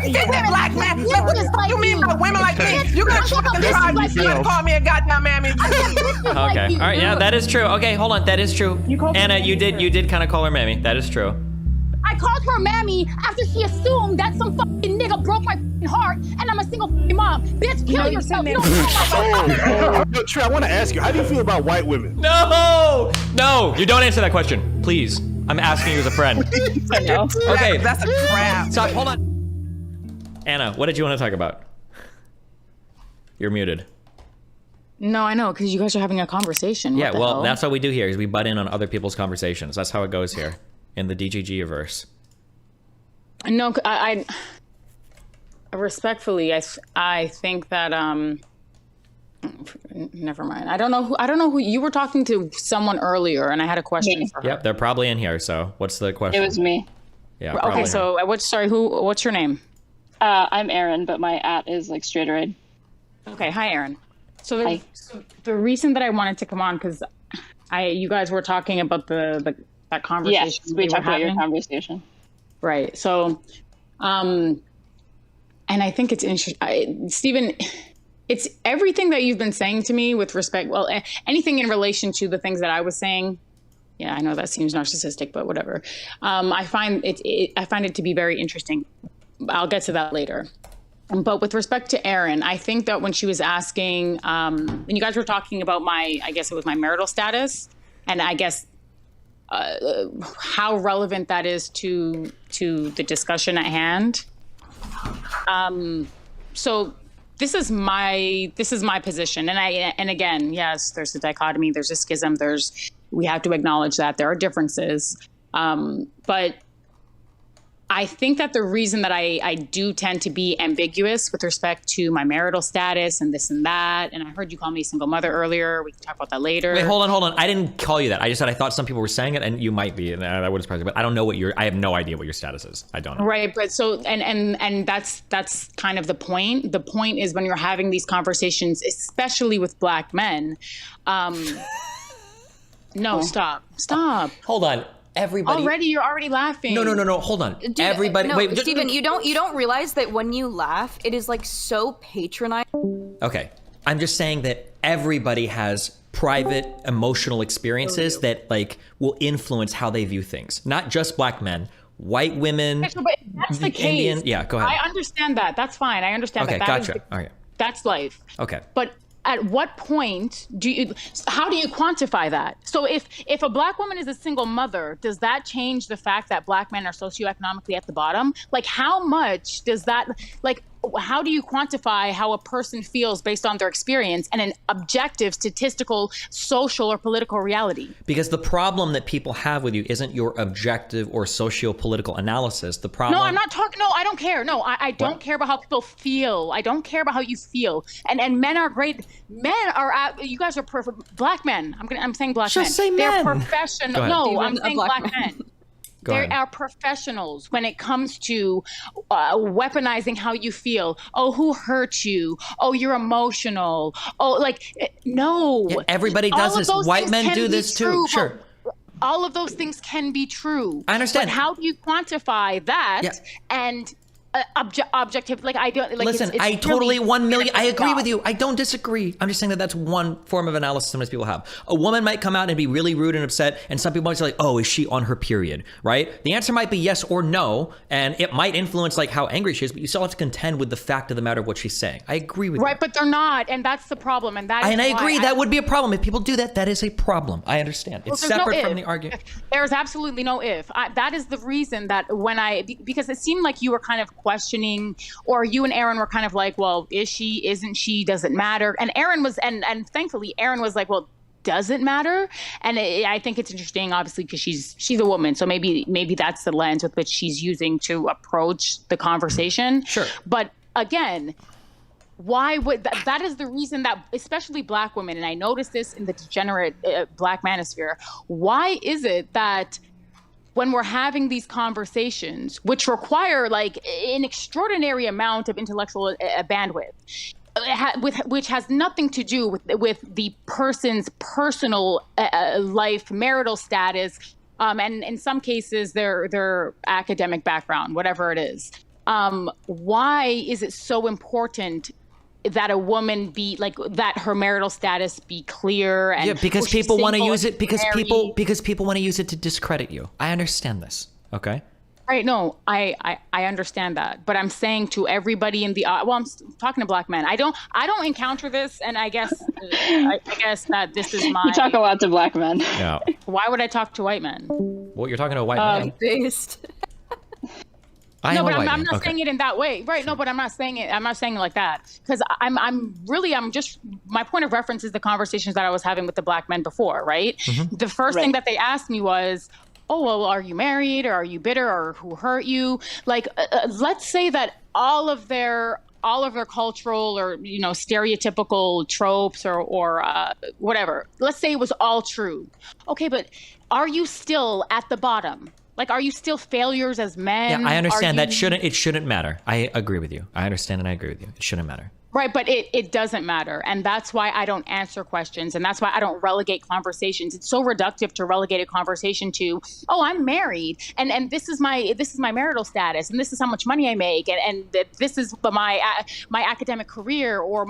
defending black men. What you mean by women like me? You gonna fucking try to call me a goddamn mammy? Okay. All right. Yeah, that is true. Okay, hold on. That is true. Anna, you did kind of call her mammy. That is true. I called her mammy after she assumed that some fucking nigga broke my fucking heart and I'm a single fucking mom. Bitch, kill yourself. You don't know my Trey, I want to ask you, how do you feel about white women? No, you don't answer that question, please. I'm asking you as a friend. Okay, that's a crap. Stop. Hold on. Anna, what did you want to talk about? You're muted. No, I know, because you guys are having a conversation. Yeah, well, that's what we do here, is we butt in on other people's conversations. That's how it goes here in the DGG-verse. No, I respectfully, I think that never mind. I don't know who you were talking to. Someone earlier, and I had a question for her. Yep, they're probably in here. So, what's the question? It was me. Yeah. Okay, so what's your name? I'm Aaron, but my @ is like straighterade. Okay, hi, Aaron. So the reason that I wanted to come on, because you guys were talking about that conversation. Yes, we talked about your conversation. Right. So, and I think it's interesting, Stephen. It's everything that you've been saying to me with respect. Well, anything in relation to the things that I was saying. Yeah, I know that seems narcissistic, but whatever. I find it to be very interesting. I'll get to that later. But with respect to Erin, I think that when she was asking, when you guys were talking about I guess it was my marital status, and I guess how relevant that is to the discussion at hand. So this is my position, and again, yes, there's a dichotomy, there's a schism, we have to acknowledge that there are differences, but I think that the reason that I do tend to be ambiguous with respect to my marital status and this and that, and I heard you call me a single mother earlier. We can talk about that later. Wait, hold on. I didn't call you that. I just said I thought some people were saying it, and you might be, and that would surprise me. But I don't know I have no idea what your status is. I don't know. Right, but so and that's kind of the point. The point is when you're having these conversations, especially with black men. No, stop. Hold on. Everybody. You're already laughing. No. Hold on. Dude, Everybody. no, wait. Stephen, you don't realize that when you laugh, it is like so patronizing. Okay. I'm just saying that everybody has private emotional experiences that like will influence how they view things. Not just black men, white women. Okay, but that's the case. Indian. Yeah, go ahead. I understand that. That's fine. I understand that. Okay, gotcha. All right. That's life. Okay. But at what point how do you quantify that? So if a black woman is a single mother, does that change the fact that black men are socioeconomically at the bottom? Like how much does that, like how do you quantify how a person feels based on their experience and an objective, statistical, social, or political reality? Because the problem that people have with you isn't your objective or socio-political analysis. The problem... No, I'm not talking... No, I don't care. No, I don't care about how people feel. I don't care about how you feel. And men are great. Men are... You guys are perfect. Black men. I'm saying black men. Just say men. They're professional. No, I'm saying black men. They are professionals when it comes to weaponizing how you feel. Oh, who hurt you? Oh, you're emotional. Oh, like, no. Yeah, everybody does this. White men do this too. Sure. All of those things can be true. I understand. But how do you quantify that and objective? Like, I don't... Like, listen, I totally 1 million... I agree with you. I don't disagree. I'm just saying that that's one form of analysis sometimes people have. A woman might come out and be really rude and upset, and some people might say like, oh, is she on her period, right? The answer might be yes or no, and it might influence like how angry she is, but you still have to contend with the fact of the matter of what she's saying. I agree with you. Right, but they're not, and that's the problem, and that is I agree, that would be a problem. If people do that, that is a problem. I understand. It's separate from the argument. There's absolutely no if. That is the reason that because it seemed like you were kind of questioning, or you and Aaron were kind of like, well, is she, isn't she, does it matter? And Aaron was, and thankfully Aaron was like, well, does it matter? And I think it's interesting, obviously, because she's a woman, so maybe that's the lens with which she's using to approach the conversation. Sure. But again, why would that is the reason that especially black women, and I noticed this in the degenerate black manosphere, why is it that when we're having these conversations, which require like an extraordinary amount of intellectual bandwidth, which has nothing to do with the person's personal life, marital status, and in some cases their academic background, whatever it is. why is it so important that a woman be like that her marital status be clear? And yeah, because she's people want to single use it and because married? people want to use it to discredit you. I understand this. Okay. Right. No, I understand that, but I'm saying to everybody in the I'm talking to black men. I don't encounter this, and I guess that this is my. You talk a lot to black men. Yeah. Why would I talk to white men? Well, you're talking to a white man. Based. I am No, a but white I'm man. not Okay. saying it in that way, right? No, but I'm not saying it. I'm not saying it like that because I'm just my point of reference is the conversations that I was having with the black men before, right? Mm-hmm. The first thing that they asked me was, oh, well, are you married or are you bitter or who hurt you? Like, let's say that all of their cultural or, stereotypical tropes or whatever, let's say it was all true. Okay, but are you still at the bottom? Like, are you still failures as men? Yeah, I understand Are that it shouldn't matter. I agree with you. I understand and I agree with you. It shouldn't matter. Right, but it doesn't matter. And that's why I don't answer questions. And that's why I don't relegate conversations. It's so reductive to relegate a conversation to, oh, I'm married and this is my marital status and this is how much money I make and this is my academic career or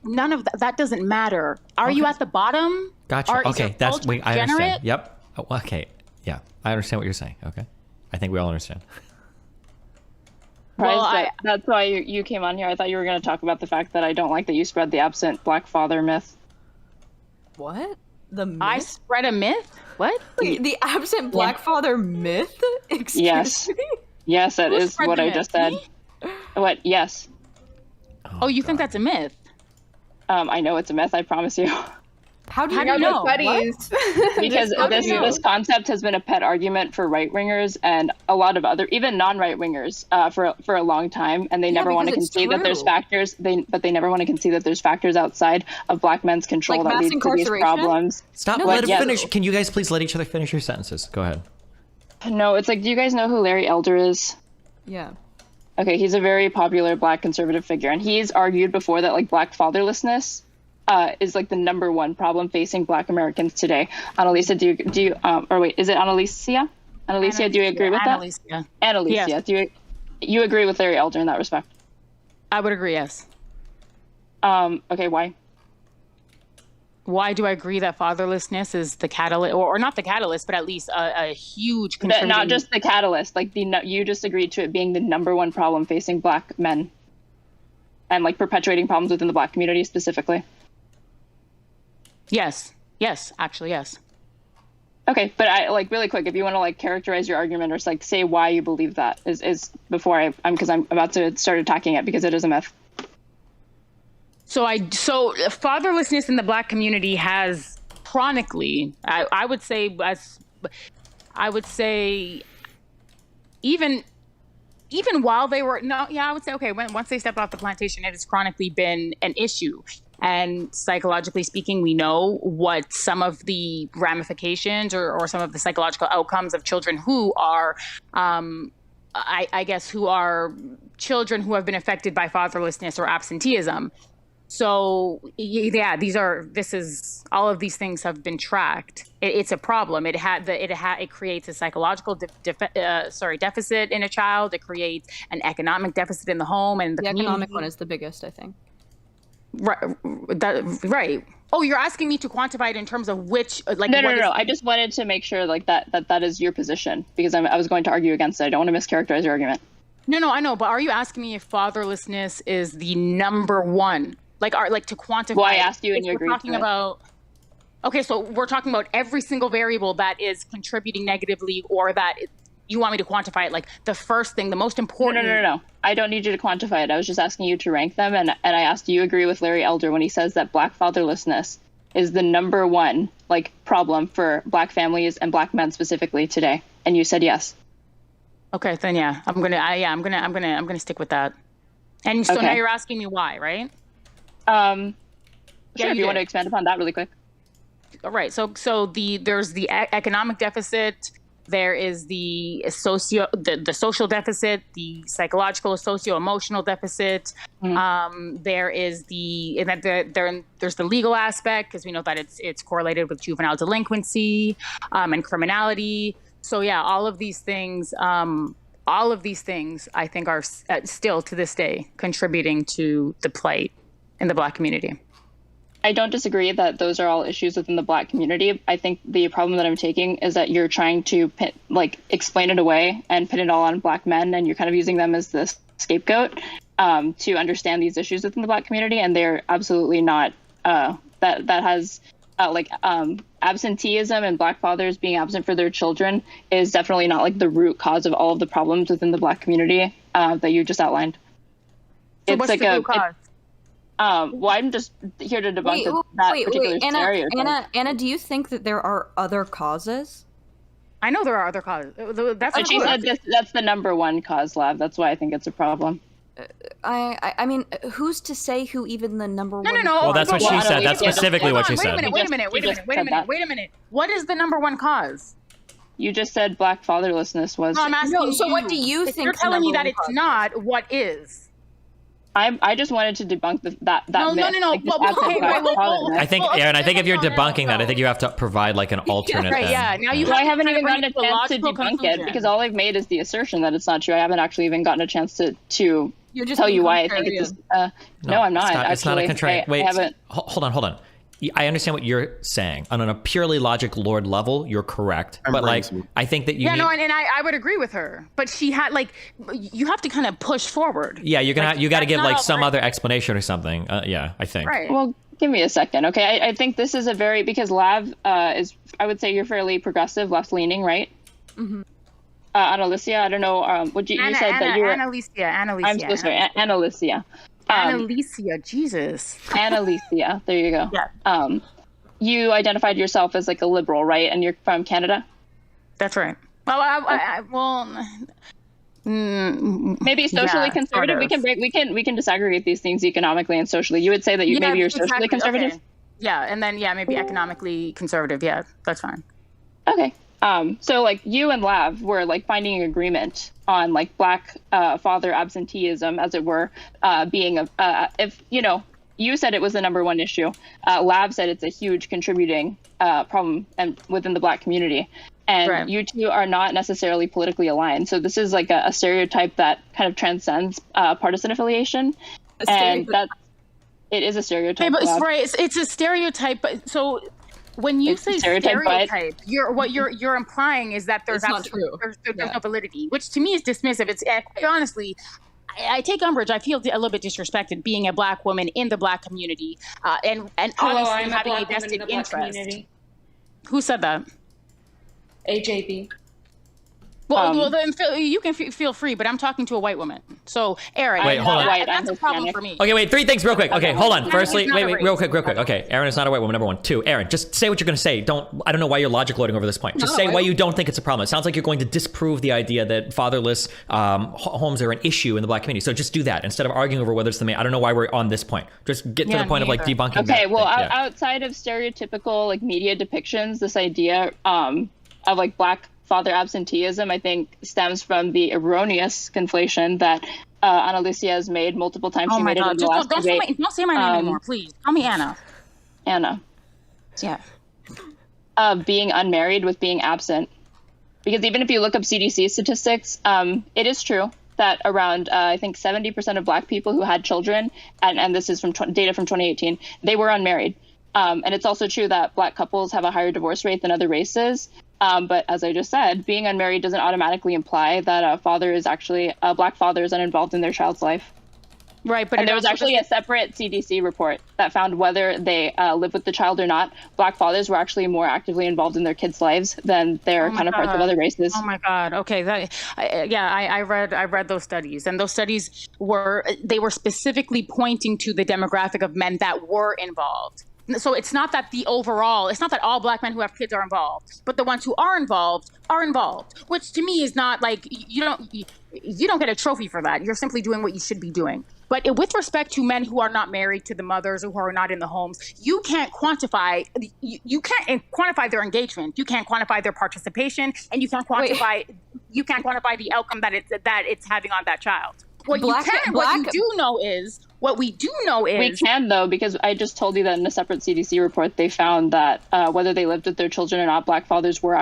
none of that doesn't matter. Are you at the bottom? Gotcha. Okay, I understand. Degenerate? Yep. Oh, okay. Yeah, I understand what you're saying. Okay. I think we all understand. Well, That's why you came on here. I thought you were going to talk about the fact that I don't like that you spread the absent black father myth. What? The myth? I spread a myth? What? The absent black father myth? Excuse Yes. me? Yes, that Who is spread what the I myth? just said. Me? What? Yes. Oh, you think that's a myth? I know it's a myth, I promise you. How do How you do you know? know? What? Because How do this you know? this concept has been a pet argument for right wingers and a lot of other, even non-right wingers, for a long time, and they never want to because it's concede that there's true. factors. They never want to concede that there's factors outside of black men's control Like that mass lead to these incarceration? problems. Stop. No, Let it's him true. finish. Can you guys please let each other finish your sentences? Go ahead. No, it's like, do you guys know who Larry Elder is? Yeah. Okay, he's a very popular black conservative figure, and he's argued before that like black fatherlessness is like the number one problem facing black Americans today. Annalisa, do you or wait, is it Annalisa? Annalisa, do you agree with that? Annalisa, Yes. do you agree with Larry Elder in that respect? I would agree, yes. Okay, why? Why do I agree that fatherlessness is the catalyst, or not the catalyst, but at least a huge contributing... Not just the catalyst, like you just agreed to it being the number one problem facing black men and like perpetuating problems within the black community specifically. Yes, actually, yes. Okay, but I like really quick, if you want to like characterize your argument or like say why you believe that is before because I'm about to start attacking it because it is a myth. So fatherlessness in the black community has chronically, I would say even while they were I would say okay, once they stepped off the plantation, it has chronically been an issue. And psychologically speaking, we know what some of the ramifications or some of the psychological outcomes of children who are, I guess, who are children who have been affected by fatherlessness or absenteeism. So yeah, all of these things have been tracked. It's a problem. It creates a psychological deficit in a child. It creates an economic deficit in the home and the economic community. one is the biggest, I think. Right. Oh, you're asking me to quantify it in terms of which, like, No. I just wanted to make sure like that is your position because I was going to argue against it. I don't want to mischaracterize your argument. No, I know. But are you asking me if fatherlessness is the number one? Like to quantify? Well, I asked you and if you we're agreed talking to it. about. Okay, so we're talking about every single variable that is contributing negatively, or that you want me to quantify it, like the first thing, the most important. No. I don't need you to quantify it. I was just asking you to rank them, and I asked, do you agree with Larry Elder when he says that black fatherlessness is the number one like problem for black families and black men specifically today? And you said yes. Okay, then yeah, I'm gonna stick with that. And so Okay. now you're asking me why, right? Sure, if you you want to did. expand upon that really quick. All right. So there's the economic deficit. There is the social deficit, the psychological, socio-emotional deficit. There is there's the legal aspect because we know that it's correlated with juvenile delinquency and criminality. So yeah, all of these things all of these things, I think, are still to this day contributing to the plight in the Black community. I don't disagree that those are all issues within the Black community. I think the problem that I'm taking is that you're trying to explain it away and pin it all on Black men, and you're kind of using them as the scapegoat to understand these issues within the Black community, and they're absolutely not. That has absenteeism and Black fathers being absent for their children is definitely not like the root cause of all of the problems within the Black community that you just outlined. So it's what's like the root cause? Well, I'm just here to debunk that particular stereotype. Anna, do you think that there are other causes? I know there are other causes. But she said that's the number one cause, Lav. That's why I think it's a problem. I mean, who's to say who even the number one? No. Well, that's what she said. That's specifically what she said. Wait a minute. What is the number one cause? You just said Black fatherlessness was. No, I'm asking you. So what do you think? You're telling me that it's not. What is? I just wanted to debunk that myth. No. I think, Aaron, if you're debunking that, I think you have to provide like an alternate. Right, yeah. Now I haven't even gotten a chance to debunk it because all I've made is the assertion that it's not true. I haven't actually even gotten a chance to tell you why I think it's. No, I'm not. It's not a contrarian. Wait, I haven't. Hold on. I understand what you're saying. On a purely logic Lord level, you're correct. But like, I think that you and I would agree with her. But she had you have to kind of push forward. Yeah, you got to give like some other explanation or something. Yeah, I think. Right. Well, give me a second, okay? I think this is because Lav is, I would say you're fairly progressive, left leaning, right? Mm-hmm. Annalicia, I don't know. Would you said that you were Annalicia. I'm so sorry, Annalicia. Annalicia, Jesus. Annalicia, there you go. Yeah. You identified yourself as like a liberal, right? And you're from Canada? That's right. Well, maybe socially conservative. Sort of. We can disaggregate these things economically and socially. You would say that maybe you're socially conservative? Okay. Yeah, and then maybe economically conservative. Yeah, that's fine. Okay. So like you and Lav were like finding an agreement on like Black father absenteeism, as it were, being if you said it was the number one issue. Lav said it's a huge contributing problem within the Black community, and right. You two are not necessarily politically aligned. So this is like a stereotype that kind of transcends partisan affiliation, and that it is a stereotype. Okay, but it's a stereotype. But so. When you say stereotype, what you're implying is that there's no validity, which to me is dismissive. It's quite honestly, I take umbrage. I feel a little bit disrespected being a Black woman in the Black community, and obviously having a vested interest. Who said that? AJB. Well, then you can feel free, but I'm talking to a white woman. So, Aaron, wait, hold on. That's a problem for me. Okay, wait, 3 things real quick. Okay, hold on. Firstly, wait, real quick. Okay, Aaron is not a white woman, number 1. 2, Aaron, just say what you're going to say. I don't know why you're logic loading over this point. Just say why you don't think it's a problem. It sounds like you're going to disprove the idea that fatherless homes are an issue in the Black community. So just do that instead of arguing over whether it's the main. I don't know why we're on this point. Just get to the point of like debunking. Okay, outside of stereotypical like media depictions, this idea of like Black father absenteeism, I think, stems from the erroneous conflation that Annalicia has made multiple times. Oh my God! Don't say my name anymore, please. Call me Anna. Anna. Yeah. Being unmarried with being absent, because even if you look up CDC statistics, it is true that around I think 70% of Black people who had children, and this is from data from 2018, they were unmarried. And it's also true that Black couples have a higher divorce rate than other races. But as I just said, being unmarried doesn't automatically imply that a Black father is uninvolved in their child's life. Right, but there was actually a separate CDC report that found whether they live with the child or not, Black fathers were actually more actively involved in their kids' lives than their counterparts of other races. Oh my God! Okay, I read those studies, and those studies were specifically pointing to the demographic of men that were involved. So it's not that all Black men who have kids are involved, but the ones who are involved, which to me is not like, you don't get a trophy for that. You're simply doing what you should be doing. But with respect to men who are not married to the mothers or who are not in the homes, you can't quantify their engagement. You can't quantify their participation, and you can't quantify the outcome that it's having on that child. What you do know is What we do know is we can, though, because I just told you that in a separate CDC report, they found that whether they lived with their children or not, Black fathers were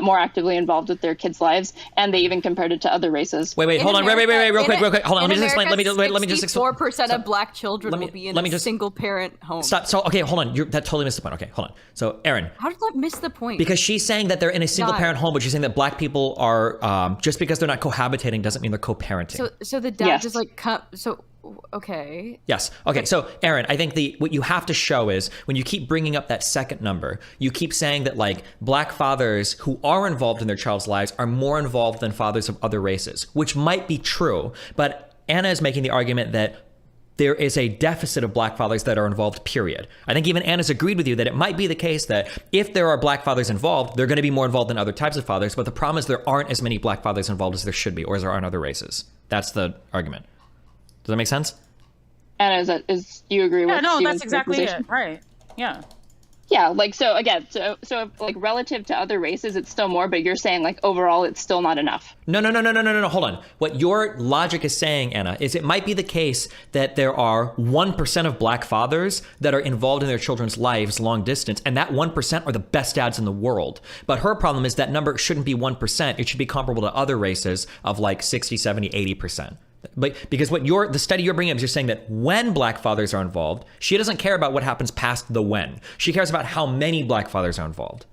more actively involved with their kids' lives, and they even compared it to other races. Wait, hold on, wait, real quick. Hold on, let me just explain. Let me just explain. 4% of Black children will be in a single-parent home. Stop. So, okay, hold on. That totally missed the point. Okay, hold on. So, Erin. How did that miss the point? Because she's saying that they're in a single-parent home, but she's saying that Black people are just because they're not cohabitating doesn't mean they're co-parenting. So the dad Yes. just okay. Yes. Okay. So, Erin, I think what you have to show is when you keep bringing up that second number, you keep saying that like Black fathers who are involved in their child's lives are more involved than fathers of other races, which might be true. But Anna is making the argument that there is a deficit of Black fathers that are involved, period. I think even Anna's agreed with you that it might be the case that if there are Black fathers involved, they're going to be more involved than other types of fathers. But the problem is there aren't as many Black fathers involved as there should be, or as there are in other races. That's the argument. Does that make sense? And do you agree with no, Steven's that's exactly position? it. Right. Yeah. Yeah, like, so again, so like relative to other races, it's still more, but you're saying like overall, it's still not enough. No. Hold on. What your logic is saying, Anna, is it might be the case that there are 1% of Black fathers that are involved in their children's lives long distance, and that 1% are the best dads in the world. But her problem is that number shouldn't be 1%. It should be comparable to other races of like 60, 70, 80%. But because the study you're bringing up is you're saying that when Black fathers are involved, she doesn't care about what happens past the when. She cares about how many Black fathers are involved.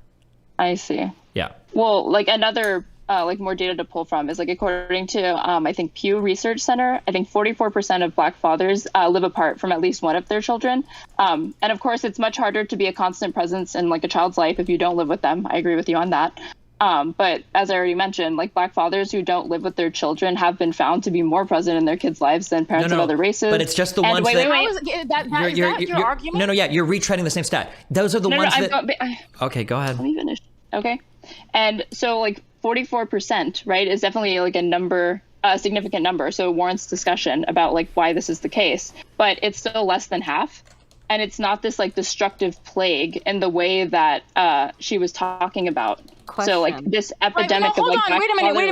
I see. Yeah. Well, like another like more data to pull from is like according to I think Pew Research Center, I think 44% of Black fathers live apart from at least one of their children. And of course, it's much harder to be a constant presence in like a child's life if you don't live with them. I agree with you on that. But as I already mentioned, like Black fathers who don't live with their children have been found to be more present in their kids' lives than parents of other races. But it's just the ones wait, that... Wait. Is that your argument? No, you're retreading the same stat. Those are the ones that... Okay, go ahead. Let me finish. Okay. And so like 44%, right, is definitely like a significant number. So it warrants discussion about like why this is the case. But it's still less than half. And it's not this like destructive plague in the way that she was talking about. Question. So like this epidemic of like. Hold on, wait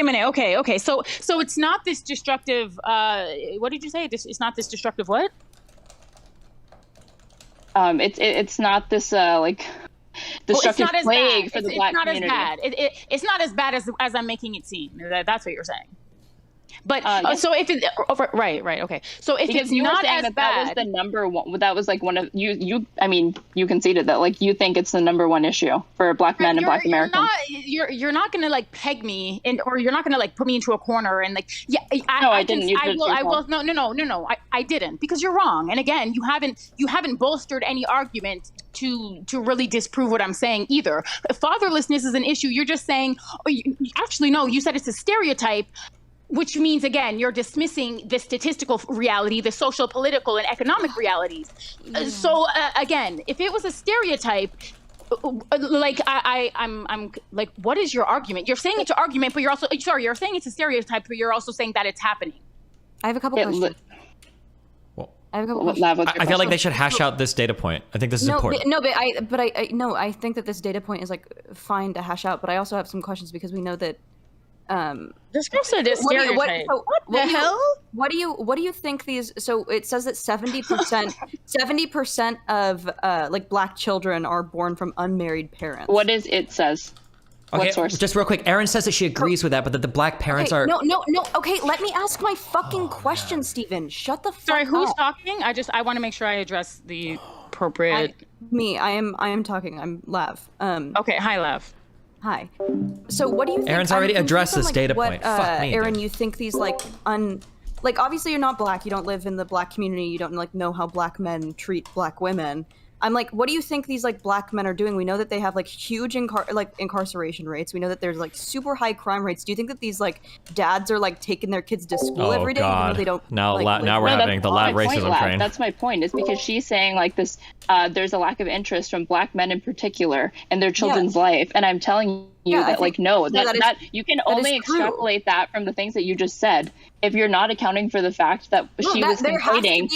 a minute. Okay. So it's not this destructive. What did you say? It's not this destructive what? It's not this like destructive plague for the Black community. It's not as bad as I'm making it seem. That's what you're saying. But so if it right, okay. So if because it's you not were saying as that bad, that was the number one. That was like one of you. I mean, you conceded that like you think it's the number one issue for Black men and Black Americans. You're not gonna like peg me or you're not gonna like put me into a corner and like I didn't. I will. No. I didn't because you're wrong. And again, you haven't bolstered any argument to really disprove what I'm saying either. Fatherlessness is an issue. You're just saying. Actually, no. You said it's a stereotype. Which means, again, you're dismissing the statistical reality, the social, political, and economic realities. So, again, if it was a stereotype, like I'm like, what is your argument? You're saying it's an argument, but you're saying it's a stereotype, but you're also saying that it's happening. I have a couple questions. I feel like they should hash out this data point. I think this is important. I think that this data point is like fine to hash out, but I also have some questions because we know that. This girl said it's stereotype. What the hell? What do you think these? So it says that 70% of like Black children are born from unmarried parents. What is it says? Okay, what source? just real quick. Erin says that she agrees with that, but that the Black parents are. No. Okay, let me ask my fucking question, Steven. Shut the fuck up. Sorry, who's talking? I want to make sure I address the appropriate. I am talking. I'm Lav. Okay, hi, Lav. Hi. So what do you think? Erin's already addressed this data point. Fuck me, Erin, dude. you think these like obviously you're not Black. You don't live in the Black community. You don't like know how Black men treat Black women. I'm like, what do you think these like Black men are doing? We know that they have like huge incarceration rates. We know that there's like super high crime rates. Do you think that these like dads are like taking their kids to school every day? God. Even though they don't. Now we're having the lab racism train. That's my point. Is because she's saying like this. There's a lack of interest from Black men in particular in their children's life, and I'm telling you that like no, that you can only extrapolate that from the things that you just said. If you're not accounting for the fact that she was conflating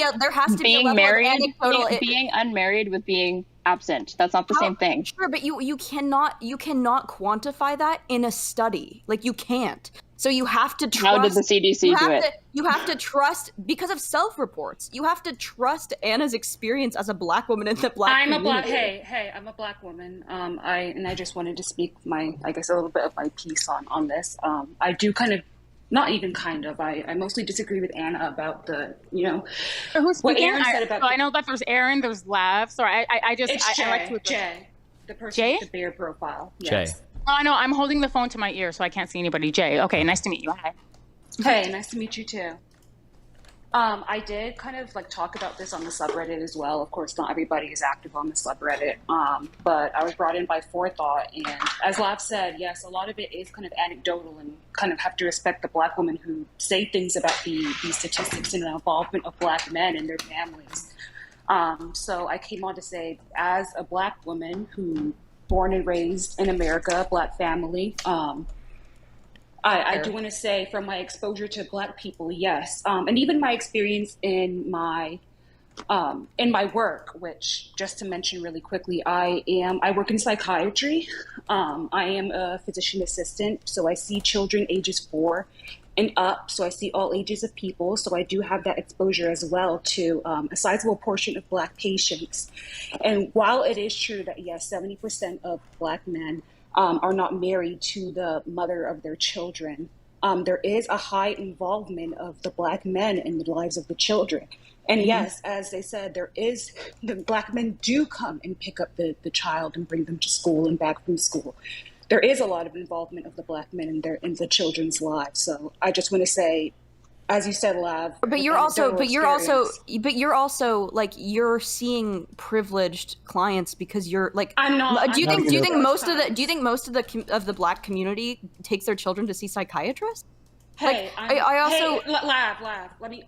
being married, being unmarried with being absent. That's not the same thing. Sure, but you cannot quantify that in a study. Like you can't. So you have to trust. How did the CDC do it? You have to trust because of self-reports. You have to trust Anna's experience as a Black woman in the Black community. Hey, I'm a Black woman. I just wanted to speak a little bit of my piece on this. I do not even I mostly disagree with Anna about the, Who's what speaking? Aaron said about. I know that there's Aaron, there's Lav. Sorry, It's Jay, I like to Jay, the person Jay? with the bear profile. Jay. Yes. Oh, I know. I'm holding the phone to my ear, so I can't see anybody. Jay. Okay, nice to meet you. Hi. Hey, nice to meet you too. I did talk about this on the subreddit as well. Of course, not everybody is active on the subreddit, but I was brought in by Forethought, and as Lav said, yes, a lot of it is anecdotal and have to respect the Black women who say things about these statistics and the involvement of Black men and their families. So I came on to say, as a Black woman who born and raised in America, Black family, I do want to say from my exposure to Black people, yes, and even my experience in my work, which just to mention really quickly, I work in psychiatry. I am a physician assistant, so I see children ages 4 and up. So I see all ages of people. So I do have that exposure as well to a sizable portion of Black patients. And while it is true that yes, 70% of Black men are not married to the mother of their children, there is a high involvement of the Black men in the lives of the children. And yes, as they said, the Black men do come and pick up the child and bring them to school and back from school. There is a lot of involvement of the Black men in the children's lives. So I just want to say, as you said, Lav. But you're seeing privileged clients because you're like. I'm not. Do you think most of the Black community takes their children to see psychiatrists? Hey, Lav. Let me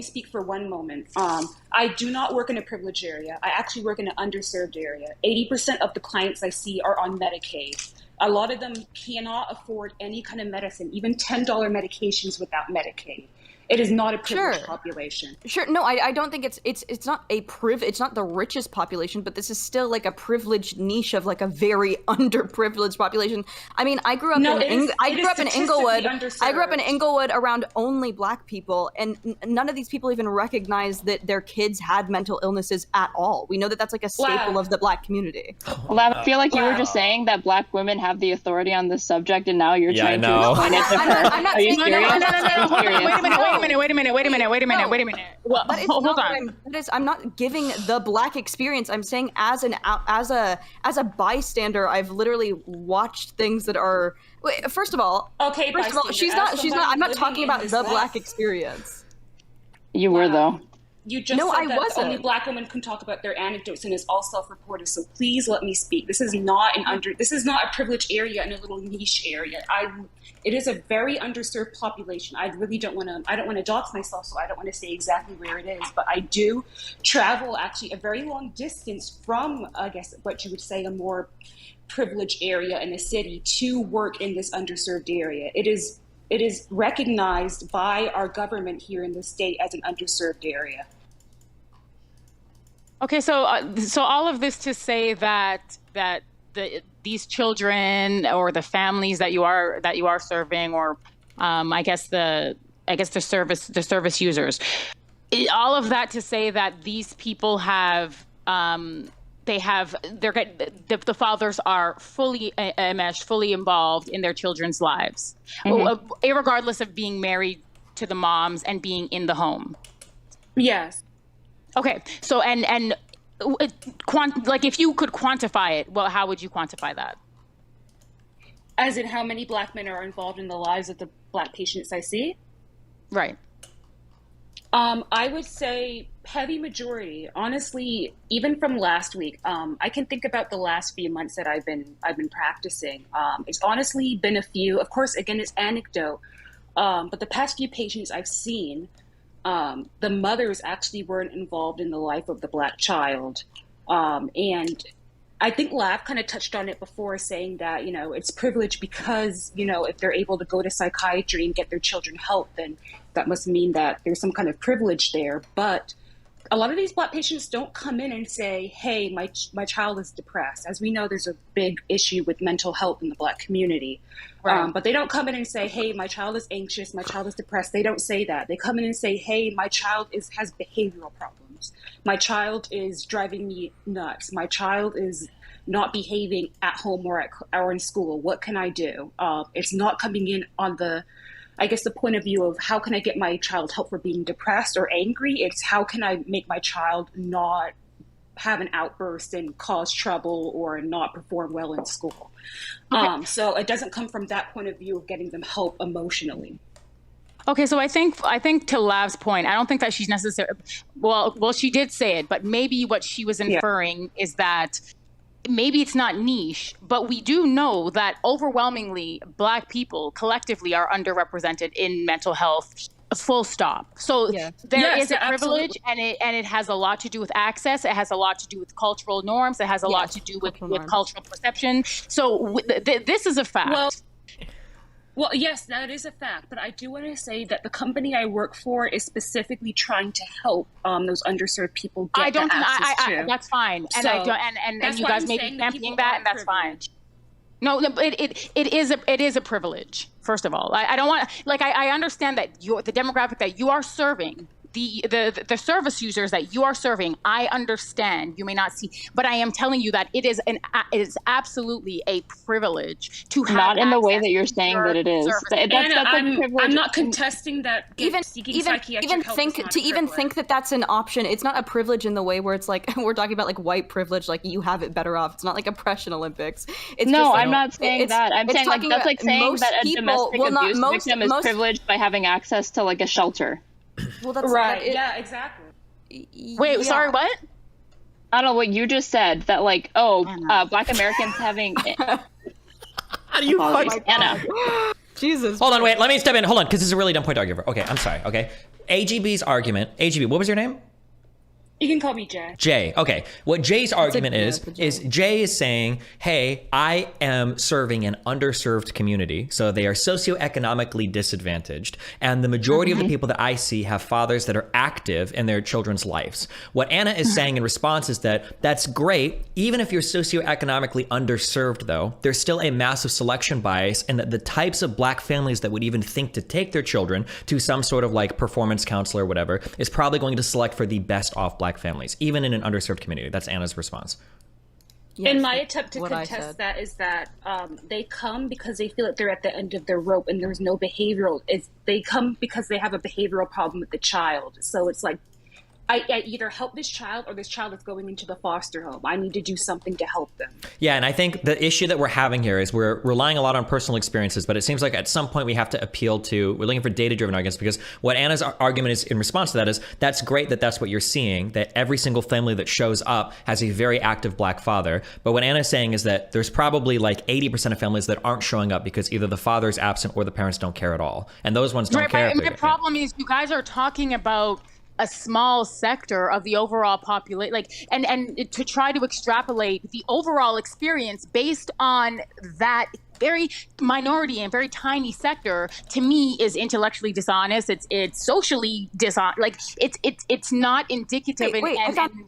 speak for one moment. I do not work in a privileged area. I actually work in an underserved area. 80% of the clients I see are on Medicaid. A lot of them cannot afford any kind of medicine, even $10 medications without Medicaid. It is not a privileged population. Sure. No, I don't think it's not it's not the richest population, but this is still like a privileged niche of like a very underprivileged population. I mean, I grew up in Inglewood around only Black people, and none of these people even recognize that their kids had mental illnesses at all. We know that that's like a staple of the Black community. Well, I feel like you were just saying that Black women have the authority on this subject, and now you're trying to explain it to her. I'm not Are you saying serious? Wait a minute. Well, hold on. I'm not giving the Black experience. I'm saying as a bystander, I've literally watched things that are. Wait, first of all, she's not. I'm not talking about the Black experience. You were though. You just said that only Black women can talk about their anecdotes, and it's all self-reported. So please let me speak. This is not a privileged area in a little niche area. It is a very underserved population. I don't want to dox myself, so I don't want to say exactly where it is. But I do travel actually a very long distance from, I guess, what you would say a more privileged area in a city to work in this underserved area. It is recognized by our government here in the state as an underserved area. Okay, so all of this to say that these children or the families that you are serving, or I guess the service users, all of that to say that these people have the fathers are fully enmeshed, fully involved in their children's lives, regardless of being married to the moms and being in the home. Yes. Okay. So if you could quantify it, well, how would you quantify that? As in how many Black men are involved in the lives of the Black patients I see? Right. I would say heavy majority. Honestly, even from last week, I can think about the last few months that I've been practicing. It's honestly been a few. Of course, again, it's anecdote, but the past few patients I've seen, the mothers actually weren't involved in the life of the Black child, and I think Lav kind of touched on it before, saying that it's privilege because if they're able to go to psychiatry and get their children help, then that must mean that there's some kind of privilege there. But a lot of these Black patients don't come in and say, hey, my child is depressed. As we know, there's a big issue with mental health in the Black community. Right. But they don't come in and say, hey, my child is anxious, my child is depressed. They don't say that. They come in and say, hey, my child has behavioral problems. My child is driving me nuts. My child is not behaving at home or in school. What can I do? It's not coming in on the point of view of how can I get my child help for being depressed or angry. It's how can I make my child not have an outburst and cause trouble or not perform well in school. Okay. So it doesn't come from that point of view of getting them help emotionally. Okay, so I think to Lav's point, I don't think that she's necessarily, well, she did say it, but maybe what she was inferring is that maybe it's not niche, but we do know that overwhelmingly Black people collectively are underrepresented in mental health, full stop. So there is a privilege, and it has a lot to do with access. It has a lot to do with cultural norms. It has a lot to do with cultural perception. So this is a fact. Well, yes, that is a fact. But I do want to say that the company I work for is specifically trying to help those underserved people get access to. That's fine. And and you guys may be championing that, and that's fine. No, it is a privilege. First of all, I don't want, like, I understand that the demographic that you are serving, the service users that you are serving, I understand you may not see, but I am telling you that it is absolutely a privilege to have not in the way that you're saying that it is. I'm not contesting that. Even think that that's an option. It's not a privilege in the way where it's like we're talking about like white privilege, like you have it better off. It's not like oppression Olympics. It's I'm not saying that. I'm saying like that's like saying that a domestic abuse victim is privileged by having access to like a shelter. Well, that's right. Yeah, exactly. Wait, sorry, what? I don't know what you just said. That like, Black Americans having. How do you fight Anna? Jesus. Hold on, wait. Let me step in. Hold on, because this is a really dumb point to argue for. Okay, I'm sorry. Okay, AGB's argument. AGB, what was your name? You can call me Jay. Jay. Okay. What Jay's argument is Jay is saying, hey, I am serving an underserved community. So they are socioeconomically disadvantaged. And the majority of the people that I see have fathers that are active in their children's lives. What Anna is saying in response is that that's great. Even if you're socioeconomically underserved, though, there's still a massive selection bias, and that the types of Black families that would even think to take their children to some sort of like performance counselor or whatever is probably going to select for the best off Black families, even in an underserved community. That's Anna's response. Yes, in my attempt to contest that is that they come because they feel like they're at the end of their rope and there's no behavioral. They come because they have a behavioral problem with the child. So it's like, I either help this child or this child is going into the foster home. I need to do something to help them. Yeah, and I think the issue that we're having here is we're relying a lot on personal experiences, but it seems like at some point we have to appeal to, we're looking for data-driven arguments, because what Anna's argument is in response to that is, that's great that that's what you're seeing, that every single family that shows up has a very active Black father. But what Anna's saying is that there's probably like 80% of families that aren't showing up because either the father is absent or the parents don't care at all. And those ones don't care. My problem is you guys are talking about a small sector of the overall population, like, and to try to extrapolate the overall experience based on that very minority and very tiny sector, to me is intellectually dishonest. It's socially dishonest. Like it's not indicative and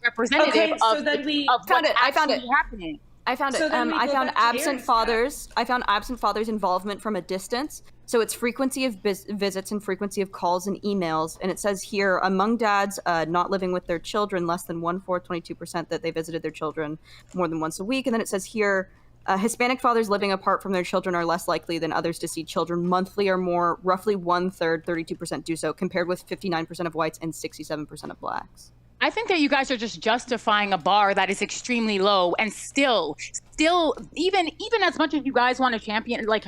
representative of what's actually happening. I found it. I found absent fathers. I found absent fathers' involvement from a distance. So it's frequency of visits and frequency of calls and emails. And it says here, among dads not living with their children, less than 1/4, 22% that they visited their children more than once a week. And then it says here, Hispanic fathers living apart from their children are less likely than others to see children monthly or more. Roughly 1/3, 32% do so, compared with 59% of whites and 67% of Blacks. I think that you guys are just justifying a bar that is extremely low, and still even as much as you guys want to champion like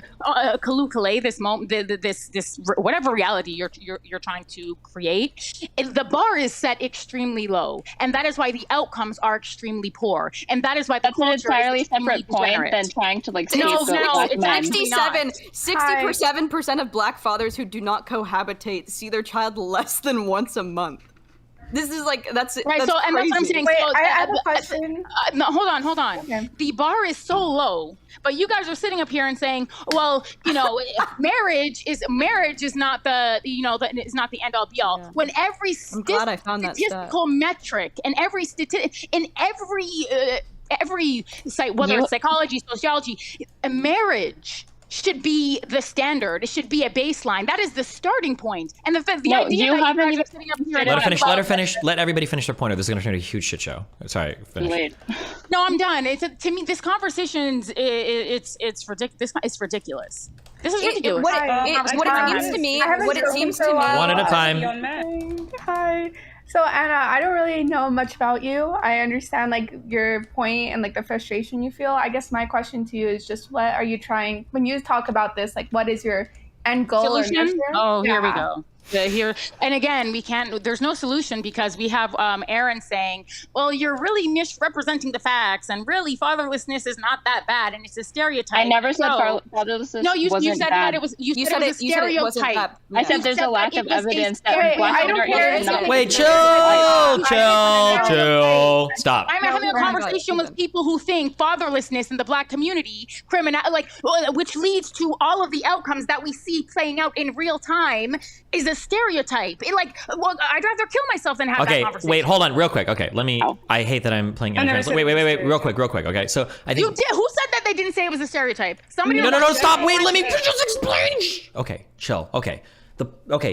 Kalukale, this moment, this whatever reality you're trying to create, the bar is set extremely low, and that is why the outcomes are extremely poor, and that is why that's an entirely separate point than trying to like it's 67% of Black fathers who do not cohabitate see their child less than once a month. This is like that's Right, That's so and that's what I'm crazy. saying. Wait, So, I have a question. no, hold on. Okay. The bar is so low, but you guys are sitting up here and saying, well, marriage is not the is not the end all be all. Yeah. When every I'm glad I found that stat. statistical metric and every site, whether it's psychology, sociology, a marriage should be the standard. It should be a baseline. That is the starting point. And the No, idea you that haven't guys even are sitting up here and Let her talking finish. about- Let her finish. Let everybody finish their point. Or this is going to turn into a huge shit show. Sorry. Finish. Wait. No, I'm done. To me, this conversation's it's ridiculous. It's ridiculous. This is ridiculous. What it seems to me, I haven't what it spoken seems for to a me. while. One at a time. Hi. So Anna, I don't really know much about you. I understand like your point and like the frustration you feel. I guess my question to you is just what are you trying when you talk about this? Like, what is your end goal or Solution? mission? Oh, here we Yeah. go. Here and again, we can't. There's no solution because we have Aaron saying, "Well, you're really misrepresenting the facts, and really, fatherlessness is not that bad, and it's a stereotype." I never said No. fatherlessness No, you wasn't said bad. that it was. You said said it was a you said it wasn't stereotype. that- I yeah. said there's a said lack that of it was a evidence Wait, that black I men don't are care. not. Wait, chill. Stop. I'm having a conversation with people who think fatherlessness in the black community, which leads to all of the outcomes that we see playing out in real time, is a stereotype. I'd rather kill myself than have that Okay, conversation. wait, hold on, real quick. Okay, let me. I hate that I'm playing. I never Wait, said wait, it was wait, a real quick. Okay, so I think. You did. Who said that they didn't say it was a stereotype? Somebody. No, stop. Wait, let me just explain. Okay, chill. Okay.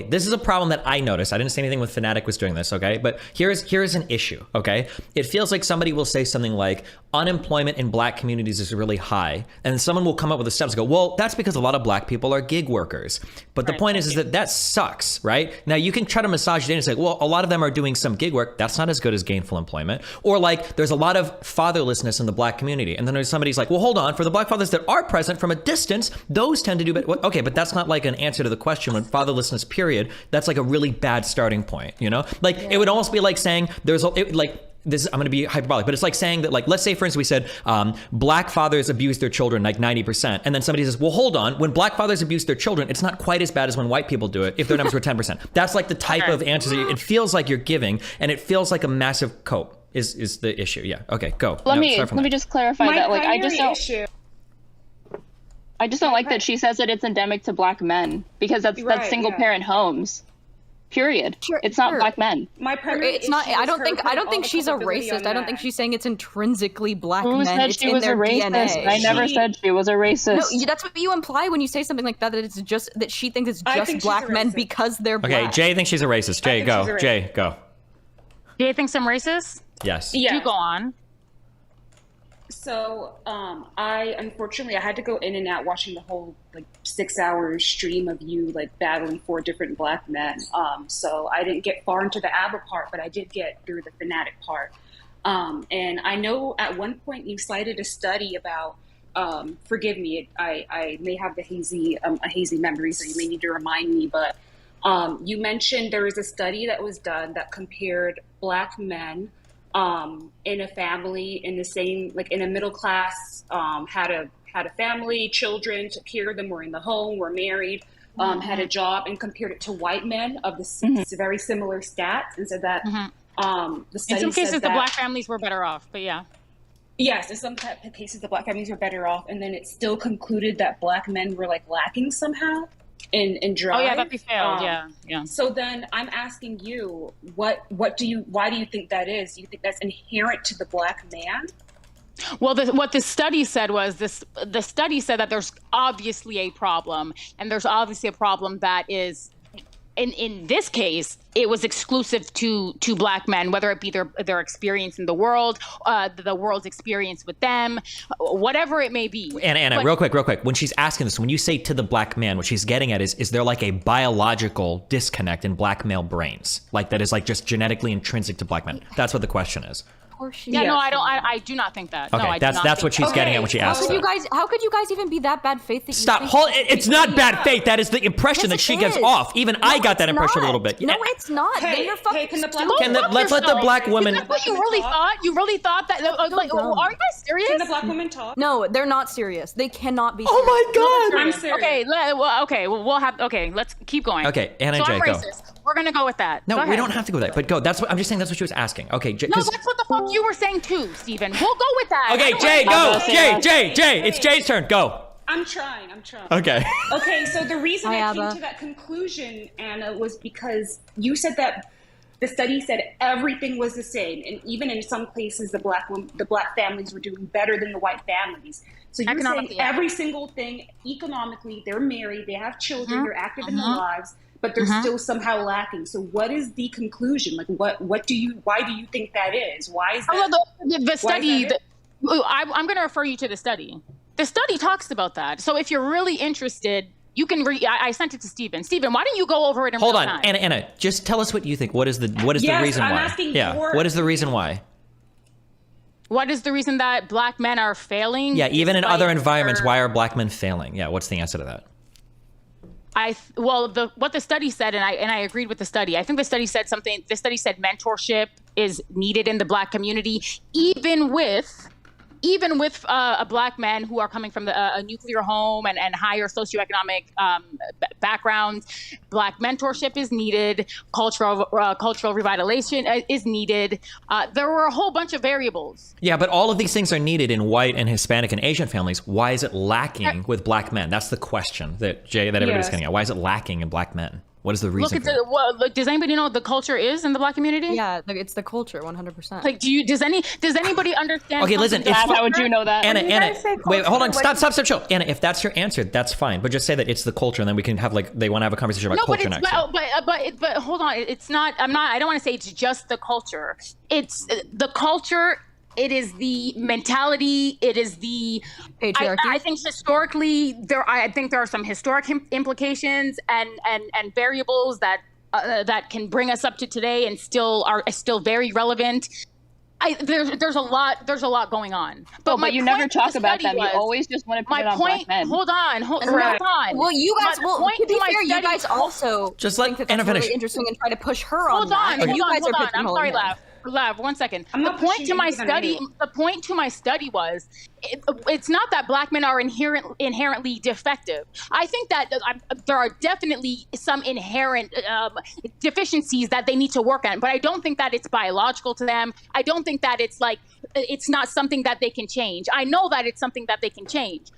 This is a problem that I noticed. I didn't say anything when Fanatic was doing this, okay? But here's an issue, okay? It feels like somebody will say something like, unemployment in black communities is really high, and someone will come up with a steps and go, well, that's because a lot of black people are gig workers. But the point is that sucks, right? Now, you can try to massage it in and say, well, a lot of them are doing some gig work. That's not as good as gainful employment. Or like, there's a lot of fatherlessness in the black community. And then there's somebody's like, well, hold on, for the black fathers that are present from a distance, those tend to do better. Okay, but that's not like an answer to the question when fatherlessness period, that's like a really bad starting point, Like it would almost be like saying this, I'm going to be hyperbolic, but it's like saying that, like, let's say, for instance, we said black fathers abuse their children like 90%. And then somebody says, well, hold on. When black fathers abuse their children, it's not quite as bad as when white people do it if their numbers were 10%. That's like the type of answers that it feels like you're giving. And it feels like a massive cope is the issue. Yeah. Okay, go. Let No, me start from there. just clarify My that. Like, I primary issue. just don't like that she says that it's endemic to black men because that's Right, single yeah. parent homes. Period. Sure, it's not sure. black men. My primary It's not. issue I is don't her think. I putting don't all think the she's a culpability racist. on I don't think men. she's saying it's intrinsically black Who men. said It's she in was a their racist? DNA. I never said she was a racist. No, that's what you imply when you say something like that. That it's just that she thinks it's I just think she's black a men racist. because they're Okay, black. Jay thinks she's a racist. Jay, think go. she's a Jay, go. Do you think I'm racist? Yes. Yeah. You go on. So, I unfortunately I had to go in and out watching the whole 6-hour stream of you battling 4 different black men. So I didn't get far into the ABBA part, but I did get through the Fanatic part. And I know at one point you cited a study about. Forgive me, I may have a hazy memory, so you may need to remind me. But you mentioned there was a study that was done that compared black men. In a family in the same, in a middle class, had a family, children, took care of them, were in the home, were married, had a job, and compared it to white men of the very similar stats, and said that the study In some cases, said the that, black families were better off, but yeah. yes, in some cases the black families were better off, and then it still concluded that black men were lacking somehow in drive. Oh yeah, that they failed. Yeah. So then I'm asking you, why do you think that is? Do you think that's inherent to the black man? Well, what the study said was the study said that there's obviously a problem, and there's obviously a problem that is, in this case, it was exclusive to black men, whether it be their experience in the world's experience with them, whatever it may be. Anna, real quick. When she's asking this, when you say to the black man, what she's getting at is there a biological disconnect in black male brains? That is just genetically intrinsic to black men? That's what the question is. Of course she Yeah, is. no, I do not think that. Okay, no, I do not that's think what she's that. getting at when she asks How that. could you guys even be that bad faith that you Stop. think Hold. It's not bad faith. That is the impression that Yes, she it gives is. off. Even I got that it's impression a not. little bit. No, it's not. Hey, Then you're fucking can the black- stupid. Let's let the black woman. That's what you really thought? You really thought that? Are you guys serious? Can the black woman talk? No, they're not serious. They cannot be. Oh my God. I'm serious. Okay, let's keep going. Okay, Anna so J, I'm go. racist. We're gonna go with that. No, Go we ahead. don't have to go with that. But go. I'm just saying that's what she was asking. Okay, No, that's what the fuck you were saying too, Steven. We'll go with that. Okay, Jay, go. Jay, it's Jay's turn. Go. I'm trying. Okay. Okay, so the reason Hi, I came Abba. to that conclusion, Anna, was because you said that the study said everything was the same, and even in some places, the black families were doing better than the white families. So you're saying Economically, yeah. every single thing economically, they're married, they have children, they're active in their lives, but they're still somehow lacking. So what is the conclusion? Like, why do you think that is? Why is that? The study. that I'm going to refer you to the study. The study talks about that. So if you're really interested, you can I sent it to Steven. Steven, why don't you go over it in Hold real on, time? Anna, just tell us what you think. What is the Yes, reason I'm why? asking Yeah. your- What is the reason why? What is the reason that black men are failing? Yeah, even in despite other environments, their- why are black men failing? Yeah, what's the answer to that? What the study said, and I agreed with the study. I think the study said something. The study said mentorship is needed in the black community, even with black men who are coming from a nuclear home and higher socioeconomic backgrounds. Black mentorship is needed. Cultural revitalization is needed. There were a whole bunch of variables. Yeah, but all of these things are needed in white and Hispanic and Asian families. Why is it lacking with black men? That's the question that everybody's Yes. getting at. Why is it lacking in black men? What is the reason? Does anybody know what the culture is in the black community? Yeah, it's the culture, 100%. Like, does anybody understand? Okay, listen. something If, about How would you know that? Anna, When you guys say wait, hold on. culture, Stop. Show. Anna, if that's your answer, that's fine. But just say that it's the culture, and then we can have they want to have a conversation about No, but culture it's next. but hold on. It's not. I don't want to say it's just the culture. It's the culture. It is the mentality. It is the Patriarchy. I think historically I think there are some historic implications and variables that can bring us up to today and still are very relevant. There's a lot going on. But you never point to talk the about study them. You always just want to put my it on point. black men. Hold on. Right. Well, you guys, My point to be to my fair, you study- guys also Just let think that Anna that's really finish. interesting and try to push her on Hold that. on, and hold you on, guys hold are on. I'm sorry, pigeonholing him. Lav, 1 second. I'm The not point pushing to my anything on study, you. the point to my study was, it's not that black men are inherently defective. I think that there are definitely some inherent deficiencies that they need to work on, but I don't think that it's biological to them. I don't think that it's not something that they can change. I know that it's something that they can change.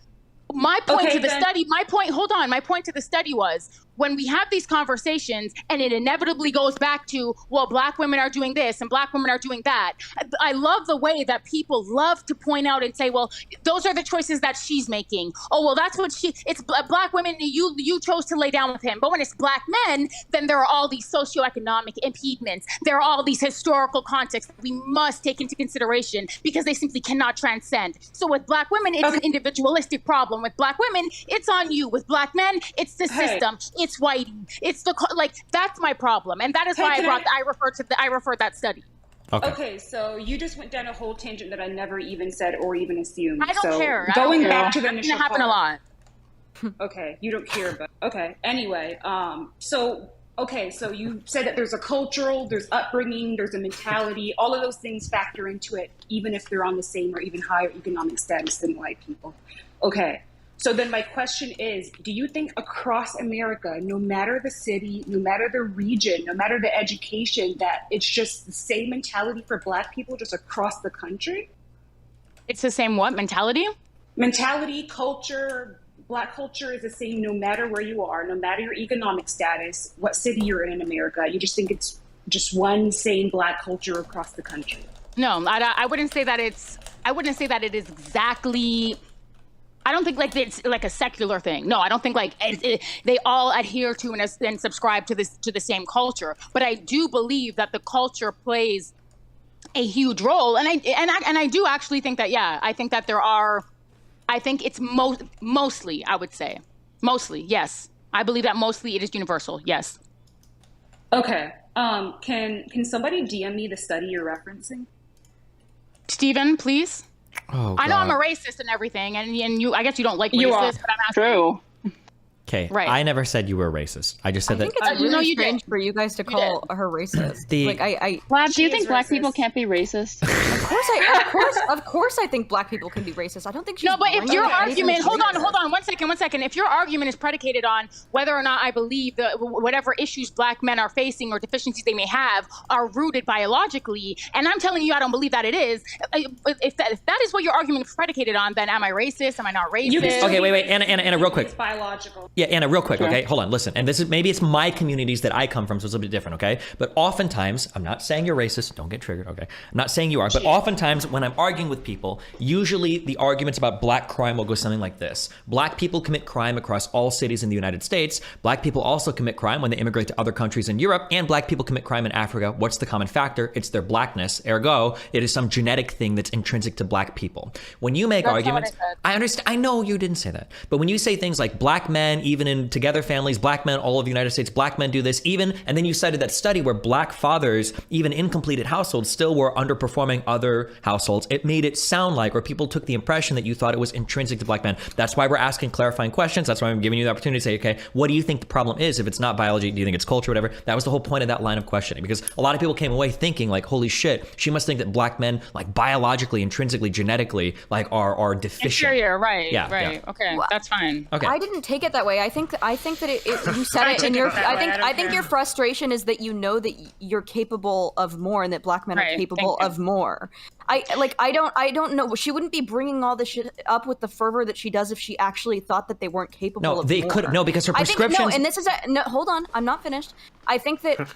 My point to the study, my point to the study was, when we have these conversations and it inevitably goes back to, well, black women are doing this and black women are doing that. I love the way that people love to point out and say, well, those are the choices that she's making. Oh, well, that's what it's black women. You chose to lay down with him. But when it's black men, then there are all these socioeconomic impediments. There are all these historical contexts that we must take into consideration because they simply cannot transcend. So with black women, it's an individualistic problem. With black women, it's on you. With black men, it's the system. It's whitey. It's that's my problem, and that is why I referred that study. Okay, so you just went down a whole tangent that I never even said or even assumed. I don't care. Going back to the It's initial gonna happen a part. lot. Okay, you don't care, but okay. Anyway, so you said that there's there's upbringing, there's a mentality, all of those things factor into it, even if they're on the same or even higher economic status than white people. Okay. So then my question is, do you think across America, no matter the city, no matter the region, no matter the education, that it's just the same mentality for black people just across the country? It's the same what mentality? Mentality, culture, black culture is the same no matter where you are, no matter your economic status, what city you're in America. You just think it's just one same black culture across the country. No, I wouldn't say that it is exactly. I don't think it's like a secular thing. No, I don't think they all adhere to and subscribe to the same culture. But I do believe that the culture plays a huge role, and I do actually think that. Yeah, I think that there are. I think it's mostly. I would say mostly. Yes, I believe that mostly it is universal. Yes. Okay. Can somebody DM me the study you're referencing? Steven, please. Oh, I know I'm God. a racist and everything, and you. I guess you don't like You racist, are. but I'm asking. True. Okay, Right. I never said you were racist. I just said I think that. it's really no, you strange did. for you guys to call her racist. The- Like I Lab, do you She think is black people racist. can't be racist? of course I think black people can be racist. I don't think she's No, but if bringing your anything argument, hold racist. on, one second. If your argument is predicated on whether or not I believe that whatever issues black men are facing or deficiencies they may have are rooted biologically, and I'm telling you I don't believe that it is, if that is what your argument is predicated on, then am I racist? Am I not racist? You can still Okay, be wait, racist Anna, real quick. It's biological. Yeah, Anna, real quick, okay? Hold on, listen. And this is maybe it's my communities that I come from, so it's a bit different, okay? But oftentimes, I'm not saying you're racist. Don't get triggered, okay? I'm not saying you are, but oftentimes when I'm arguing with people, usually the arguments about black crime will go something like this. Black people commit crime across all cities in the United States. Black people also commit crime when they immigrate to other countries in Europe, and black people commit crime in Africa. What's the common factor? It's their blackness. Ergo, it is some genetic thing that's intrinsic to black people. When you make arguments, I understand. I know you didn't say that, but when you say things like black men, even in together families, black men all over the United States, black men do this, even, and then you cited that study where black fathers, even in completed households, still were underperforming other households. It made it sound like, or people took the impression that you thought it was intrinsic to black men. That's why we're asking clarifying questions. That's why I'm giving you the opportunity to say, okay, what do you think the problem is? If it's not biology, do you think it's culture, whatever? That was the whole point of that line of questioning, because a lot of people came away thinking like, holy shit, she must think that black men, like biologically, intrinsically, genetically, like are deficient. Inferior, right? Yeah, right. yeah. Okay, that's fine. Okay. I didn't take it that way. I think that you said I it took in it your. that way. I don't I think care. your frustration is that you know that you're capable of more, and that black men Right, are capable thank you. of more. I don't know. She wouldn't be bringing all this shit up with the fervor that she does if she actually thought that they weren't capable No, of they more. could no, because her I think, prescriptions. no, and this is no. Hold on, I'm not finished. I think that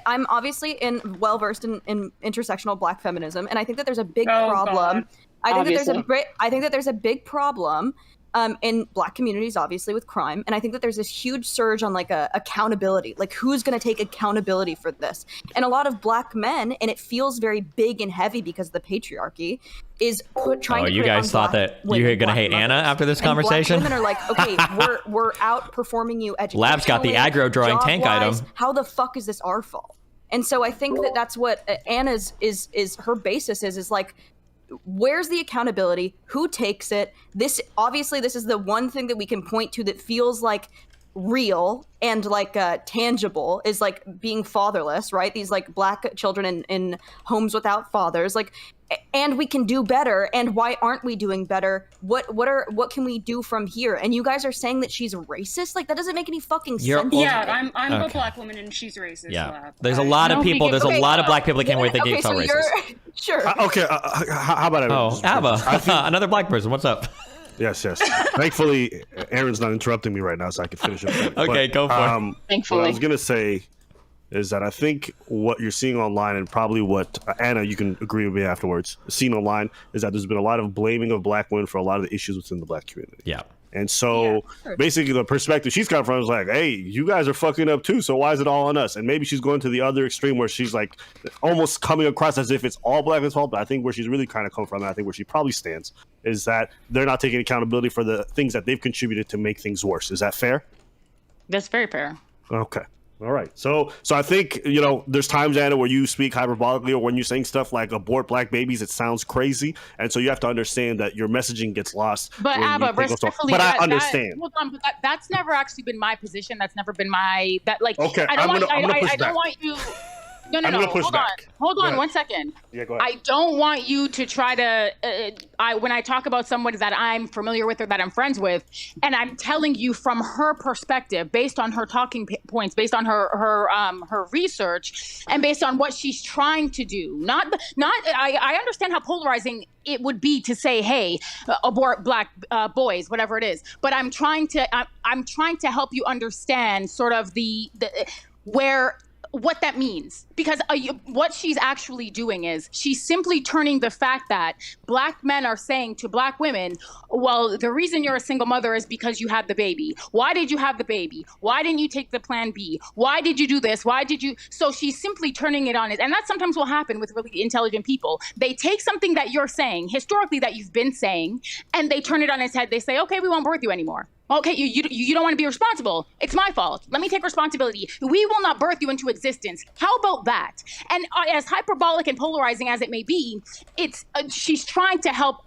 I'm obviously well versed in intersectional black feminism, and I think that there's a big Oh, problem. God. I think that there's a big problem in black communities, obviously, with crime, and I think that there's this huge surge on like accountability, like who's going to take accountability for this, and a lot of black men, and it feels very big and heavy because of the patriarchy, is trying to you put it guys on thought black that women, you were gonna black hate Anna mothers. after this And conversation? Black women are like, okay, we're outperforming you educationally. Lab's got the aggro drawing tank job-wise. item. How the fuck is this our fault? And so I think that that's what Anna's is her basis is like, where's the accountability? Who takes it? This is the one thing that we can point to that feels like real and like tangible, is like being fatherless, right? These like black children in homes without fathers, like, and we can do better. And why aren't we doing better? What can we do from here? And you guys are saying that she's racist? Like, that doesn't make any fucking sense. Yeah, I'm a Okay. black woman and she's racist. Yeah, Lab. there's a lot of No, people. There's a okay, lot of black people that came away thinking Okay, it's all so racist. sure. Okay, how about I? Oh, Abba, another black person. What's up? Yes. Thankfully, Aaron's not interrupting me right now, so I can finish up. Okay, go for it. Thankfully. What I was gonna say is that I think what you're seeing online, and probably what Anna, you can agree with me afterwards, seen online, is that there's been a lot of blaming of black women for a lot of the issues within the black community. Yeah. And so basically the perspective she's coming from is like, hey, you guys are fucking up too, so why is it all on us? And maybe she's going to the other extreme where she's like almost coming across as if it's all black men's fault. But I think where she's really kind of come from, and I think where she probably stands, is that they're not taking accountability for the things that they've contributed to make things worse. Is that fair? That's very fair. Okay. All right. So I think, there's times, Anna, where you speak hyperbolically, or when you're saying stuff like abort black babies, it sounds crazy. And so you have to understand that your messaging gets lost. But when you Abba, think of stuff. respectfully, But that, I understand. Hold on, but that's never actually been my position. That's never been my Okay, I don't I'm want. gonna push I don't back. want you. No. I'm gonna push Hold back. on. Hold Go on. ahead. 1 second. Yeah, go ahead. I don't want you to try to. When I talk about someone that I'm familiar with or that I'm friends with, and I'm telling you from her perspective, based on her talking points, based on her research, and based on what she's trying to do. I understand how polarizing it would be to say, hey, abort black boys, whatever it is. But I'm trying to help you understand sort of what that means, because what she's actually doing is she's simply turning the fact that black men are saying to black women, well, the reason you're a single mother is because you had the baby. Why did you have the baby? Why didn't you take the plan B? Why did you do this? Why did you? So she's simply turning it on it. And that sometimes will happen with really intelligent people. They take something that you're saying historically, that you've been saying, and they turn it on its head. They say, okay, we won't birth you anymore. Okay, you don't want to be responsible. It's my fault. Let me take responsibility. We will not birth you into existence. How about that? And as hyperbolic and polarizing as it may be, it's she's trying to help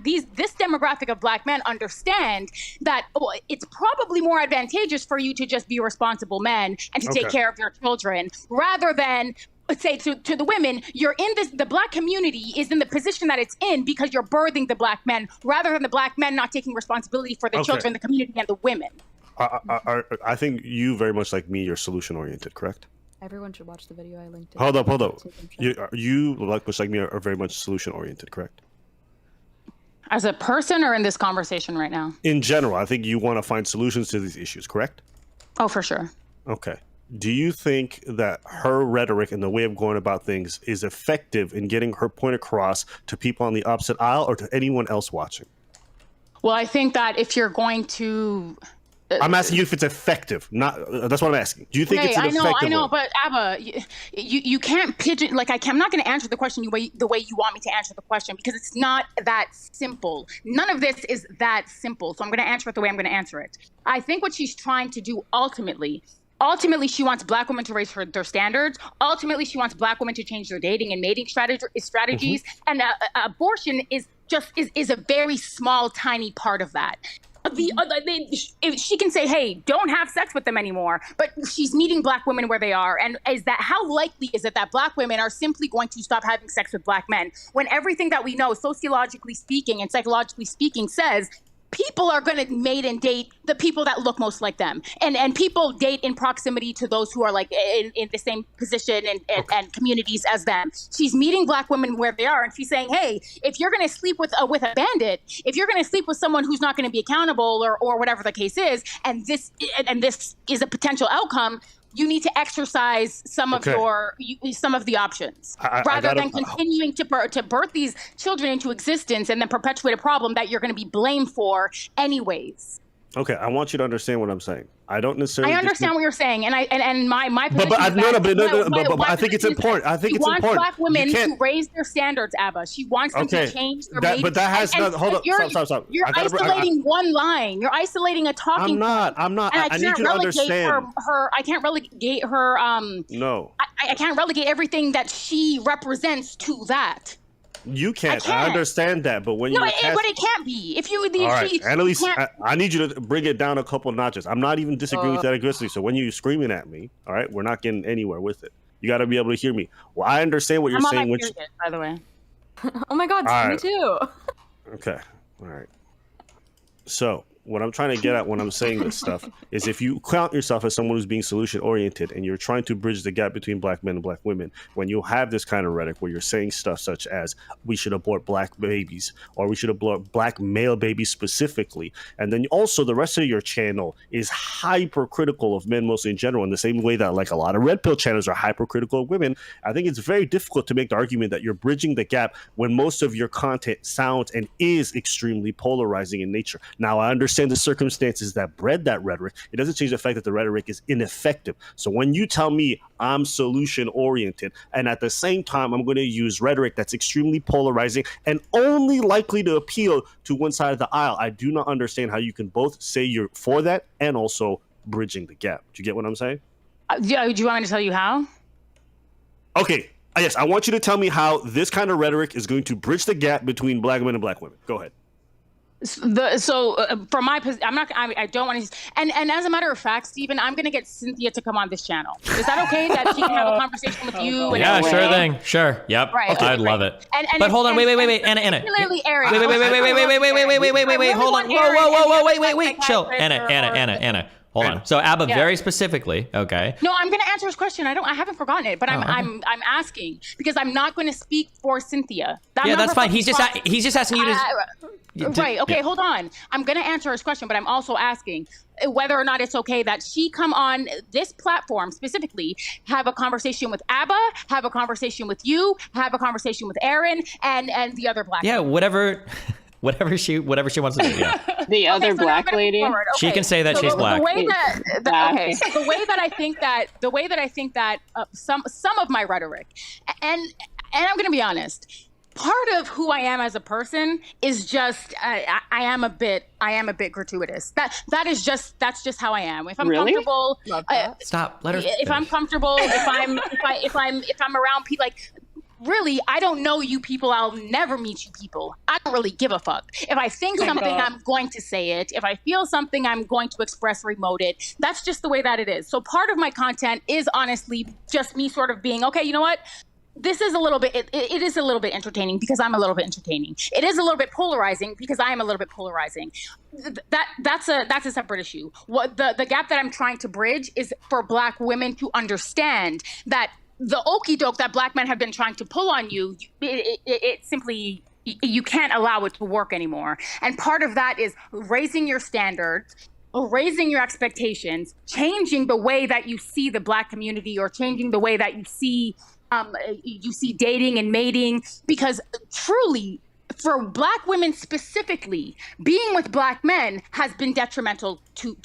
this demographic of black men understand that it's probably more advantageous for you to just be responsible men and to take care of your children rather than say to the women, you're in the black community is in the position that it's in because you're birthing the black men rather than the black men not taking responsibility for the children, the community, and the women. I think you very much like me, you're solution oriented, correct? Everyone should watch the video I linked. Hold up. You much like me are very much solution oriented, correct? As a person or in this conversation right now? In general, I think you want to find solutions to these issues, correct? Oh, for sure. Okay. Do you think that her rhetoric and the way of going about things is effective in getting her point across to people on the opposite aisle or to anyone else watching? Well, I think that if you're going to... I'm asking you if it's effective. That's what I'm asking. Do you think it's an effective I know, one? but Abba, you can't pigeon... I'm not going to answer the question the way you want me to answer the question because it's not that simple. None of this is that simple. So I'm going to answer it the way I'm going to answer it. I think what she's trying to do ultimately, she wants black women to raise their standards. Ultimately, she wants black women to change their dating and mating strategies. And abortion is a very small, tiny part of that. If she can say, hey, don't have sex with them anymore, but she's meeting black women where they are. And how likely is it that black women are simply going to stop having sex with black men when everything that we know, sociologically speaking and psychologically speaking, says people are going to mate and date the people that look most like them. And people date in proximity to those who are like in the same position and communities as them. She's meeting black women where they are. And she's saying, hey, if you're going to sleep with a bandit, if you're going to sleep with someone who's not going to be accountable or whatever the case is, and this is a potential outcome, you need to exercise some of the options rather than continuing to birth these children into existence and then perpetuate a problem that you're going to be blamed for anyways. Okay, I want you to understand what I'm saying. I don't necessarily. I understand what you're saying, and my position. But I think it's important. I think it's important. She wants black women to raise their standards, Abba. She wants them to change their mating. But that has not. Hold up. Stop. You're isolating one line. You're isolating a talking. I'm not. I need you to understand. I can't relegate her. No. I can't relegate everything that she represents to that. You can't. I understand that, but when but it can't be. If you, all right, Annalise, I need you to bring it down a couple notches. I'm not even disagreeing with that aggressively. So when you're screaming at me, all right, we're not getting anywhere with it. You got to be able to hear me. Well, I understand what you're saying. By the way. Oh my God, me too. Okay. All right. So what I'm trying to get at when I'm saying this stuff is if you count yourself as someone who's being solution oriented and you're trying to bridge the gap between black men and black women, when you have this kind of rhetoric where you're saying stuff such as we should abort black babies or we should abort black male babies specifically, and then also the rest of your channel is hypercritical of men mostly in general in the same way that like a lot of red pill channels are hypercritical of women, I think it's very difficult to make the argument that you're bridging the gap when most of your content sounds and is extremely polarizing in nature. Now, I understand the circumstances that bred that rhetoric. It doesn't change the fact that the rhetoric is ineffective. So when you tell me I'm solution oriented and at the same time I'm going to use rhetoric that's extremely polarizing and only likely to appeal to one side of the aisle, I do not understand how you can both say you're for that and also bridging the gap. Do you get what I'm saying? Do you want me to tell you how? Okay. Yes, I want you to tell me how this kind of rhetoric is going to bridge the gap between black men and black women. Go ahead. From my position, I don't want to. And as a matter of fact, Stephen, I'm going to get Cynthia to come on this channel. Is that okay? That she can have a conversation with you? Yeah, sure thing. Sure. Yep. Right. Okay, I'd love it. But hold on. Wait. Anna. Particularly Aaron. Wait. Hold on. Whoa. Wait. Chill. Anna. Hold on. So Abba, very specifically, okay. No, I'm going to answer his question. I haven't forgotten it, but I'm asking because I'm not going to speak for Cynthia. That's fine. He's just asking you to. Right. Okay. Hold on. I'm going to answer his question, but I'm also asking whether or not it's okay that she come on this platform specifically, have a conversation with Abba, have a conversation with you, have a conversation with Aaron and the other black. Yeah. Whatever she wants to do. Yeah. The other black lady. Okay. She can say that she's black. The way that I think that some of my rhetoric, and I'm going to be honest, part of who I am as a person is just I am a bit gratuitous. That's just how I am. If I'm comfortable, Stop. Let her. if I'm comfortable, if I'm around people, like, really, I don't know you people. I'll never meet you people. I don't really give a fuck. If I think something, I'm going to say it. If I feel something, I'm going to express or emote it. That's just the way that it is. So part of my content is honestly just me sort of being, okay, you know what? This is a little bit, it is a little bit entertaining because I'm a little bit entertaining. It is a little bit polarizing because I am a little bit polarizing. That's a separate issue. What the gap that I'm trying to bridge is for Black women to understand that the okie doke that Black men have been trying to pull on you, it simply, you can't allow it to work anymore. And part of that is raising your standards, raising your expectations, changing the way that you see the Black community, or changing the way that you see dating and mating, because truly, for Black women specifically, being with Black men has been detrimental to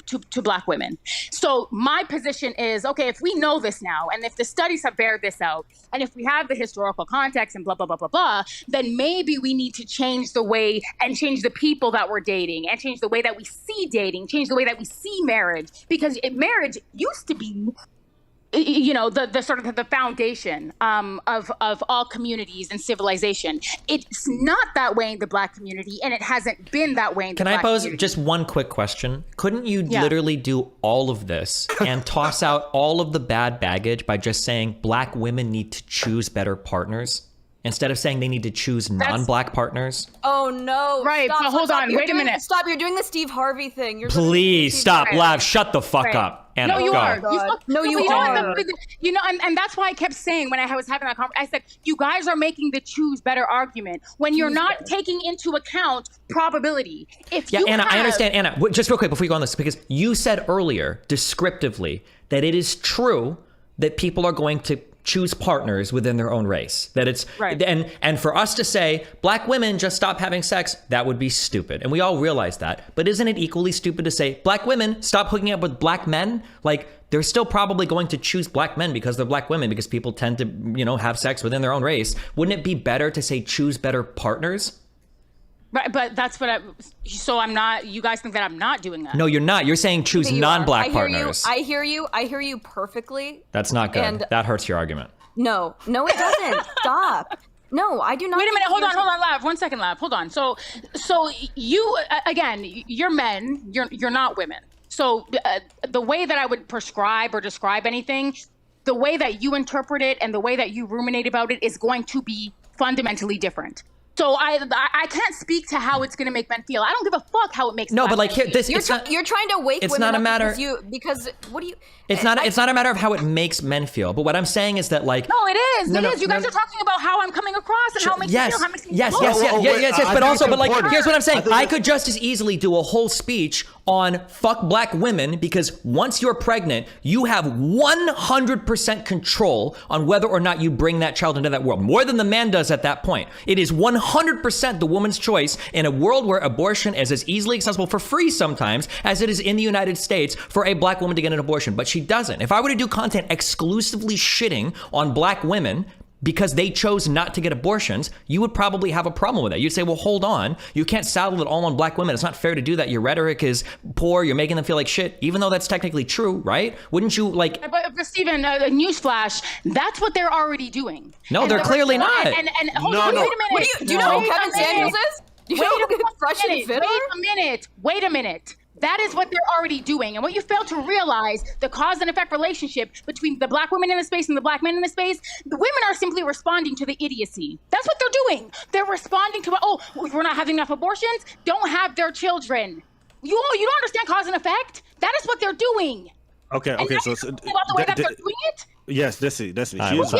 Black women. So my position is, okay, if we know this now, and if the studies have bared this out, and if we have the historical context and blah, blah, blah, blah, blah, then maybe we need to change the way and change the people that we're dating, and change the way that we see dating, change the way that we see marriage, because marriage used to be, you know, the sort of the foundation of all communities and civilization. It's not that way in the Black community, and it hasn't been that way in the Black community. Can I pose just one quick question? Couldn't you literally do all of this and toss out all of the bad baggage by just saying Black women need to choose better partners, instead of saying they need to choose non-Black partners? Oh no! Right, Stop, but hold stop. on, You're wait a doing- minute. Stop! You're doing the Steve Harvey thing. You're Please stop, Lav. Shut the fuck Right. up. Anna, No, you go. are. No, you know are. what you know, and that's why I kept saying when I was having that conversation, I said, you guys are making the choose better argument when you're not taking into account probability. If Yeah, you Anna, I have- understand. Anna, just real quick before you go on this, because you said earlier, descriptively, that it is true that people are going to choose partners within their own race. That it's Right. and for us to say Black women just stop having sex, that would be stupid. And we all realize that. But isn't it equally stupid to say Black women stop hooking up with Black men? Like, they're still probably going to choose Black men because they're Black women, because people tend to, you know, have sex within their own race. Wouldn't it be better to say choose better partners? Right, but that's what so I'm not, you guys think that I'm not doing that. No, you're not. You're saying choose You are. non-Black I hear partners. I hear you perfectly. That's not good. And- That hurts your argument. No, it doesn't. Stop. No, I do not. Wait a minute, think hold on, Lav. 1 second, Lav. Hold on. So you, again, you're men, you're not women. So the way that I would prescribe or describe anything, the way that you interpret it and the way that you ruminate about it is going to be fundamentally different. So I can't speak to how it's going to make men feel. I don't give a fuck how it makes. No, Black but like men here, feel. this You're, it's not. you're trying to wake it's women not a up matter- because what do you? It's not a matter of how it makes men feel. But what I'm saying is that, like, No, it is. No, It no, is. You no, guys no. are talking about how I'm coming across and how it makes me feel, how it makes me yes, feel. yes, yes, Oh, yes, wait, yes, I yes. But think also, it's but like, important. here's what I'm saying. I think I could just as easily do a whole speech on fuck Black women, because once you're pregnant, you have 100% control on whether or not you bring that child into that world, more than the man does at that point. It is 100% the woman's choice in a world where abortion is as easily accessible for free sometimes as it is in the United States for a Black woman to get an abortion. But she doesn't. If I were to do content exclusively shitting on Black women because they chose not to get abortions, you would probably have a problem with that. You'd say, well, hold on. You can't saddle it all on Black women. It's not fair to do that. Your rhetoric is poor. You're making them feel like shit, even though that's technically true, right? Wouldn't you, like... But Stephen, newsflash, that's what they're already doing. No, And they're the- clearly not. And hold No, on, no. wait a minute. Do you know who Wait a Kevin minute. Samuels is? Do you know who Fresh and Fitter? Wait a minute. That is what they're already doing. And what you fail to realize, the cause and effect relationship between the Black women in the space and the Black men in the space, the women are simply responding to the idiocy. That's what they're doing. They're responding to, oh, we're not having enough abortions, don't have their children. You don't understand cause and effect? That is what they're doing. Okay, And okay. now So you're talking about the way that they're doing it? yes, Destiny, she All right, is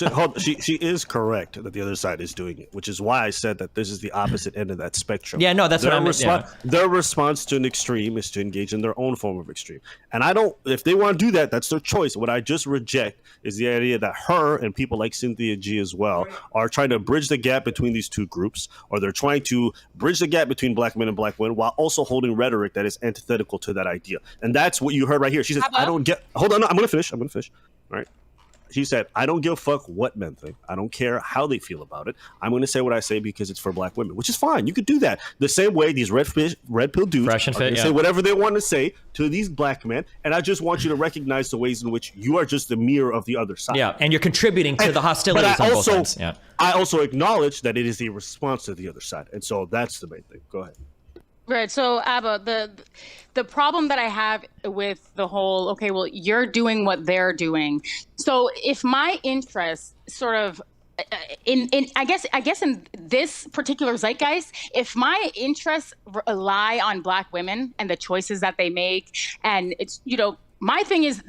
well, right. She is correct that the other side is doing it, which is why I said that this is the opposite end of that spectrum. Yeah, no, that's what I meant, yeah. Their response to an extreme is to engage in their own form of extreme, and I don't. If they want to do that, that's their choice. What I just reject is the idea that her and people like Cynthia G as well are trying to bridge the gap between these two groups, or they're trying to bridge the gap between Black men and Black women while also holding rhetoric that is antithetical to that idea. And that's what you heard right here. She says, "I don't get." Hold on, no, I'm going to finish. All right. She said, I don't give a fuck what men think. I don't care how they feel about it. I'm going to say what I say because it's for black women, which is fine. You could do that. The same way these red pill dudes Fresh and are fit, gonna yeah. say whatever they want to say to these black men. And I just want you to recognize the ways in which you are just the mirror of the other side. Yeah, and you're contributing to the hostilities but on both ends. Yeah. I also acknowledge that it is a response to the other side. And so that's the main thing. Go ahead. Right. So Abba, the problem that I have with the whole, okay, well, you're doing what they're doing. So if my interests sort of I guess in this particular zeitgeist, if my interests rely on black women and the choices that they make, and it's, you know, my thing is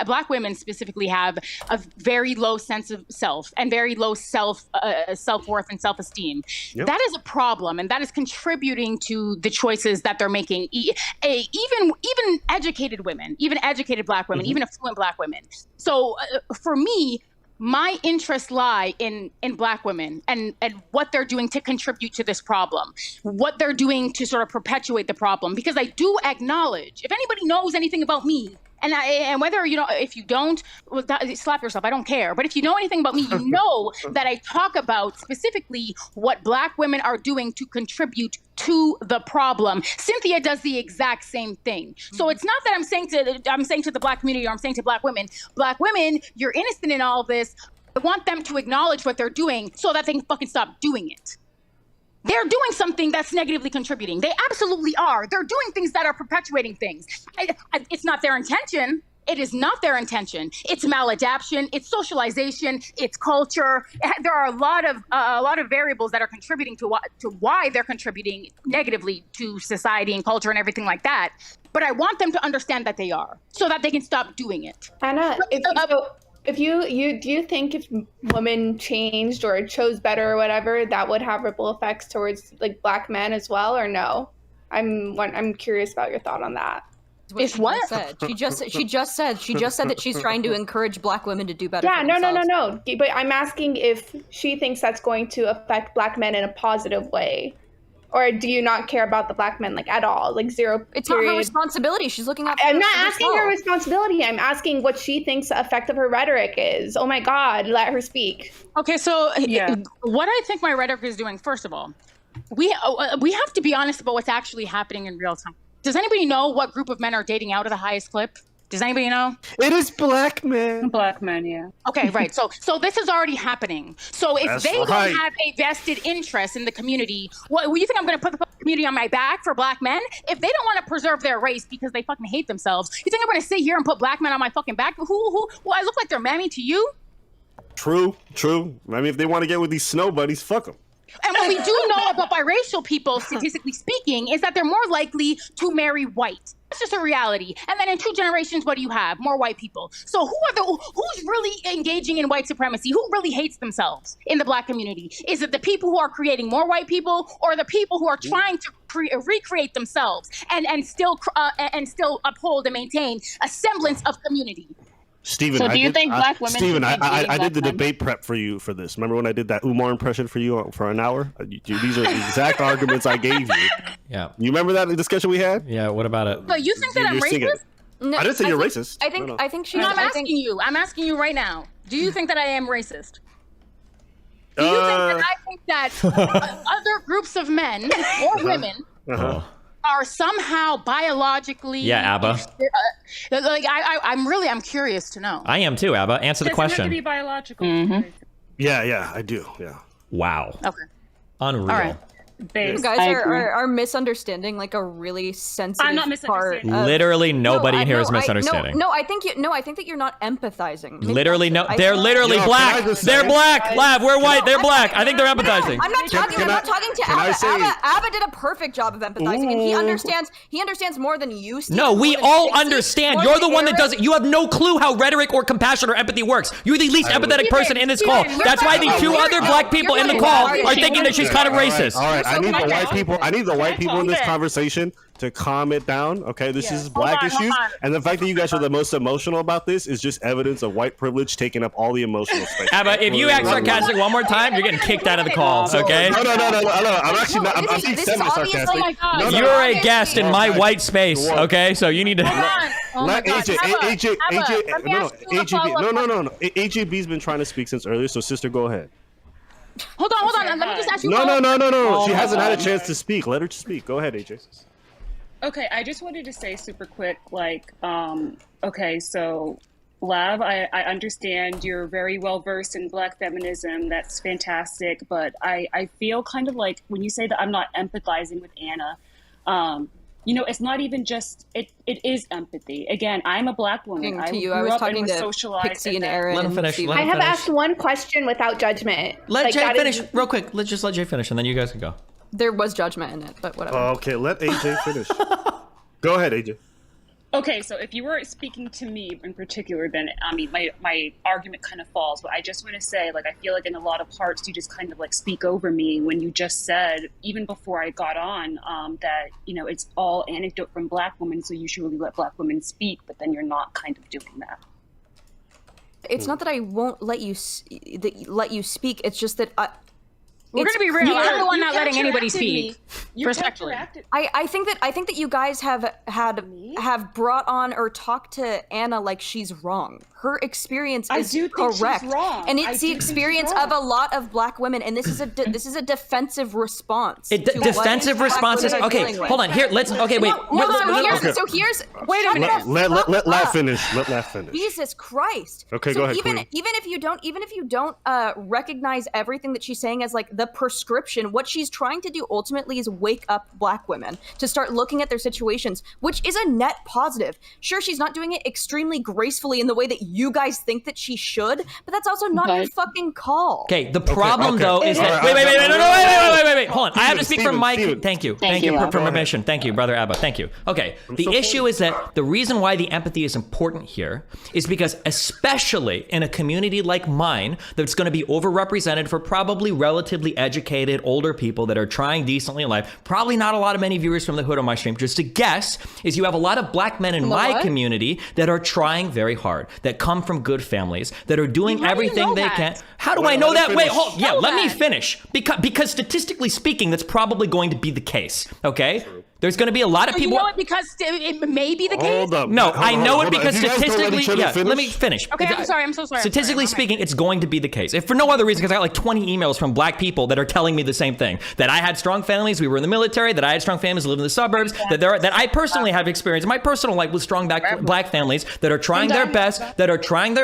black women specifically have a very low sense of self and very low self-worth and self-esteem. Yep. That is a problem, and that is contributing to the choices that they're making. Even educated women, even educated black women, even affluent black women. So for me, my interests lie in black women and what they're doing to contribute to this problem, what they're doing to sort of perpetuate the problem. Because I do acknowledge, if anybody knows anything about me, and whether, you know, if you don't, slap yourself, I don't care. But if you know anything about me, you know that I talk about specifically what black women are doing to contribute to the problem. Cynthia does the exact same thing. So it's not that I'm saying to the black community, or I'm saying to black women, you're innocent in all of this. I want them to acknowledge what they're doing so that they can fucking stop doing it. They're doing something that's negatively contributing. They absolutely are. They're doing things that are perpetuating things. It's not their intention. It is not their intention. It's maladaption. It's socialization. It's culture. There are a lot of variables that are contributing to why they're contributing negatively to society and culture and everything like that. But I want them to understand that they are, so that they can stop doing it. Anna, do you think if women changed or chose better or whatever, that would have ripple effects towards like black men as well, or no? I'm curious about your thought on that. If what? She just said that she's trying to encourage black women to do better. Yeah, for themselves. no. But I'm asking if she thinks that's going to affect black men in a positive way. Or do you not care about the black men, like, at all? Like, zero. It's period. not her responsibility. She's looking at. I'm not asking her responsibility. I'm asking what she thinks the effect of her rhetoric is. Oh my God, let her speak. Okay, so what I think my rhetoric is doing, first of all, we have to be honest about what's actually happening in real time. Does anybody know what group of men are dating out at the highest clip? Does anybody know? It is black men. Black men, yeah. Okay, right. So this is already happening. So if they don't have a vested interest in the community, what you think I'm going to put the community on my back for black men? If they don't want to preserve their race because they fucking hate themselves, you think I'm going to sit here and put black men on my fucking back? Who? Well, I look like they're mammy to you? True. I mean, if they want to get with these snow bunnies, fuck them. And what we do know about biracial people, statistically speaking, is that they're more likely to marry white. That's just a reality. And then in 2 generations, what do you have? More white people. So who's really engaging in white supremacy? Who really hates themselves in the black community? Is it the people who are creating more white people, or the people who are trying to recreate themselves and still uphold and maintain a semblance of community? Steven, so do you think black women? Steven, I did the debate prep for you for this. Remember when I did that Umar impression for you for an hour? These are the exact arguments I gave you. Yeah. You remember that discussion we had? Yeah. What about it? But you think that I'm racist? No, I didn't say you're racist. I think she's. No, I'm asking you right now. Do you think that I am racist? Do you think that other groups of men or women are somehow biologically? Yeah, Abba. I'm curious to know. I am too, Abba. Answer the question. Doesn't have to be biological. Mm-hmm. Yeah, I do. Yeah. Wow. Okay. Unreal. All right. You guys are misunderstanding like a really sensitive I'm not misunderstanding. part. Literally nobody in here is misunderstanding. I think that you're not empathizing. Maybe literally no. They're literally black. They're black. Lav, we're white. They're black. I think they're empathizing. I'm not talking to Abba. Abba did a perfect job of empathizing, and he understands more than you. Steve, no, we all understand. You're the one that doesn't. You have no clue how rhetoric or compassion or empathy works. You're the least empathetic person in this call. That's why the 2 other black people in the call are thinking that she's kind of racist. All right. I need the white people in this conversation to calm it down. Okay, this is black Hold issues, on. and the fact that you guys are the most emotional about this is just evidence of white privilege taking up all the emotional space. Abba, if you act sarcastic one more time, you're getting kicked out of the call. Okay? No. I'm actually not. I'm This is- being this is semi-sarcastic. Oh my God. No, no, You're a no. guest in my white space. Okay, so you need to. Oh my Let God. AJ, Abba, AJ, Abba, let me ask you a follow-up no. AJB's been trying to speak since earlier, so sister, go ahead. Hold on. Let me just ask you. No. Oh She my hasn't had a God. chance to speak. Let her speak. Go ahead, AJ. Okay, I just wanted to say super quick, like, okay, so Lav, I understand you're very well versed in Black feminism. That's fantastic, but I feel kind of like when you say that I'm not empathizing with Anna, you know, it's not even just it is empathy. Again, I'm a Black woman. To you, I was talking to socialized Pixie and that- Aaron. Let him finish. Steve. Let I him have finish. asked one question without judgment. Let Like, Jay that finish is- real quick. Let's just let Jay finish, and then you guys can go. There was judgment in it, but whatever. Okay, let AJ finish. Go ahead, AJ. Okay, so if you were speaking to me in particular, then I mean, my argument kind of falls. But I just want to say, like, I feel like in a lot of parts, you just kind of like speak over me when you just said, even before I got on, that you know it's all anecdote from Black women, so you should really let Black women speak. But then you're not kind of doing that. It's not that I won't let you let you speak. It's just that We're it's gonna be real. clear- I'm the one not letting anybody counteracted speak. me. You Respectfully. counteracted- I think that you guys have brought on or talked to Anna like she's wrong. Her experience I is do think she's correct, wrong. and I it's do the think she's experience wrong. of a lot of Black women. And this is a defensive response. to what Defensive Black responses. women are Okay, dealing with. hold on. Here, let's. Okay, wait. Hold on, Okay. So here's Wait a minute. Let Lav finish. Let Lav finish. Jesus Christ. Okay, so go ahead, Even Queen. if you don't recognize everything that she's saying as like the prescription, what she's trying to do ultimately is wake up Black women to start looking at their situations, which is a net positive. Sure, she's not doing it extremely gracefully in the way that you guys think that she should, but that's also not your fucking call. Okay, the problem okay. though is All that right, wait. Hold on. I have to speak from my. Steven. Thank you you, for Lav. permission. Thank you, brother Abba. Thank you. Okay, the issue is that the reason why the empathy is important here is because, especially in a community like mine, that's going to be overrepresented for probably relatively educated older people that are trying decently in life. Probably not a lot of many viewers from the hood on my stream. Just to guess is you have a lot of Black men in my what? community that are trying very hard, that come from good families, that are doing How do you everything know they that? can. How do Wait, I know let that? him Wait, finish. hold. Yeah, Know let me that. finish. Because statistically speaking, that's probably going to be the case. Okay, there's going to be a lot of So you people. know it because it may be the case. Hold up. No, Hold I on, know hold it on. because If you guys don't let statistically, each other yeah. finish- Let me finish. Okay, I'm sorry. I'm so sorry. Statistically I'm sorry. speaking, it's going to be the case. If for no other reason, because I got like 20 emails from Black people that are telling me the same thing: that I had strong families, we were in the military, that I had strong families, live in the suburbs, that I personally have experience in my personal life with strong Black families that are trying their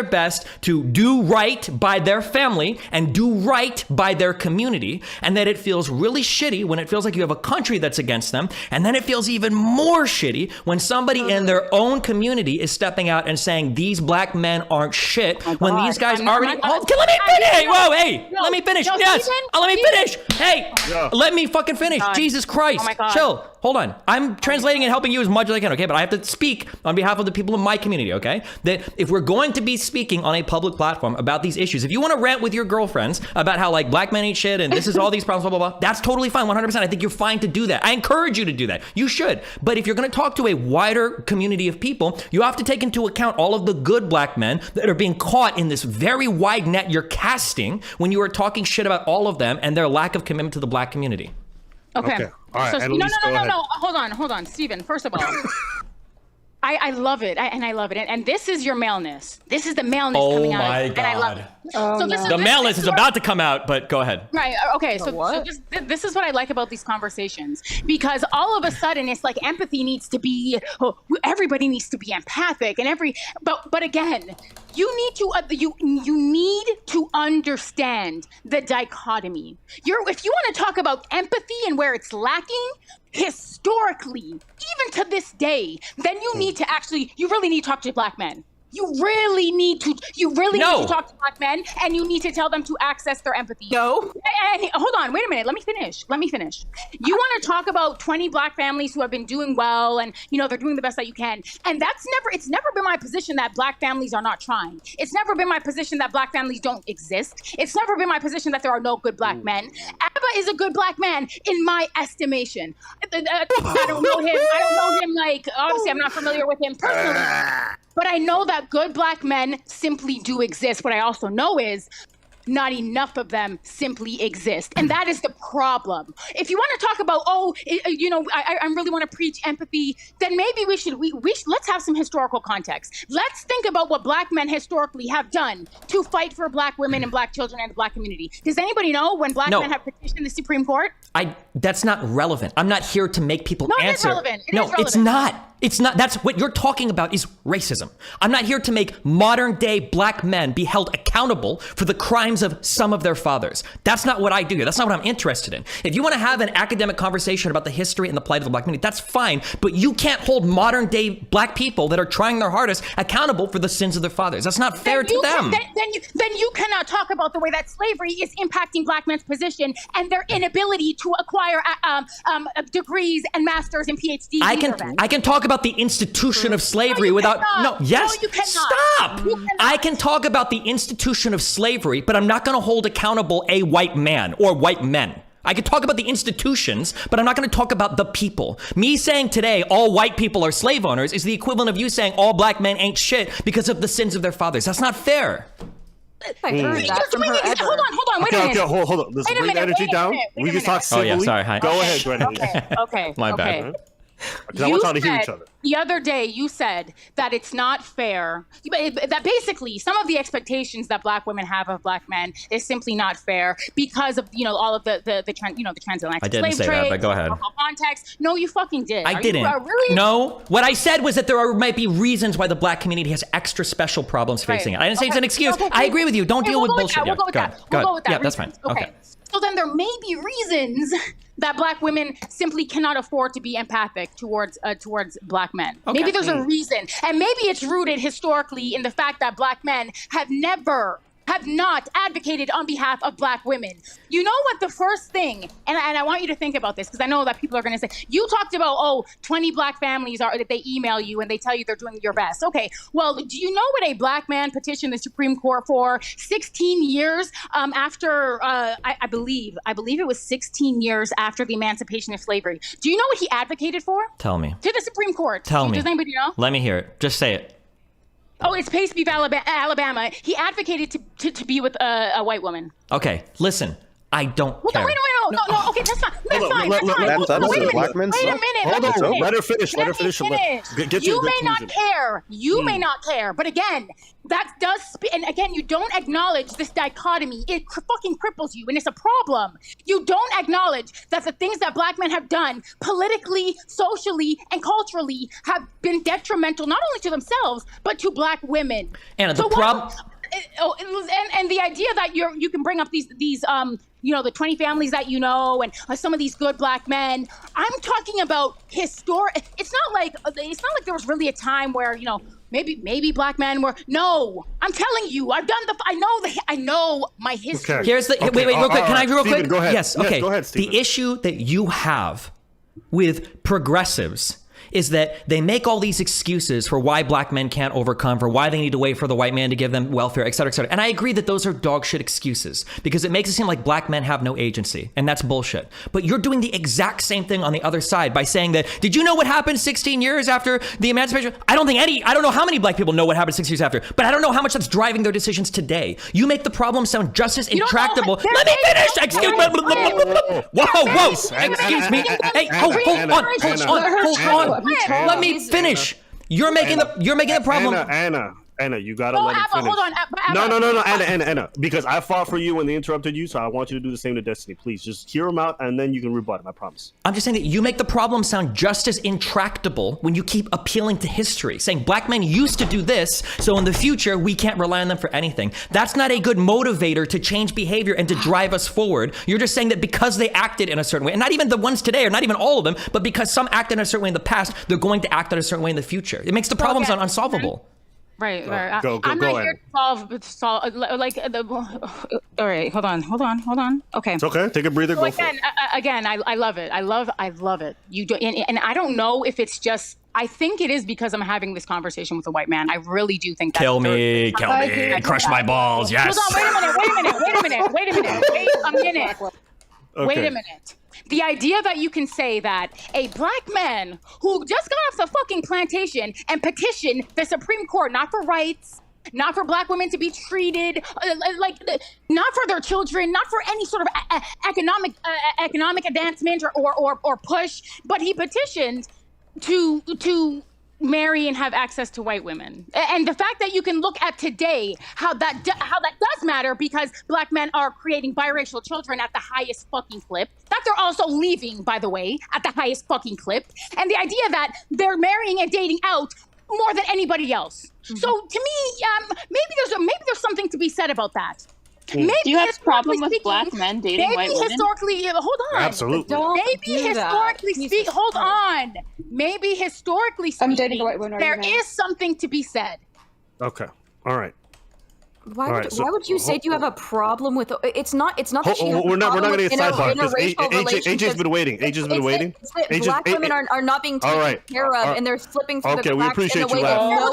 best to do right by their family and do right by their community, and that it feels really shitty when it feels like you have a country that's against them, and then it feels even more shitty when somebody in their own community is stepping out and saying these Black men aren't shit when these guys already. God. Okay, let me finish. Hey, whoa, hey, No, let me finish. no, Yes, Steven, let me Steven. finish. Hey, Yeah. let me fucking finish. God. Jesus Christ. Oh my God. Chill. Hold on. I'm translating and helping you as much as I can, okay? But I have to speak on behalf of the people in my community, okay? That if we're going to be speaking on a public platform about these issues, if you want to rant with your girlfriends about how like Black men ain't shit and this is all these problems, blah, blah, blah, that's totally fine, 100%. I think you're fine to do that. I encourage you to do that. You should. But if you're going to talk to a wider community of people, you have to take into account all of the good Black men that are being caught in this very wide net you're casting when you are talking shit about all of them and their lack of commitment to the Black community. Okay. Okay. All right, So, Annalise, go ahead. no. Hold on, Steven. First of all, I love it. I love it. And this is your maleness. This is the maleness Oh coming out. my And I love it. Oh, So this no. is The this maleness is about to come out, but go ahead. Right. Okay. So this is what I like about these conversations, because all of a sudden it's like empathy needs to be. Oh, everybody needs to be empathic, and But again, you need to you need to understand the dichotomy. If you want to talk about empathy and where it's lacking historically, even to this day, then you need to you really need to talk to Black men. You really need to No. talk to black men, and you need to tell them to access their empathy. No. And hold on, wait a minute. Let me finish. You want to talk about 20 black families who have been doing well, and they're doing the best that you can. And it's never been my position that black families are not trying. It's never been my position that black families don't exist. It's never been my position that there are no good black men. Abba is a good black man in my estimation. I don't know him like, obviously I'm not familiar with him personally. But I know that good black men simply do exist. What I also know is not enough of them simply exist. And that is the problem. If you want to talk about, I really want to preach empathy, then maybe we should let's have some historical context. Let's think about what black men historically have done to fight for black women and black children and the black community. Does anybody know when black men have petitioned the Supreme Court? That's not relevant. I'm not here to make people answer. It is relevant. It's not. It's not. That's what you're talking about is racism. I'm not here to make modern day black men be held accountable for the crimes of some of their fathers. That's not what I do here. That's not what I'm interested in. If you want to have an academic conversation about the history and the plight of the black community, that's fine. But you can't hold modern day black people that are trying their hardest accountable for the sins of their fathers. That's not fair to them. Then you cannot talk about the way that slavery is impacting black men's position and their inability to acquire degrees and masters and PhDs. I can talk about the institution of slavery without you cannot. Stop. I can talk about the institution of slavery, but I'm not going to hold accountable a white man or white men. I could talk about the institutions, but I'm not going to talk about the people. Me saying today all white people are slave owners is the equivalent of you saying all black men ain't shit because of the sins of their fathers. That's not fair. I heard that from her ever. Hold on, wait a minute. Okay, hold on. Let's bring the energy down. We can talk civilly. Oh, yeah, sorry. Hi. Go ahead, Grenady. Okay. My bad. Because I want y'all to hear each other. The other day, you said that it's not fair, that basically some of the expectations that black women have of black men is simply not fair because of, all of the transatlantic I didn't slave say trade, that, but go ahead. Context. No, you fucking did. I didn't. Really? No. What I said was that there might be reasons why the black community has extra special problems facing it. I didn't say it's an excuse. I agree with you. Don't deal with bullshit. We'll go with that. Yeah, that's fine. Okay. So then there may be reasons that black women simply cannot afford to be empathic towards black men. Okay. Maybe there's a reason. And maybe it's rooted historically in the fact that black men have not advocated on behalf of black women. You know what the first thing, and I want you to think about this because I know that people are going to say, you talked about, 20 black families that they email you and they tell you they're doing your best. Okay, well, do you know what a black man petitioned the Supreme Court for 16 years after, I believe it was 16 years after the emancipation of slavery. Do you know what he advocated for? Tell me. To the Supreme Court. Tell me. Does anybody know? Let me hear it. Just say it. Oh, it's Pace v. Alabama. He advocated to be with a white woman. Okay, listen. I don't care. Wait, no. Okay, that's fine. That's fine. Wait a minute. Hold on. Let her finish. Let her finish. You may not care. You may not care. But again, that does. And again, you don't acknowledge this dichotomy. It fucking cripples you, and it's a problem. You don't acknowledge that the things that black men have done politically, socially, and culturally have been detrimental not only to themselves but to black women. Anna, the problem. And the idea that you can bring up these the 20 families that you know and some of these good black men. I'm talking about historic. It's not like there was really a time where maybe black men were. No, I'm telling you, I know my history. Okay. Here's the wait, real quick. Can I real Steven, quick? Go ahead. Yes. Okay. Go ahead, Steven. The issue that you have with progressives is that they make all these excuses for why black men can't overcome, for why they need to wait for the white man to give them welfare, et cetera, et cetera. And I agree that those are dog shit excuses because it makes it seem like black men have no agency, and that's bullshit. But you're doing the exact same thing on the other side by saying that, did you know what happened 16 years after the emancipation? I don't know how many black people know what happened 6 years after, but I don't know how much that's driving their decisions today. You make the problem sound just as intractable. Let me finish! Excuse me! Whoa! Excuse me! Hey, hold on! Let me finish. You're making the problem. Anna, you gotta let him finish. Hold on, No, Anna, because I fought for you when they interrupted you, so I want you to do the same to Destiny. Please, just hear him out, and then you can rebut him. I promise. I'm just saying that you make the problem sound just as intractable when you keep appealing to history, saying black men used to do this, so in the future we can't rely on them for anything. That's not a good motivator to change behavior and to drive us forward. You're just saying that because they acted in a certain way, and not even the ones today, or not even all of them, but because some acted in a certain way in the past, they're going to act in a certain way in the future. It makes the problem sound unsolvable. Right. Go I'm not here ahead. to solve like the. All right, hold on. Okay. It's okay. Take a breather. So Go for it. again, I love it. I love it. You do, and I don't know if it's just. I think it is because I'm having this conversation with a white man. I really do think that. Kill me, crush my balls. Yes. Hold on. Wait a minute. Wait a minute. The idea that you can say that a black man who just got off the fucking plantation and petitioned the Supreme Court, not for rights, not for black women to be treated not for their children, not for any sort of economic advancement or push, but he petitioned to marry and have access to white women. And the fact that you can look at today how that does matter, because black men are creating biracial children at the highest fucking clip, that they're also leaving, by the way, at the highest fucking clip, and the idea that they're marrying and dating out more than anybody else. So to me, maybe there's something to be said about that. Maybe do you have a problem with speaking, black men dating white women? Hold on. Absolutely. Maybe historically speaking, hold on. Maybe historically speaking, I'm dating a white woman. There is something to be said. Okay. All right. Why would you say do you have a problem with it's not that she has we're not problem going to with get sidebarred because AJ's been waiting. Black women are not being taken care of, and they're slipping through the cracks in a way that no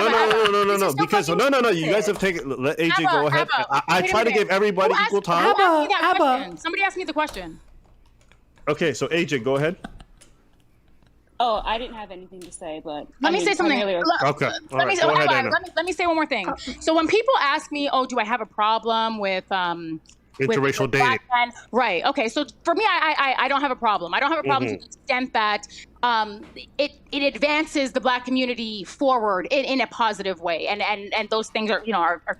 other woman is. No. Because no. You guys have taken. Let AJ go ahead. I try to give everybody equal time. Somebody asked me the question. Okay, so AJ, go ahead. Oh, I didn't have anything to say, but let me say something. Okay. Let me say one more thing. So when people ask me, "Oh, do I have a problem with interracial dating?" Men? Right. Okay. So for me, I don't have a problem. I don't have a problem to the extent that it advances the black community forward in a positive way, and those things are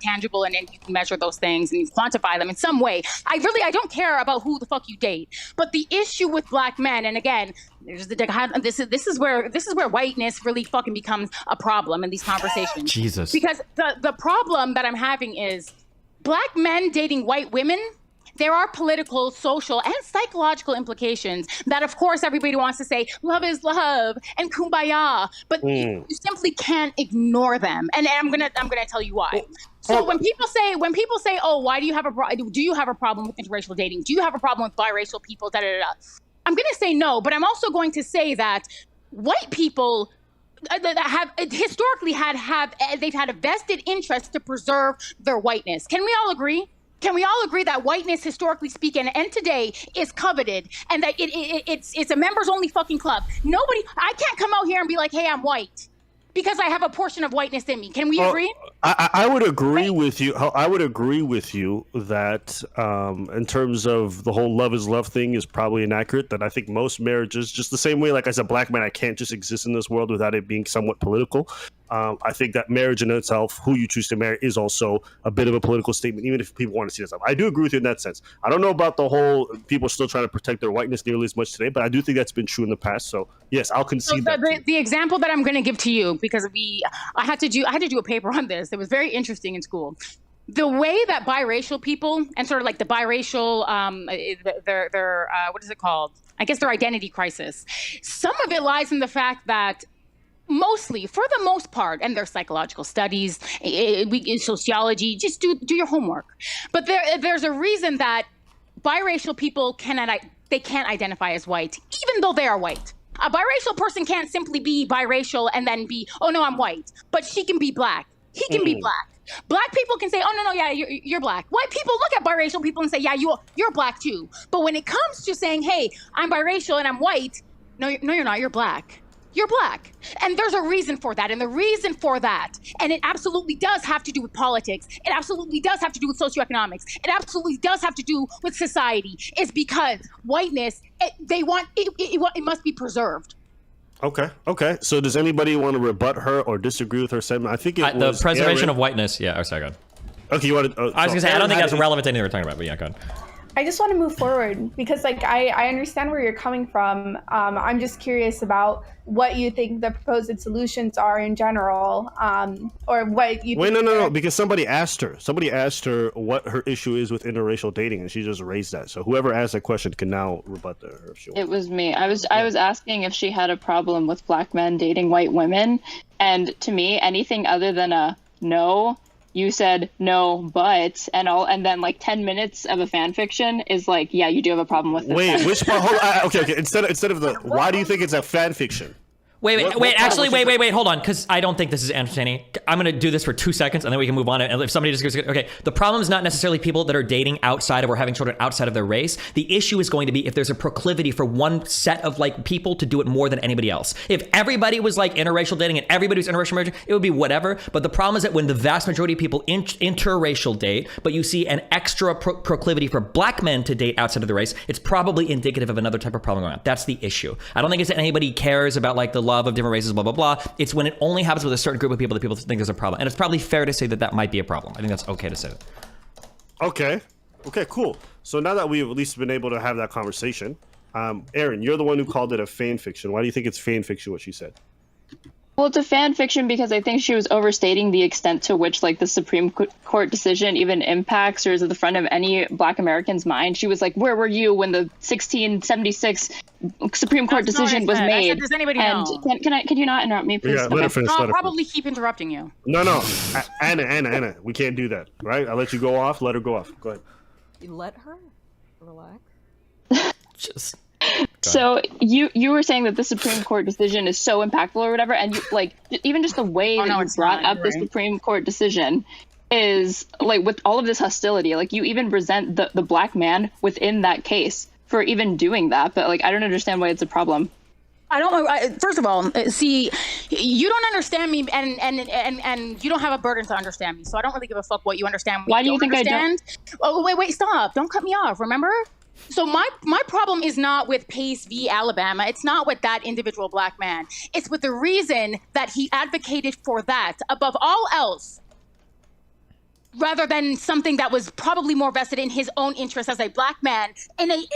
tangible, and you can measure those things and you quantify them in some way. I don't care about who the fuck you date, but the issue with black men, and again, this is where whiteness really fucking becomes a problem in these conversations. Jesus. Because the problem that I'm having is black men dating white women. There are political, social, and psychological implications that, of course, everybody wants to say, love is love and kumbaya, but you simply can't ignore them. And I'm gonna tell you why. So when people say, oh, why do you have a problem with interracial dating? Do you have a problem with biracial people? I'm gonna say no, but I'm also going to say that white people that have historically had a vested interest to preserve their whiteness. Can we all agree? Can we all agree that whiteness, historically speaking, and today is coveted, and that it's a members-only fucking club? I can't come out here and be like, hey, I'm white, because I have a portion of whiteness in me. Can we agree? I would agree with you. I would agree with you that in terms of the whole love is love thing is probably inaccurate. That I think most marriages, just the same way, like as a black man, I can't just exist in this world without it being somewhat political. I think that marriage in itself, who you choose to marry, is also a bit of a political statement, even if people want to see that. I do agree with you in that sense. I don't know about the whole people still trying to protect their whiteness nearly as much today, but I do think that's been true in the past. So yes, I'll concede that. The example that I'm going to give to you, because I had to do a paper on this. It was very interesting in school. The way that biracial people and sort of like the biracial, their what is it called? I guess their identity crisis. Some of it lies in the fact that mostly, for the most part, and there's psychological studies, sociology, just do your homework. But there's a reason that biracial people can't identify as white, even though they are white. A biracial person can't simply be biracial and then be, oh no, I'm white. But she can be black. He can be black. Black people can say, oh no, yeah, you're black. White people look at biracial people and say, yeah, you're black too. But when it comes to saying, hey, I'm biracial and I'm white, no, you're not. You're black. You're black. And there's a reason for that. And the reason for that, and it absolutely does have to do with politics. It absolutely does have to do with socioeconomics. It absolutely does have to do with society, is because whiteness, it must be preserved. Okay. So does anybody want to rebut her or disagree with her statement? I think it was the preservation Aaron. of whiteness. Yeah. Oh, sorry, go ahead. Okay, you want to? I was going to say, I don't think that's relevant to anything we're talking about, but yeah, go ahead. I just want to move forward because, like, I understand where you're coming from. I'm just curious about what you think the proposed solutions are in general, or what you. Wait, no, because somebody asked her what her issue is with interracial dating, and she just raised that. So whoever asked that question can now rebut her if she wants. It was me. I was asking if she had a problem with black men dating white women, and to me, anything other than a no. You said no, but and then like 10 minutes of a fan fiction is like, yeah, you do have a problem with this. Wait, which part? Hold on, okay. Instead of the, why do you think it's a fan fiction? Wait, hold on, because I don't think this is entertaining. I'm going to do this for 2 seconds, and then we can move on. And if somebody just goes, okay, the problem is not necessarily people that are dating outside of or having children outside of their race. The issue is going to be if there's a proclivity for one set of like people to do it more than anybody else. If everybody was like interracial dating and everybody was interracial marriage, it would be whatever. But the problem is that when the vast majority of people interracial date, but you see an extra proclivity for black men to date outside of the race, it's probably indicative of another type of problem going on. That's the issue. I don't think it's that anybody cares about like the love of different races, blah, blah, blah. It's when it only happens with a certain group of people that people think there's a problem. And it's probably fair to say that that might be a problem. I think that's okay to say that. Okay, cool. So now that we've at least been able to have that conversation, Aaron, you're the one who called it a fan fiction. Why do you think it's fan fiction, what she said? Well, it's a fan fiction because I think she was overstating the extent to which like the Supreme Court decision even impacts or is at the front of any Black American's mind. She was like, where were you when the 1676 Supreme Court decision was made? I said, does anybody know? Can you not interrupt me, please? Yeah, let her finish. I'll probably keep interrupting you. No. Anna, we can't do that, right? I'll let you go off. Let her go off. Go ahead. You let her relax. Just... So you were saying that the Supreme Court decision is so impactful or whatever, and you like even just the way that you brought up the Supreme Court decision is like with all of this hostility, like you even resent the black man within that case for even doing that. But like I don't understand why it's a problem. I don't know. First of all, see, you don't understand me, and you don't have a burden to understand me. So I don't really give a fuck what you understand. Why do you think understand. I don't? Oh, wait, stop! Don't cut me off. Remember. So my problem is not with Pace v. Alabama. It's not with that individual black man. It's with the reason that he advocated for that above all else, rather than something that was probably more vested in his own interest as a black man in a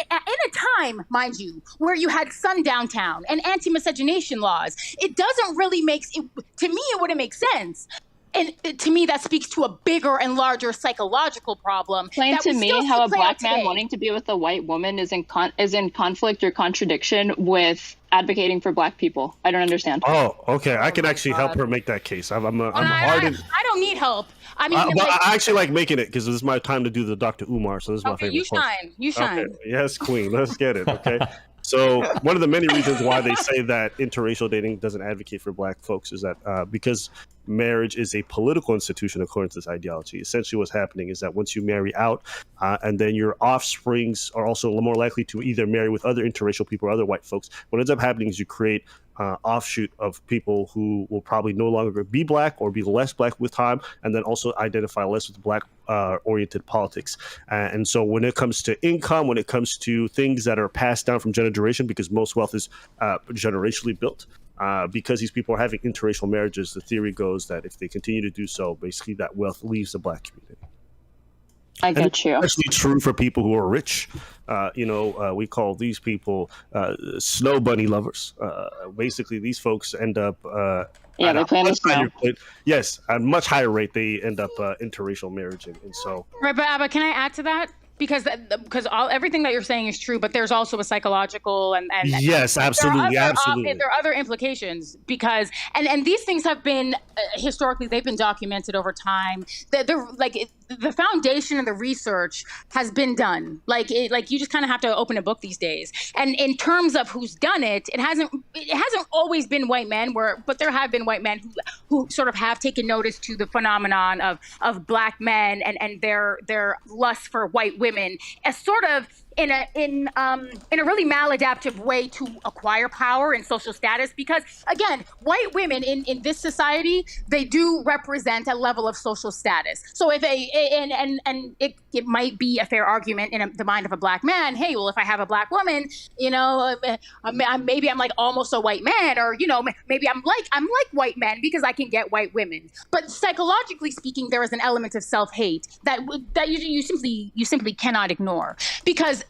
time, mind you, where you had sundown town and anti-miscegenation laws. It doesn't really make to me. It wouldn't make sense. And to me, that speaks to a bigger and larger psychological problem. Explain to me how a black man wanting to be with a white woman is in conflict or contradiction with advocating for black people. I don't understand. Oh, okay. I can actually help her make that case. I'm hard. I don't need help. I mean, but I actually like making it because this is my time to do the Dr. Umar. So this is my favorite. You shine. Okay. Yes, queen. Let's get it. Okay. So one of the many reasons why they say that interracial dating doesn't advocate for black folks is that because marriage is a political institution according to this ideology. Essentially what's happening is that once you marry out and then your offsprings are also more likely to either marry with other interracial people or other white folks, what ends up happening is you create offshoot of people who will probably no longer be black or be less black with time, and then also identify less with black oriented politics. And so when it comes to income, when it comes to things that are passed down from generation, because most wealth is generationally built, because these people are having interracial marriages, the theory goes that if they continue to do so, basically that wealth leaves the black community. I get you. It's actually true for people who are rich. We call these people snow bunny lovers. Basically, these folks end up they play in the snow. Yes, at a much higher rate, they end up interracial marriage, and so. Right, but can I add to that? Because everything that you're saying is true, but there's also a psychological and yes, absolutely, absolutely. There are other implications because and these things have been historically they've been documented over time. The foundation of the research has been done. Like you just kind of have to open a book these days. And in terms of who's done it, it hasn't always been white men. But there have been white men who sort of have taken notice to the phenomenon of black men and their lust for white women as sort of in a really maladaptive way to acquire power and social status, because again, white women in this society, they do represent a level of social status. So if it might be a fair argument in the mind of a black man, hey, well, if I have a black woman, you know, maybe I'm like almost a white man, or you know, maybe I'm like white men because I can get white women. But psychologically speaking, there is an element of self-hate that you simply cannot ignore, because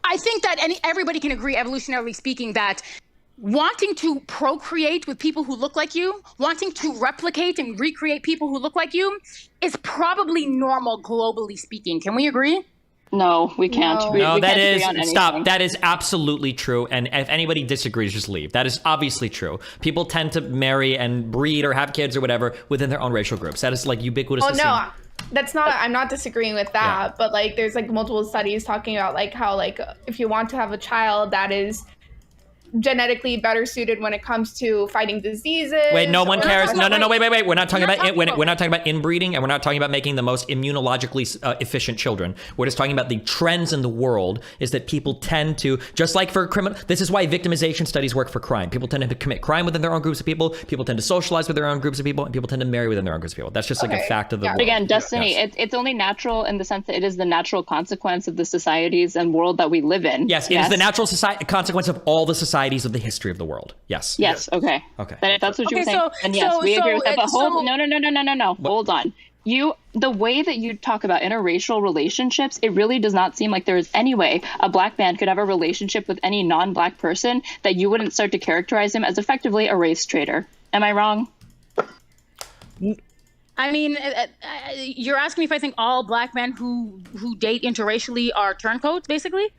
I think that everybody can agree, evolutionarily speaking, that wanting to procreate with people who look like you, wanting to replicate and recreate people who look like you, is probably normal globally speaking. Can we agree? No, we can't. No. We No, that can't is agree on anything. stop. That is absolutely true. And if anybody disagrees, just leave. That is obviously true. People tend to marry and breed or have kids or whatever within their own racial groups. That is like ubiquitous. Oh no, that's not. I'm not disagreeing with that. Yeah. But like, there's like multiple studies talking about like how like if you want to have a child that is genetically better suited when it comes to fighting diseases. Wait, no one or- cares. No, wait. We're not talking about it. about- We're not talking about inbreeding, and we're not talking about making the most immunologically efficient children. We're just talking about the trends in the world. Is that people tend to, just like for criminal. This is why victimization studies work for crime. People tend to commit crime within their own groups of people. People tend to socialize with their own groups of people, and people tend to marry within their own groups of people. That's just like a Okay. fact of the Yeah. world. But again, Destiny, Yes. it's only natural in the sense that it is the natural consequence of the societies and world that we live in. Yes, it is the natural consequence of all the societies of the history of the world. Yes. Yes. Okay. Okay. Then if that's what you were Okay, saying, so- then yes, so- we agree with that. But so- no. Hold on. The way that you talk about interracial relationships, it really does not seem like there is any way a black man could have a relationship with any non-black person that you wouldn't start to characterize him as effectively a race traitor. Am I wrong? I mean, you're asking me if I think all black men who date interracially are turncoats, basically?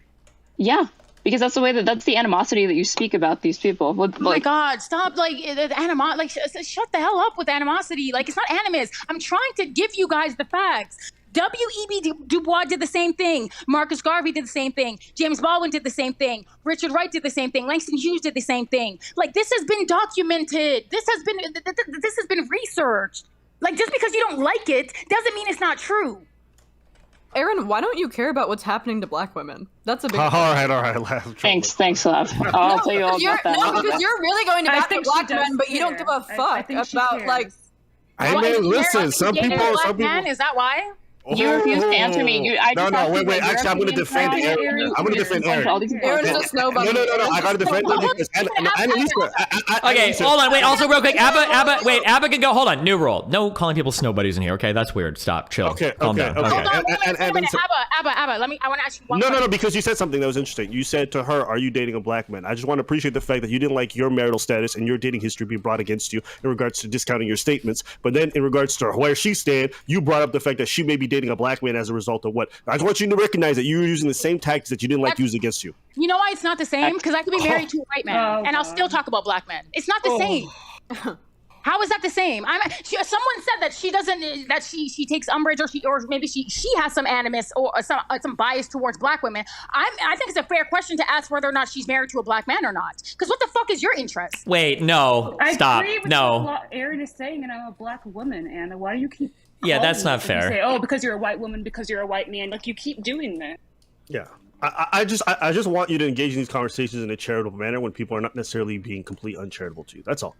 Yeah. Because that's that's the animosity that you speak about these people. Oh my God, stop, like, the animosity, like, shut the hell up with animosity. Like, it's not animus. I'm trying to give you guys the facts. W.E.B. Du Bois did the same thing. Marcus Garvey did the same thing. James Baldwin did the same thing. Richard Wright did the same thing. Langston Hughes did the same thing. Like, this has been documented. This has been researched. Like, just because you don't like it doesn't mean it's not true. Aaron, why don't you care about what's happening to black women? That's a big all right. Thanks, love. I'll tell you all about that. No, because you're really going to I bat for think she black does men, but you don't care. give a fuck think she about cares. like. I Why- mean, listen. Aaron, Some you dated people. a black man? Is that why? You refuse to answer me. I just No, asked you wait. what your Actually, I'm going to opinion defend is. Aaron. I'm going to defend Aaron. All these people- Aaron's a snow bunny. No. I got to defend him because Annalisa. Okay, hold on. Wait, also real quick. Abba can go. Hold on. New rule. No calling people snow buddies in here, okay? That's weird. Stop. Chill. Calm down. Hold Okay. on, wait a minute. Abba, I want to ask you one question. No, because you said something that was interesting. You said to her, "Are you dating a black man?" I just want to appreciate the fact that you didn't like your marital status and your dating history being brought against you in regards to discounting your statements. But then, in regards to where she stand, you brought up the fact that she may be dating a black man as a result of what? I just want you to recognize that you were using the same tactics that you didn't like used against you. You know why it's not the same? Because I could be married to a white man, and I'll still talk about black men. It's not the same. How is that the same? Someone said that she doesn't, that she takes umbrage, or maybe she has some animus or some bias towards black women. I think it's a fair question to ask whether or not she's married to a black man or not. Because what the fuck is your interest? Wait, no. Stop. I agree with No. what Aaron is saying, and I'm a black woman, Anna. Why do you keep? Yeah, that's calling not me? You fair. Say, oh, because you're a white woman, because you're a white man. Like, you keep doing that. Yeah. I just want you to engage in these conversations in a charitable manner when people are not necessarily being completely uncharitable to you. That's all.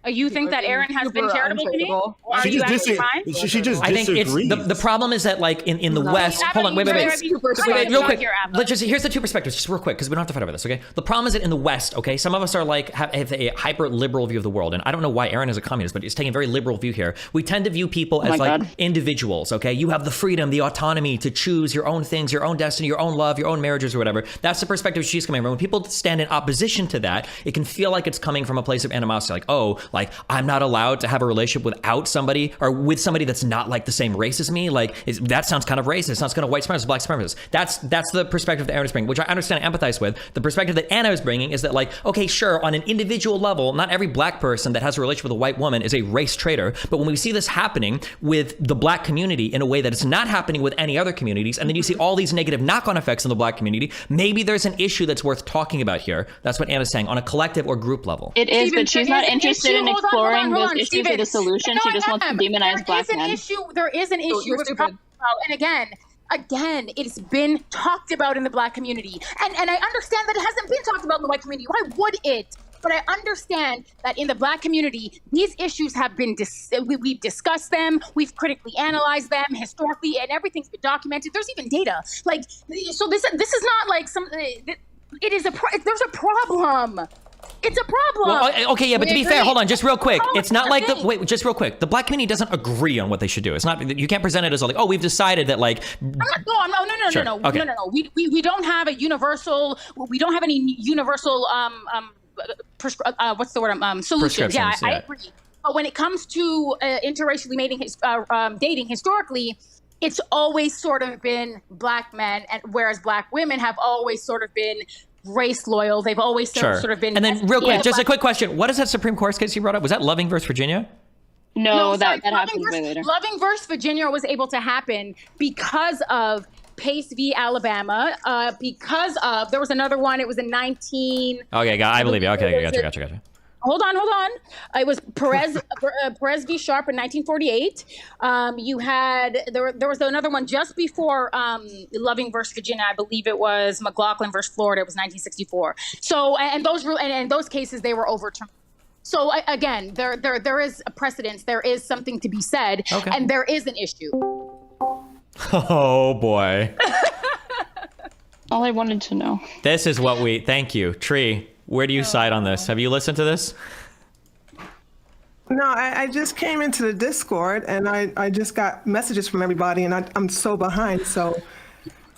You think that Aaron has been Super charitable to me? uncharitable. Or are you actually fine? She just I think it's disagrees. the problem is that like in the West. Abba, Hold on, wait. you Real quick, here, Abba. let's just here's the two perspectives, just real quick, because we don't have to fight over this, okay? The problem is that in the West, okay, some of us are like have a hyper liberal view of the world, and I don't know why Aaron is a communist, but he's taking a very liberal view here. We tend to view people as like individuals, okay? You have the freedom, the autonomy to choose your own things, your own destiny, your own love, your own marriages, or whatever. That's the perspective she's coming from. When people stand in opposition to that, it can feel like it's coming from a place of animosity, like, oh, like I'm not allowed to have a relationship without somebody or with somebody that's not like the same race as me. Like that sounds kind of racist. It sounds kind of white supremacist, black supremacist. That's the perspective that Aaron is bringing, which I understand and empathize with. The perspective that Anna is bringing is that like, okay, sure, on an individual level, not every black person that has a relationship with a white woman is a race traitor. But when we see this happening with the black community in a way that it's not happening with any other communities, and then you see all these negative knock-on effects in the black community, maybe there's an issue that's worth talking about here. That's what Anna's saying on a collective or group level. It is, Steven, but she's there not is an interested issue. in Hold on, exploring those issues Steven. as a solution. No, She just wants to demonize black men. There is an issue you're with stupid. and again, again, it's been talked about in the Black community. And I understand that it hasn't been talked about in the white community. Why would it? But I understand that in the Black community, these issues have been, we've discussed them, we've critically analyzed them historically, and everything's been documented. There's even data. Like, so this is not like there's a problem. It's a problem. Well, okay, yeah, but to be fair, hold on, just real quick. It's not like just real quick. The Black community doesn't agree on what they should do. It's not, you can't present it as like, oh, we've decided that like. No. Sure. Okay. No. We don't have a universal. We don't have any universal what's the word? Solutions. Yeah, I agree. But when it comes to interracially dating historically, it's always sort of been Black men, and whereas Black women have always sort of been race loyal. They've always sort of been. And then real quick, just a quick question. What is that Supreme Court case you brought up? Was that Loving versus Virginia? No, that happened way later. Loving versus Virginia was able to happen because of Pace v. Alabama, because of, there was another one, it was in 19... Okay, I believe you. Okay, gotcha. Hold on. It was Perez v. Sharp in 1948. You had, there was another one just before Loving versus Virginia. I believe it was McLaughlin versus Florida. It was 1964. So, and those cases, they were overturned. So again, there is a precedence. There is something to be said, and there is an issue. Oh boy. All I wanted to know. This is what thank you. Tree, where do you side on this? Have you listened to this? No, I just came into the Discord and I just got messages from everybody and I'm so behind, so.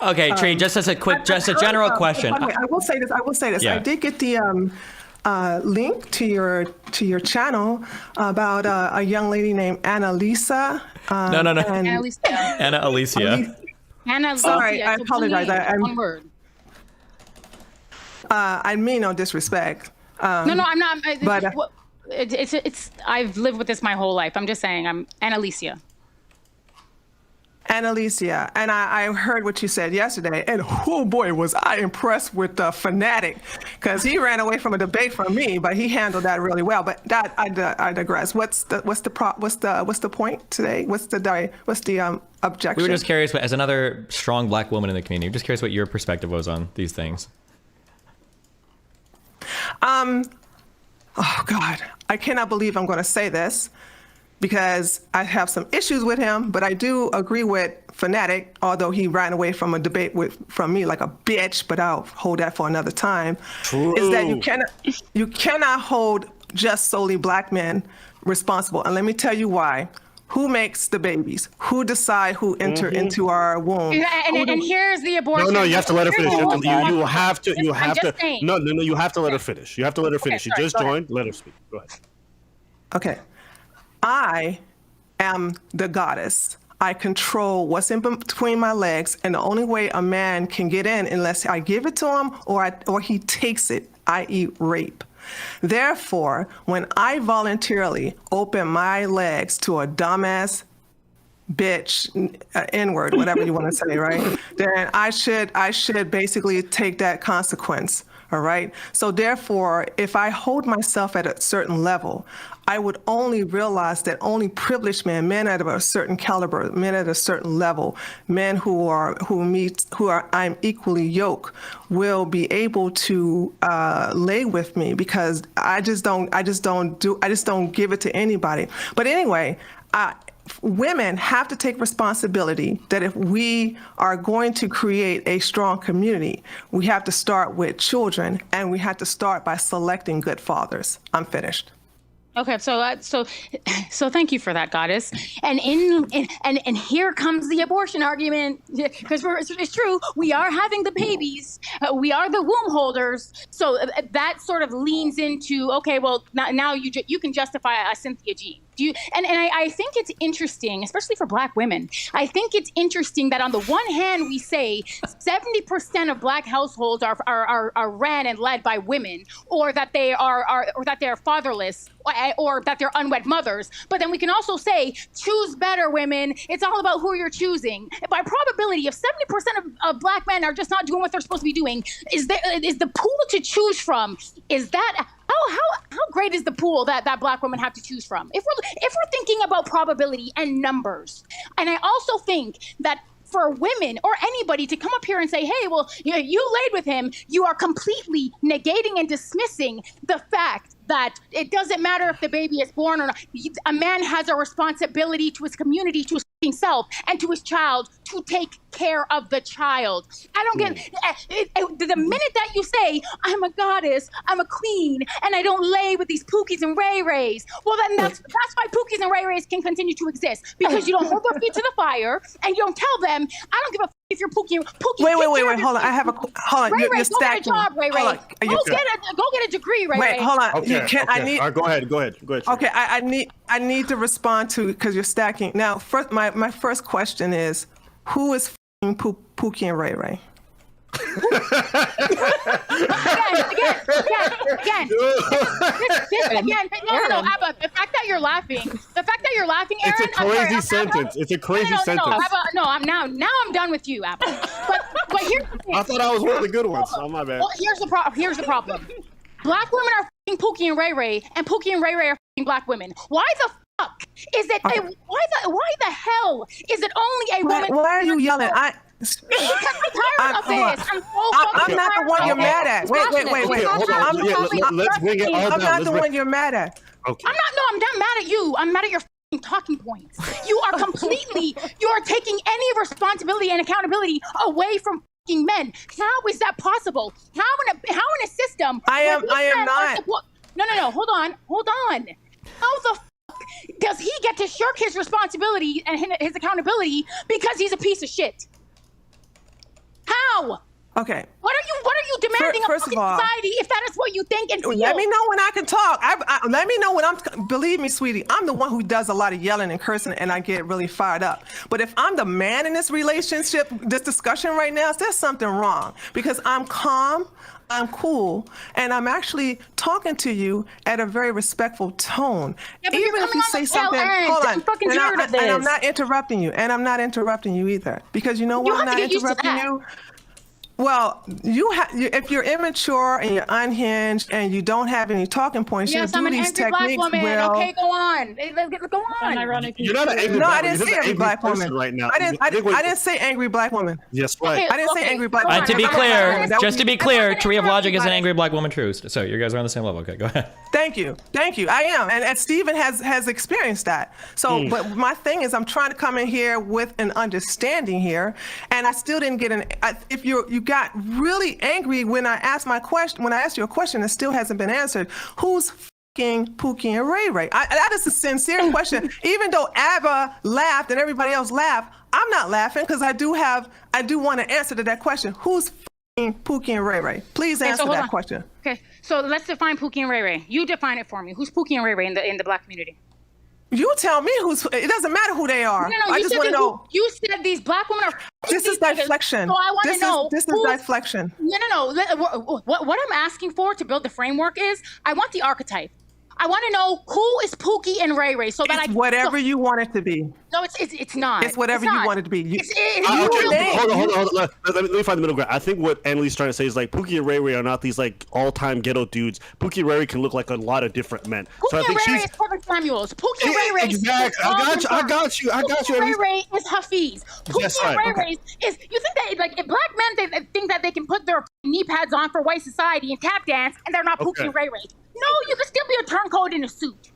Okay, Tree, just as a quick, just a general question. I will say this. Yeah. I did get the link to your channel about a young lady named Annalisa. No. Anna Alicia. Sorry, I apologize. One word. I mean no disrespect. No, I'm not. It's. I've lived with this my whole life. I'm just saying. I'm Annalisa. Annalisa, and I heard what you said yesterday, and oh boy, was I impressed with the Fanatic, because he ran away from a debate from me, but he handled that really well. But that I digress. What's the point today? What's the objection? We were just curious, as another strong Black woman in the community, we're just curious what your perspective was on these things. Oh God, I cannot believe I'm going to say this, because I have some issues with him, but I do agree with Fanatic, although he ran away from a debate from me like a bitch, but I'll hold that for another time. True. Is that you cannot hold just solely Black men responsible. And let me tell you why. Who makes the babies? Who decide who enter into our womb? And here's the abortion. No, you have to let her finish. You have to. No, you have to let her finish. You have to let her finish. She just joined. Let her speak. Go ahead. Okay. I am the goddess. I control what's in between my legs, and the only way a man can get in unless I give it to him or he takes it, i.e. rape. Therefore, when I voluntarily open my legs to a dumbass bitch, N-word, whatever you want to say, right? Then I should basically take that consequence. All right. So therefore, if I hold myself at a certain level, I would only realize that only privileged men at a certain caliber, men at a certain level, men who are I'm equally yoked, will be able to lay with me, because I just don't give it to anybody. But anyway, women have to take responsibility that if we are going to create a strong community, we have to start with children, and we have to start by selecting good fathers. I'm finished. Okay, so thank you for that, goddess. And and here comes the abortion argument, because it's true. We are having the babies. We are the womb holders. So that sort of leans into, okay, well now you can justify a Cynthia G. I think it's interesting, especially for Black women. I think it's interesting that on the one hand, we say 70% of Black households are ran and led by women, or that they are fatherless, or that they're unwed mothers. But then we can also say, choose better, women. It's all about who you're choosing. By probability, if 70% of Black men are just not doing what they're supposed to be doing, is the pool to choose from? Is that how great is the pool that Black women have to choose from? If we're thinking about probability and numbers, and I also think that for women or anybody to come up here and say, hey, well, you laid with him, you are completely negating and dismissing the fact that it doesn't matter if the baby is born or not. A man has a responsibility to his community, to his self, and to his child to take care of the child. I don't get the minute that you say, I'm a goddess, I'm a queen, and I don't lay with these Pookies and Ray Rays. Well, then that's why Pookies and Ray Rays can continue to exist, because you don't hold their feet to the fire and you don't tell them, I don't give a if you're Pookie. Wait, hold on. I have hold on. Ray You're Ray, go get a stacking. job, Ray Ray. Go get a degree, Ray Ray. Wait, hold on. Okay. You can't, I need. All right, go ahead. Okay, I need to respond to, because you're stacking. Now, first, my first question is, who is f***ing Pookie and Ray Ray? Again. No, Abba, the fact that you're laughing, Aaron. It's a crazy sentence. It's a crazy sentence. No, Abba, no, I'm done with you, Abba. But here's the thing. I thought I was one of the good ones. Oh, my bad. Well, here's the problem. Black women are f***ing Pookie and Ray Ray, and Pookie and Ray Ray are f***ing black women. Why the fuck is it? Okay. Why the hell is it only a woman? Why are you yelling? Because I'm tired of this. I'm not the one you're mad at. Wait. Okay, hold on. Let's bring it all down. I'm not the one you're mad at. Okay. I'm not mad at you. I'm mad at your f***ing talking points. You are taking any responsibility and accountability away from f***ing men. How is that possible? How in a system? I am not. No. Hold on. How the fuck does he get to shirk his responsibility and his accountability because he's a piece of shit? How? Okay. What are you demanding First of of all, society if that is what you think and feel? let me know when I can talk. Let me know when I'm. Believe me, sweetie, I'm the one who does a lot of yelling and cursing, and I get really fired up. But if I'm the man in this relationship, this discussion right now, there's something wrong, because I'm calm, I'm cool, and I'm actually talking to you at a very respectful tone. Yeah, but you're Even if you coming on say the tail something, end. hold I'm on, fucking tired of this. and I'm not interrupting you, either, because you know why You I'm have not to get used to interrupting that. you. Well, if you're immature and you're unhinged and you don't have any talking points, Yes, you'll I'm do an these angry black techniques woman. well. Okay, go on. Go on. Unironically, You're not an angry No, black I didn't woman. say You're angry an black person woman. right now. I didn't say angry black woman. Yes, right. I didn't say angry black woman. To be clear, That just to be was- clear, Tree of Logic is an angry black woman too. So you guys are on the same level. Okay, go ahead. Thank you. I am, and Stephen has experienced that. So, but my thing is, I'm trying to come in here with an understanding here, and I still didn't get if you got really angry when I asked you a question that still hasn't been answered. Who's f***ing Pookie and Ray Ray? That is a sincere question. Even though Abba laughed and everybody else laughed, I'm not laughing, because I do want to answer to that question. Who's f***ing Pookie and Ray Ray? Please answer that question. Okay, so let's define Pookie and Ray Ray. You define it for me. Who's Pookie and Ray Ray in the black community? You tell me who's. It doesn't matter who they are. No, I you just said want to know. You said these black women are. This is deflection. So I want to know. This is deflection. No. What I'm asking for to build the framework is, I want the archetype. I want to know who is Pookie and Ray Ray, so that It's whatever you want it to be. No, it's not. It's whatever you want it to be. Hold on. Let me find the middle ground. I think what Annalie's trying to say is, like, Pookie and Ray Ray are not these like all-time ghetto dudes. Pookie and Ray Ray can look like a lot of different men. Pookie and Ray Ray is Kevin Samuels. Pookie and Ray Ray exactly. I got you. Pookie and Ray Ray is Hafiz. Pookie and Ray Ray is. You think that like if black men they think that they can put their knee pads on for white society and tap dance and they're not Pookie and Ray Ray? No, you can still be a turncoat in a suit.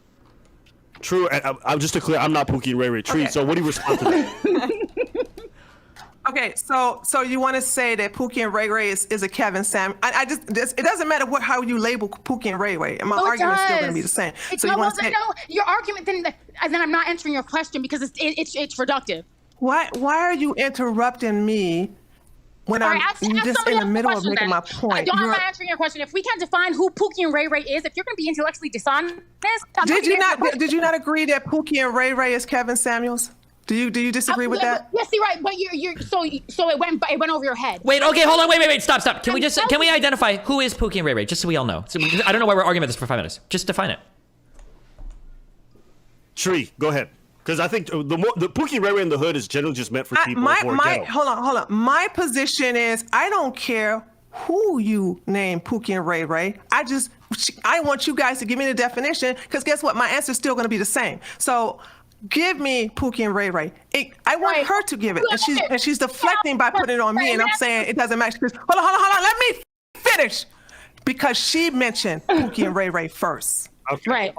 True, and I'm just to clear, I'm not Pookie and Ray Ray. Tree. Okay. So what do you respond to that? Okay, so you want to say that Pookie and Ray Ray is a Kevin Sam? It doesn't matter how you label Pookie and Ray Ray. My argument is still going to be the same. So you want to say your argument then I'm not answering your question because it's reductive. why are you interrupting me when I'm just in the middle of making my point? I'm not answering your question. If we can't define who Pookie and Ray Ray is, if you're going to be intellectually dishonest, did you not agree that Pookie and Ray Ray is Kevin Samuels? Do you disagree with that? Yes, you're right. But you're so it went over your head. Wait, okay, hold on, wait, stop. Can we identify who is Pookie and Ray Ray, just so we all know? I don't know why we're arguing about this for 5 minutes. Just define it. Tree, go ahead. Because I think the Pookie and Ray Ray in the hood is generally just meant for people who are ghetto. Hold on. My position is I don't care who you name Pookie and Ray Ray. I want you guys to give me the definition, because guess what? My answer is still going to be the same. So give me Pookie and Ray Ray. I want her to give it, and she's deflecting by putting it on me, and I'm saying it doesn't match. Hold on, let me finish, because she mentioned Pookie and Ray Ray first. Okay. Right.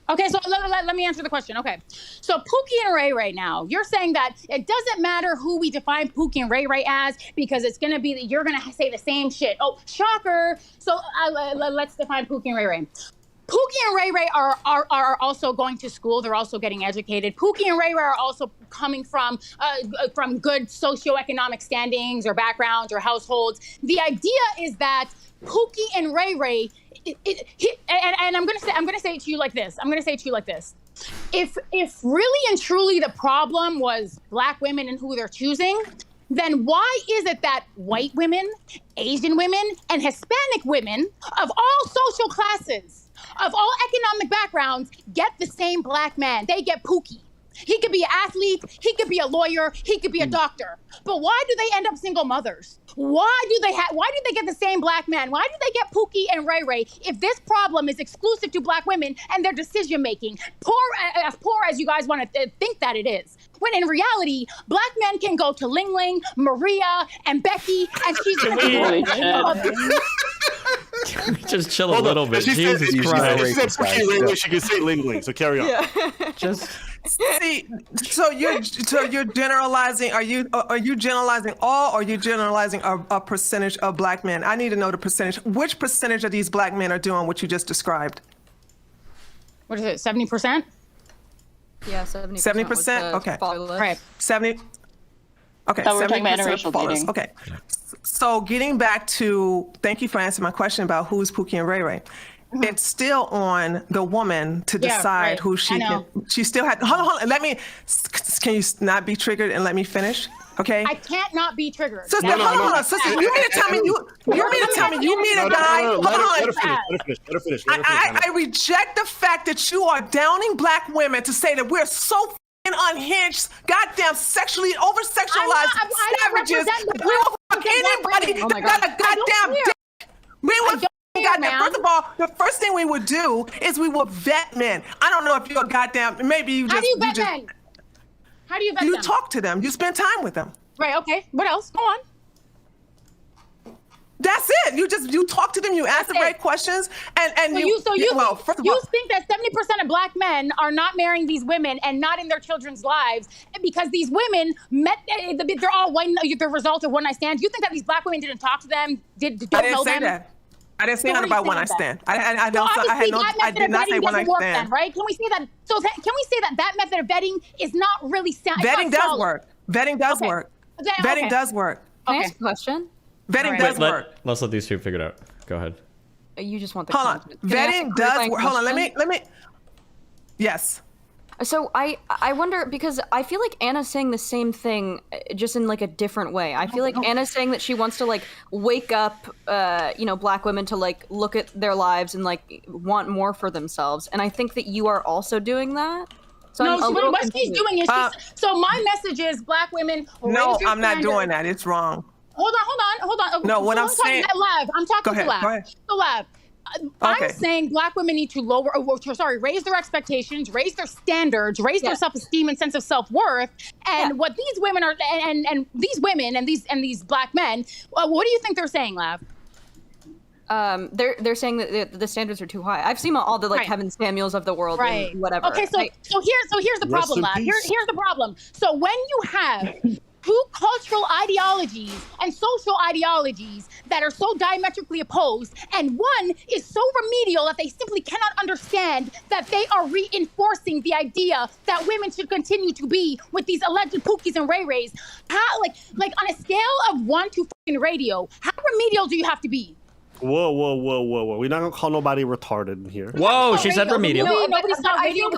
Okay, so let me answer the question. Okay, so Pookie and Ray Ray now, you're saying that it doesn't matter who we define Pookie and Ray Ray as, because it's going to be that you're going to say the same shit. Oh, shocker. So let's define Pookie and Ray Ray. Pookie and Ray Ray are also going to school. They're also getting educated. Pookie and Ray Ray are also coming from good socioeconomic standings or backgrounds or households. The idea is that Pookie and Ray Ray, and I'm gonna say it to you like this. If really and truly the problem was Black women and who they're choosing, then why is it that white women, Asian women, and Hispanic women of all social classes, of all economic backgrounds, get the same Black man? They get Pookie. He could be an athlete, he could be a lawyer, he could be a doctor. But why do they end up single mothers? Why do they get the same Black man? Why do they get Pookie and Ray Ray if this problem is exclusive to Black women and their decision making? Poor as you guys want to think that it is. When in reality, Black men can go to Ling Ling, Maria, and Becky, and she's gonna be Just chill a little bit. Jesus Christ. She said Pookie Ray Ray, she can say Ling Ling, so carry on. Just See, so you're generalizing. Are you generalizing all, or are you generalizing a percentage of Black men? I need to know the percentage. Which percentage of these Black men are doing what you just described? What is it, 70%? Yeah, 70%. 70%? Okay. Right. 70. Okay. So we're talking about 70% interracial followers. dating. Okay. So getting back to, thank you for answering my question about who's Pookie and Ray Ray. It's still on the woman to decide who she can. She still had. Hold on. Let me. Can you not be triggered and let me finish? Okay. I can't not be triggered. Sister, hold on. Sister, you mean to tell me you mean a guy? Hold on. Let her finish. I reject the fact that you are downing Black women to say that we're so unhinged, goddamn sexually over-sexualized savages. We will fuck anybody that got a goddamn dick. We will goddamn. First of all, the first thing we would do is we would vet men. I don't know if you're a goddamn. Maybe you just. How do you vet men? How do you vet them? You talk to them. You spend time with them. Right. Okay. What else? Go on. That's it. You talk to them. You ask the right questions, and first of all, you think that 70% of Black men are not marrying these women and not in their children's lives because these women met. They're all the result of one night stands. You think that these Black women didn't talk to them? I didn't say that. I didn't say nothing about one night stand. I did not say one night stand. Right? Can we say that? So can we say that method of vetting is not really sound? Vetting does work. Vetting does work. Vetting does work. Can I ask a question? Vetting does work. Let's let these two figure it out. Go ahead. You just want the Hold on. Vetting does work. Hold on. Let me. Yes. So I wonder, because I feel like Anna's saying the same thing, just in like a different way. I feel like Anna's saying that she wants to like wake up, Black women to like look at their lives and like want more for themselves. And I think that you are also doing that. So what she's doing is so my message is Black women. No, I'm not doing that. It's wrong. Hold on. No, what I'm saying. I'm talking to Lav. Go ahead. So Lav. I'm saying Black women need to raise their expectations, raise their standards, raise their self-esteem and sense of self-worth. And what these women are, and these women and these Black men, what do you think they're saying, Lav? They're saying that the standards are too high. I've seen all the Kevin Samuels of the world and whatever. Okay, so here's the problem, Lav. Here's the problem. So when you have two cultural ideologies and social ideologies that are so diametrically opposed, and one is so remedial that they simply cannot understand that they are reinforcing the idea that women should continue to be with these alleged Pookies and Ray Rays. How, like on a scale of 1 to fucking radio, how remedial do you have to be? Whoa. We're not gonna call nobody retarded in here. Whoa, she said remedial. Nobody's not radio.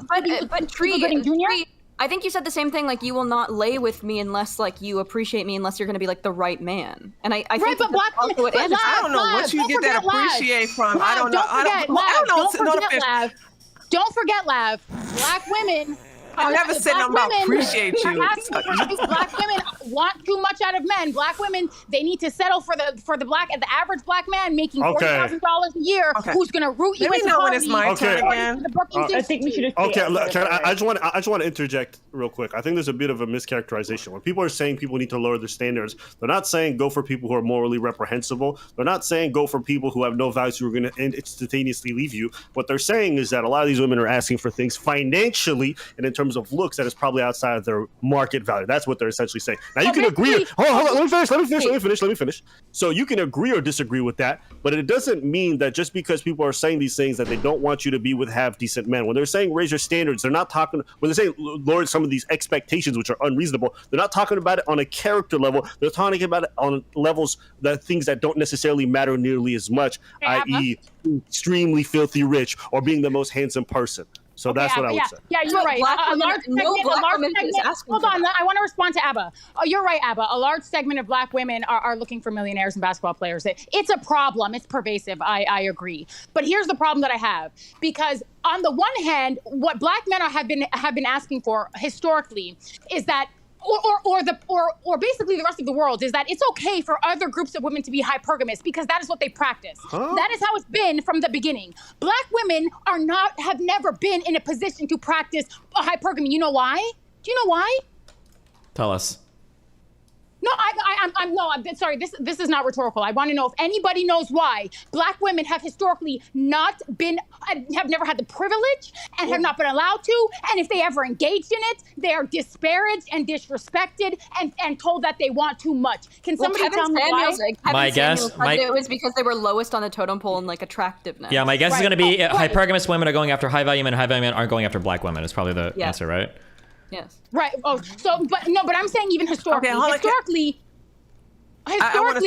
But Tree, I think you said the same thing. Like, you will not lay with me unless like you appreciate me, unless you're going to be like the right man. And I think but Black also what I don't know what you get that appreciate from. I don't know. Don't forget, Lav. Don't forget, Lav. Black women I never said Black nothing about women appreciate are you. asking for- Black women want too much out of men. Black women, they need to settle for the average black man making $40,000 a year, Okay. who's going to root you Let me into know when it's my poverty. turn again. I think we should just Okay, look, I just want to interject real quick. I think there's a bit of a mischaracterization. When people are saying people need to lower their standards, they're not saying go for people who are morally reprehensible. They're not saying go for people who have no values who are going to instantaneously leave you. What they're saying is that a lot of these women are asking for things financially and in terms of looks that is probably outside of their market value. That's what they're essentially saying. Now you can agree. Hold on. Let me finish. So you can agree or disagree with that, but it doesn't mean that just because people are saying these things that they don't want you to be with half decent men. When they're saying raise your standards, they're not talking. When they're saying lower some of these expectations, which are unreasonable, they're not talking about it on a character level. They're talking about it on levels that things that don't necessarily matter nearly as much, i.e., extremely filthy rich or being the most handsome person. So that's what I would say. Yeah, you're right. A large segment. Hold on, I want to respond to Abba. Oh, you're right, Abba. A large segment of black women are looking for millionaires and basketball players. It's a problem. It's pervasive. I agree. But here's the problem that I have, because on the one hand, what black men have been asking for historically is that. Or basically the rest of the world is that it's okay for other groups of women to be hypergamous because that is what they practice. That is how it's been from the beginning. Black women have never been in a position to practice hypergamy. You know why? Do you know why? Tell us. No, I'm sorry. This is not rhetorical. I want to know if anybody knows why black women have historically have never had the privilege and have not been allowed to. And if they ever engaged in it, they are disparaged and disrespected and told that they want too much. Can somebody tell me why? My guess, it was because they were lowest on the totem pole in like attractiveness. Yeah, my guess is going to be hypergamous women are going after high value men, and high value men aren't going after black women. Is probably the answer, right? Yes. Right. Oh, so, but I'm saying even historically, historically,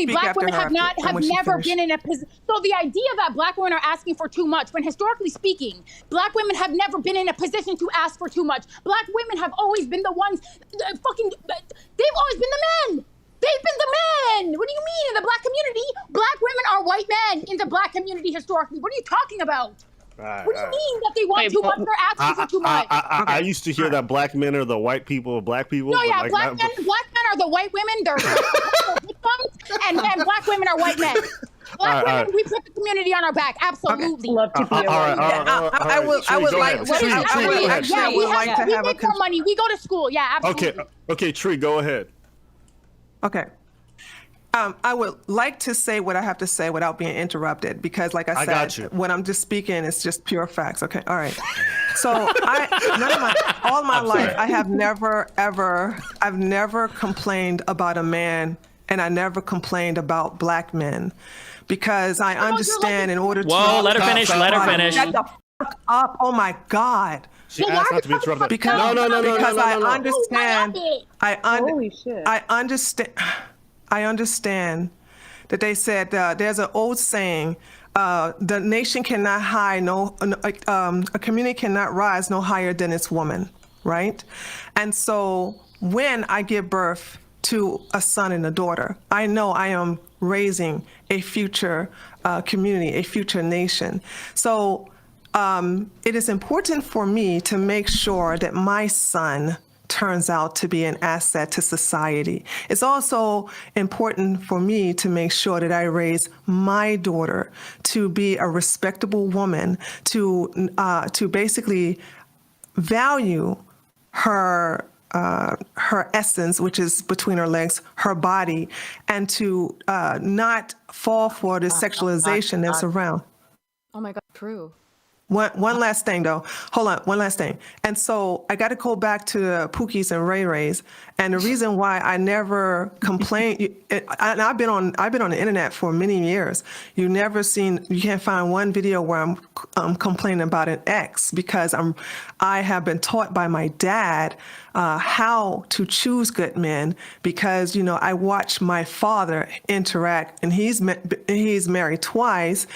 black women have never been in a position. So the idea that black women are asking for too much, when historically speaking, black women have never been in a position to ask for too much. Black women have always been the ones, they've always been the men. They've been the men. What do you mean in the black community? Black women are white men in the black community historically. What are you talking about? What do you mean that they want too much? They're asking for too much. I used to hear that black men are the white people of black people. No, yeah, black men are the white women. They're victims, and black women are white men. Black women, we put the community on our back. Absolutely. Love to be a I would like to we make more money. We go to school. Yeah, absolutely. Okay, Tree, go ahead. Okay. I would like to say what I have to say without being interrupted because, like I said, when I'm just speaking, it's just pure facts. Okay, all right. So all my life, I have I've never complained about a man, and I never complained about black men, because I understand in order to. Whoa, let her finish. Let her finish. Shut the fuck up! Oh my God. She asked not to be interrupted. Because I understand. Holy shit. I understand that they said there's an old saying, the nation cannot hide a community cannot rise no higher than its woman, right? And so when I give birth to a son and a daughter, I know I am raising a future community, a future nation. So it is important for me to make sure that my son turns out to be an asset to society. It's also important for me to make sure that I raise my daughter to be a respectable woman, to basically value her essence, which is between her legs, her body, and to not fall for the sexualization that's around. Oh my God, true. One last thing, though. Hold on, one last thing. And so I got to go back to the Pookies and Ray Rays. And the reason why I never complained, and I've been on the internet for many years. You can't find one video where I'm complaining about an ex, because I have been taught by my dad how to choose good men, because I watched my father interact, and he's married twice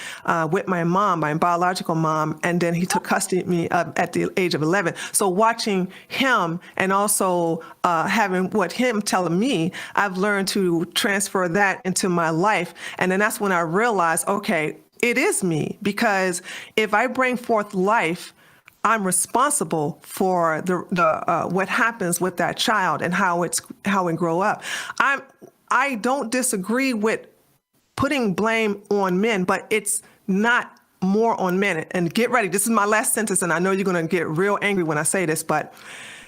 with my mom, my biological mom, and then he took custody of me at the age of 11. So watching him and also having him telling me, I've learned to transfer that into my life, and then that's when I realized, okay, it is me, because if I bring forth life, I'm responsible for the what happens with that child and how it grow up. I don't disagree with putting blame on men, but it's not more on men. And get ready, this is my last sentence, and I know you're going to get real angry when I say this, but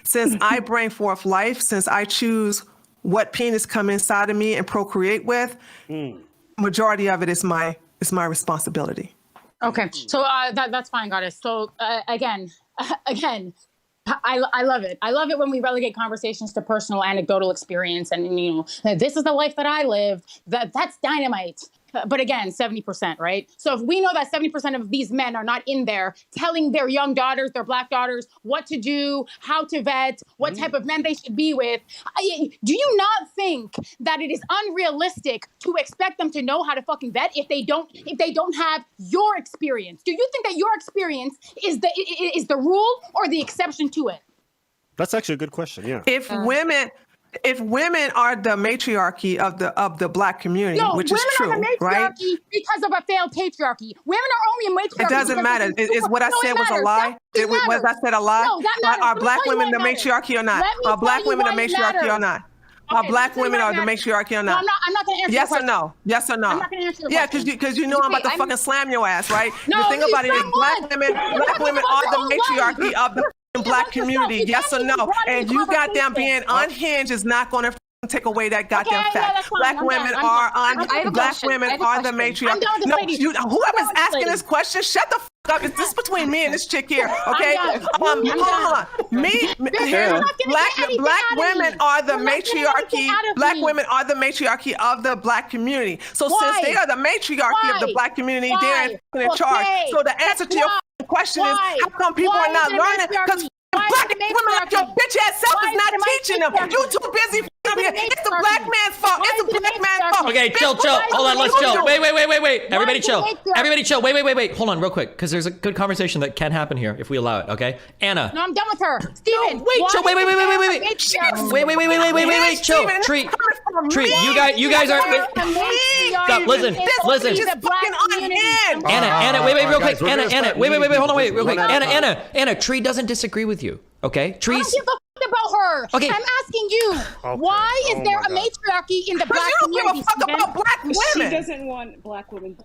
since I bring forth life, since I choose what penis come inside of me and procreate with, majority of it is my responsibility. Okay, so that's fine, Goddess. So again, I love it. I love it when we relegate conversations to personal anecdotal experience, and this is the life that I lived. That's dynamite. But again, 70%, right? So if we know that 70% of these men are not in there telling their young daughters, their black daughters, what to do, how to vet, what type of men they should be with, do you not think that it is unrealistic to expect them to know how to fucking vet if they don't have your experience? Do you think that your experience is the rule or the exception to it? That's actually a good question. Yeah. If women are the matriarchy of the black community, which is true, women are the right? matriarchy because of a failed patriarchy. Women are only a matriarchy. It doesn't matter. Is what I said was a lie? Was I said a lie? No, that matters. Are black women the matriarchy or not? Are black women the matriarchy or not? Are black women are the matriarchy or not? No, I'm not going to answer yes or no? Yes or no? I'm not going to answer your question. because you know I'm about to fucking slam your ass, right? No, the thing about it is black women are the matriarchy of the black community. Yes or no? And you goddamn being unhinged is not going to take away that goddamn fact. Black women are the matriarchy. No, whoever's asking this question, shut the fuck up. Is this between me and this chick here? Okay, hold on. Black women are the matriarchy. Black women are the matriarchy of the black community. So since they are the matriarchy of the black community, they're in charge. So the answer to your question is, how come people are not learning? Because black women like your bitch ass self is not teaching them. You too busy. It's the black man's fault. It's the black man's fault. Okay, chill. Hold on, let's chill. Wait. Everybody chill. Wait. Hold on real quick, because there's a good conversation that can happen here if we allow it, okay? Anna. No, I'm done with her. Steven. Chill. Wait. Chill. Treat. You guys are... Stop, listen. Anna, wait, real quick. Anna, wait, hold on, real quick. Anna, Tree doesn't disagree with you, okay? Tree's... I don't give a fuck about her. Okay. I'm asking you, why is there a matriarchy in the black community? You don't give a fuck about black women. She doesn't want black women.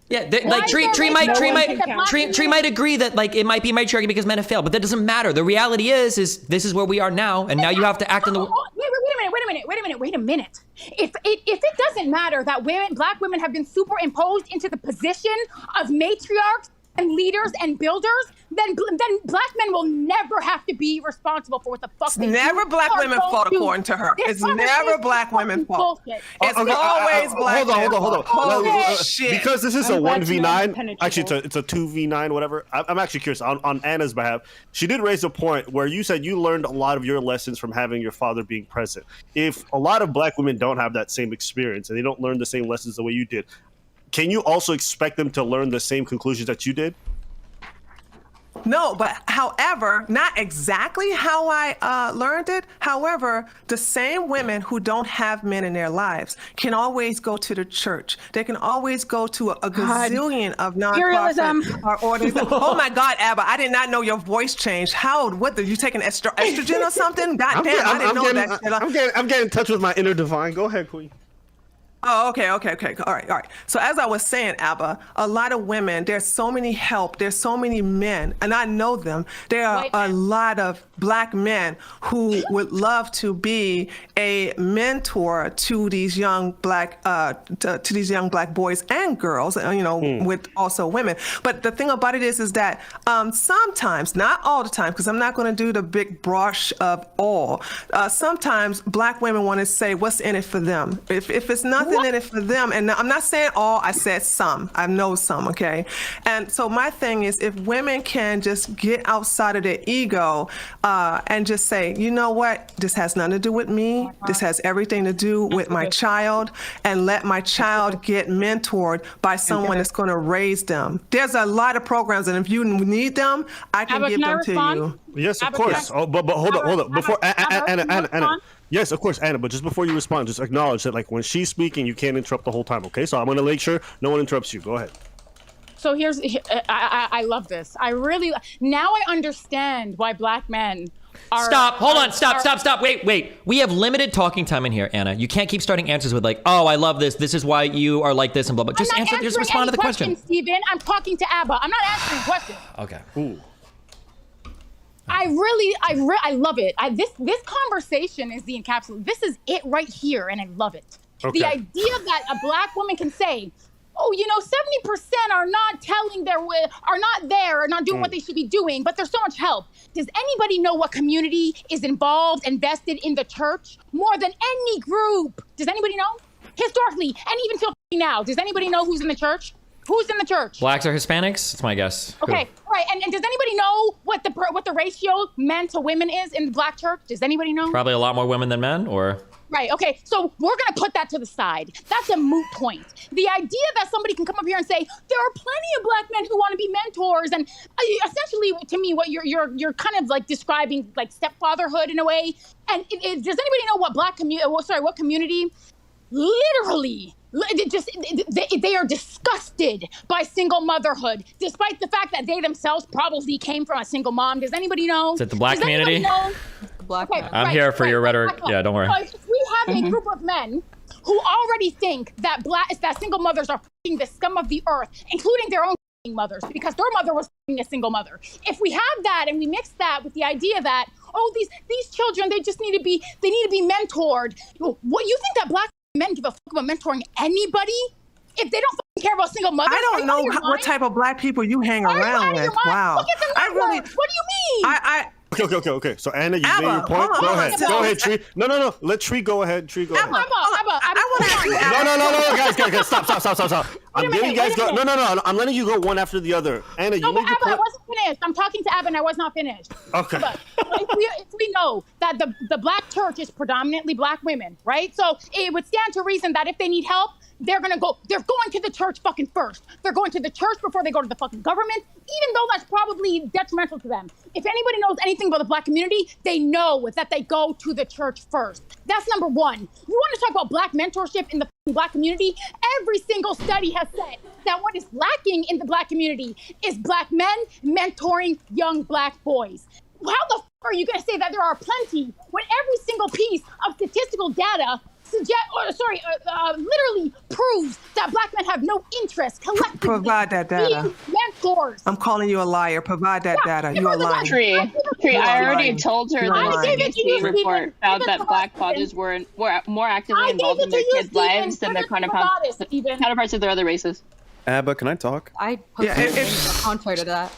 Yeah, Tree might agree that like it might be matriarchy because men have failed, but that doesn't matter. The reality is this is where we are now, and now you have to act in the. Wait a minute. If it doesn't matter that black women have been superimposed into the position of matriarchs and leaders and builders, then black men will never have to be responsible for what the fuck they do. Never black women's fault, according to her. It's never black women's fault. It's always black. Hold on. Holy shit. Because this is a 1v9. Actually, it's a 2v9. Whatever. I'm actually curious on Anna's behalf. She did raise a point where you said you learned a lot of your lessons from having your father being present. If a lot of black women don't have that same experience and they don't learn the same lessons the way you did, can you also expect them to learn the same conclusions that you did? No, but however, not exactly how I learned it. However, the same women who don't have men in their lives can always go to the church. They can always go to a gazillion of nonprofit or organizations. Oh my God, Abba, I did not know your voice changed. How? What? Did you take an estrogen or something? God damn, I didn't know that. I'm getting in touch with my inner divine. Go ahead, Queen. Oh, okay. All right. So as I was saying, Abba, a lot of women, there's so many help, there's so many men, and I know them. There are a lot of black men who would love to be a mentor to these young black to these young black boys and girls, with also women. But the thing about it is that sometimes, not all the time, because I'm not going to do the big brush of all. Sometimes black women want to say what's in it for them. If it's nothing in it for them, and I'm not saying all, I said some. I know some, okay? And so my thing is, if women can just get outside of their ego and just say, you know what, this has nothing to do with me. This has everything to do with my child, and let my child get mentored by someone that's going to raise them. There's a lot of programs, and if you need them, I can give them to you. Yes, of course. Oh, but hold up. Before Anna. Yes, of course, Anna, but just before you respond, just acknowledge that, like, when she's speaking, you can't interrupt the whole time, okay? So I'm going to make sure no one interrupts you. Go ahead. So here's, I love this. Now I understand why black men are. Stop. Hold on. Stop. Wait. We have limited talking time in here, Anna. You can't keep starting answers with like, oh, I love this. This is why you are like this and blah, blah. Just answer. Just respond to the question. Steven, I'm talking to Abba. I'm not answering questions. Okay. Ooh. I love it. This conversation is the encapsulation. This is it right here, and I love it. Okay. The idea that a black woman can say, oh, 70% are not telling are not there, are not doing what they should be doing, but there's so much help. Does anybody know what community is involved and vested in the church more than any group? Does anybody know? Historically, and even till now, does anybody know who's in the church? Who's in the church? Blacks or Hispanics? That's my guess. Okay, right. And does anybody know what the ratio men to women is in the black church? Does anybody know? Probably a lot more women than men, or? Right, okay, so we're gonna put that to the side. That's a moot point. The idea that somebody can come up here and say, there are plenty of black men who wanna be mentors, and essentially, to me, what you're kind of like describing like stepfatherhood in a way. And does anybody know what community literally, they are disgusted by single motherhood, despite the fact that they themselves probably came from a single mom. Does anybody know? Is it the black community? I'm here for your rhetoric. Yeah, don't worry. So if we have a group of men who already think that single mothers are the scum of the earth, including their own mothers, because their mother was a single mother. If we have that and we mix that with the idea that, oh, these children, they need to be mentored. What, you think that black men give a fuck about mentoring anybody? If they don't care about single mothers? I don't know what type of black people you hang around with. Wow. Look at the numbers. What do you mean? Okay. So Anna, you Abba, made your point. hold on. Go ahead, Tree. No. Let Tree go ahead. Tree, go ahead. Abba, I want to ask you, Abba. No, guys, stop. I'm letting you guys go. No. I'm letting you go one after the other. Anna, you made your Abba, I point. wasn't finished. I'm talking to Abba, and I was not finished. Okay. Abba, if we know that the black church is predominantly black women, right? So it would stand to reason that if they need help, they're going to the church fucking first. They're going to the church before they go to the fucking government, even though that's probably detrimental to them. If anybody knows anything about the black community, they know that they go to the church first. That's number one. You want to talk about black mentorship in the black community? Every single study has said that what is lacking in the black community is black men mentoring young black boys. How the fuck are you going to say that there are plenty when every single piece of statistical data literally proves that black men have no interest collectively. Provide that data. Being mentors. I'm calling you a liar. Provide that data. You are lying. Tree, I already told her You're that lying. the CDC report found that black fathers were more actively involved in their kids' lives than their counterparts of their other races. Abba, can I talk? I contrary to that.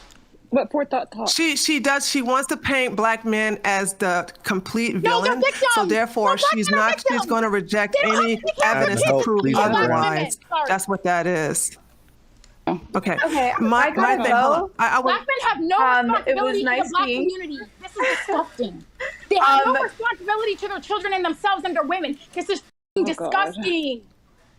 But poor thought. She does. She wants to paint black men as the complete No, they're villain. victims. So therefore, No, black she's men are not. She's victims. going to reject They're any not evidence victims. to prove Please don't worry. otherwise. Sorry. That's what that is. Okay. Okay, My I gotta thing. Hold on. go. I would. Black men have no It was responsibility nice to the black seeing- community. This is disgusting. They have no responsibility to their children and themselves and their women. This is disgusting.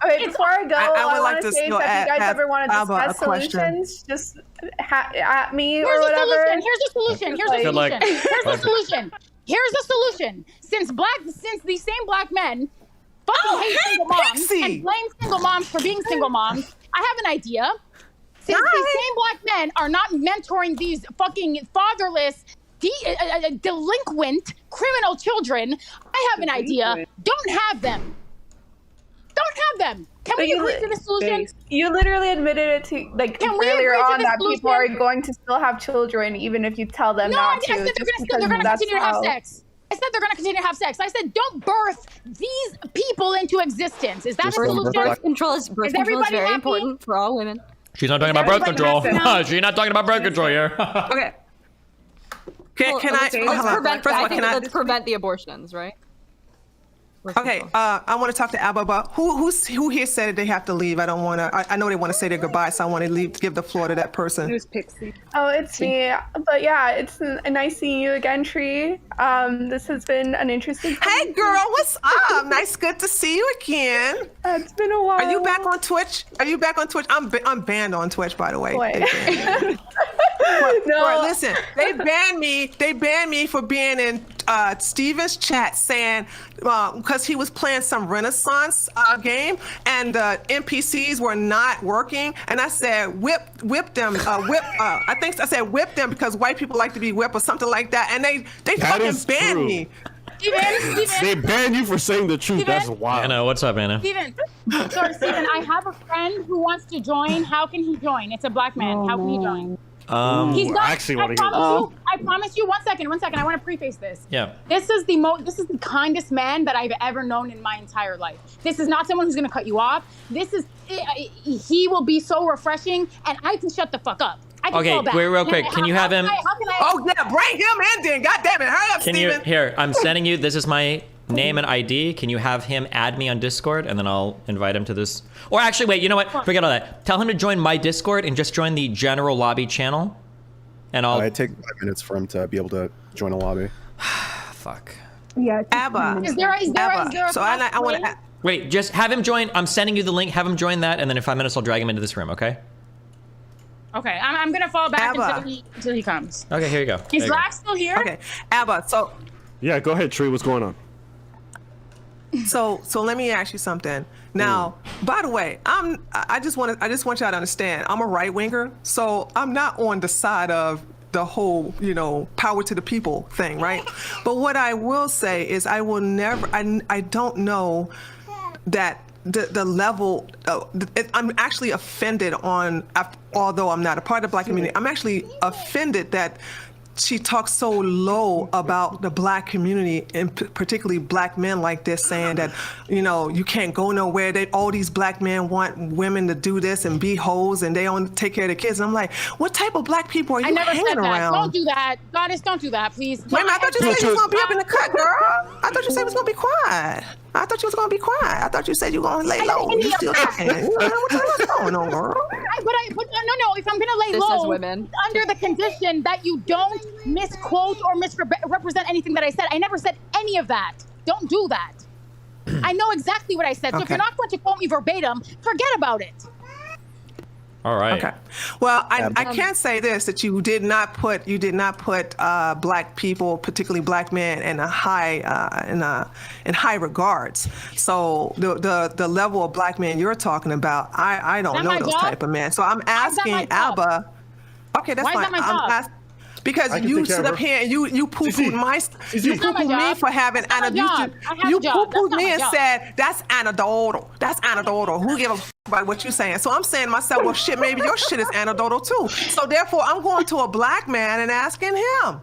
Okay, before I go, I would I like want to to say still if you guys ask ever want to Abba a discuss question. solutions, just at me Here's or the whatever. solution. Here's the solution. Here's the Good luck. solution. Here's the solution. Here's the solution. Since these same black men fucking hate single moms Pixie. and blame single moms for being single moms, I have an idea. Since these same black men are not mentoring these fucking fatherless, delinquent, criminal children, I have an idea. Don't have them. Don't have them. Can we agree to the solution? You literally admitted it to Can we earlier agree to on the that people are solution? going to still have children even if you tell them No, not I to. said they're going to continue to have sex. I said they're going to continue to have sex. I said don't birth these people into existence. Is that a solution? Birth control is everybody very happy? important for all women. She's not talking about birth control. everybody happy? She's not talking about birth control here. Okay. Can I? Let's hold on. prevent, First of I all, think can I? let's prevent the abortions, right? Okay, I want to talk to Abba, but who here said they have to leave? I don't want to. I know they want to say their goodbyes, so I want to leave. Give the floor to that person. Who's Pixie? Oh, it's me. But yeah, it's nice seeing you again, Tree. This has been an interesting. Hey, girl, what's up? Nice, good to see you again. It's been a while. Are you back on Twitch? I'm banned on Twitch, by the way. Wait. Listen, they banned me for being in Steven's chat saying because he was playing some Renaissance game and the NPCs were not working, and I said whip them, I think I said whip them because white people like to be whipped or something like that, and they That fucking is banned true. me. Steven, They ban you for saying the truth. Steven? That's wild. Anna, what's up, Anna? Steven, sorry, Steven, I have a friend who wants to join. How can he join? It's a black man. How can he join? He's Ooh, not. I actually want to hear this. I promise you. One second. I want to preface this. Yeah. This is the kindest man that I've ever known in my entire life. This is not someone who's going to cut you off. He will be so refreshing, and I can shut the fuck up. I can Okay, fall back. wait, real quick. Can you have him? How can I? Oh yeah, bring him in then. God damn it, hurry up, Can you, Steven. here, I'm sending you, this is my name and ID. Can you have him add me on Discord and then I'll invite him to this? Or actually, wait, you know what? Forget all that. Tell him to join my Discord and just join the general lobby channel. And I'll, It takes 5 minutes for him to be able to join a lobby. fuck. Yeah. Abba. Is there a So I want to. Wait, just have him join. I'm sending you the link. Have him join that. And then in 5 minutes, I'll drag him into this room, okay? Okay, I'm gonna fall back Abba. until he comes. Okay, here you go. Is There you go. Black still here? Okay, Abba. So Yeah, go ahead, Tree. What's going on? So let me ask you something. Now, by the way, I just want y'all to understand, I'm a right winger, so I'm not on the side of the whole, power to the people thing, right? But what I will say is I will never, I don't know that the level, I'm actually offended although I'm not a part of the black community, I'm actually offended that she talks so low about the black community and particularly black men like this, saying that, you can't go nowhere. All these black men want women to do this and be hoes and they don't take care of the kids. And I'm like, what type of black people are you I never hanging said that. around? Don't do that. Goddess, don't do that, please. Wait a minute, I thought you said you was going to be up in the cut, girl. I thought you said you was going to be quiet. I thought you was going to be quiet. I thought you said you were going to lay low. You still talking. What's going on, girl? But no. If I'm gonna lay This is low, women. under the condition that you don't misquote or misrepresent anything that I said. I never said any of that. Don't do that. I know exactly what I said. So if Okay. you're not going to quote me verbatim, forget about it. All right. Okay. Well, I can say this, that you did not put black people, particularly black men, in a in high regards. So the level of black men you're talking about, I don't Is that know my those job? type of men. So I'm Why is that asking my job? Abba. Okay, that's Why is fine. that my job? Because I can you take care sit of up her. here and you poo-pooed my That's not my me job. for having That's not my job. I have you a job. That's poo-pooed not me my and job. said that's anecdotal. That's anecdotal. Who give a f- about what you're saying? So I'm saying to myself, well, shit, maybe your shit is anecdotal too. So therefore, I'm going to a black man and asking him.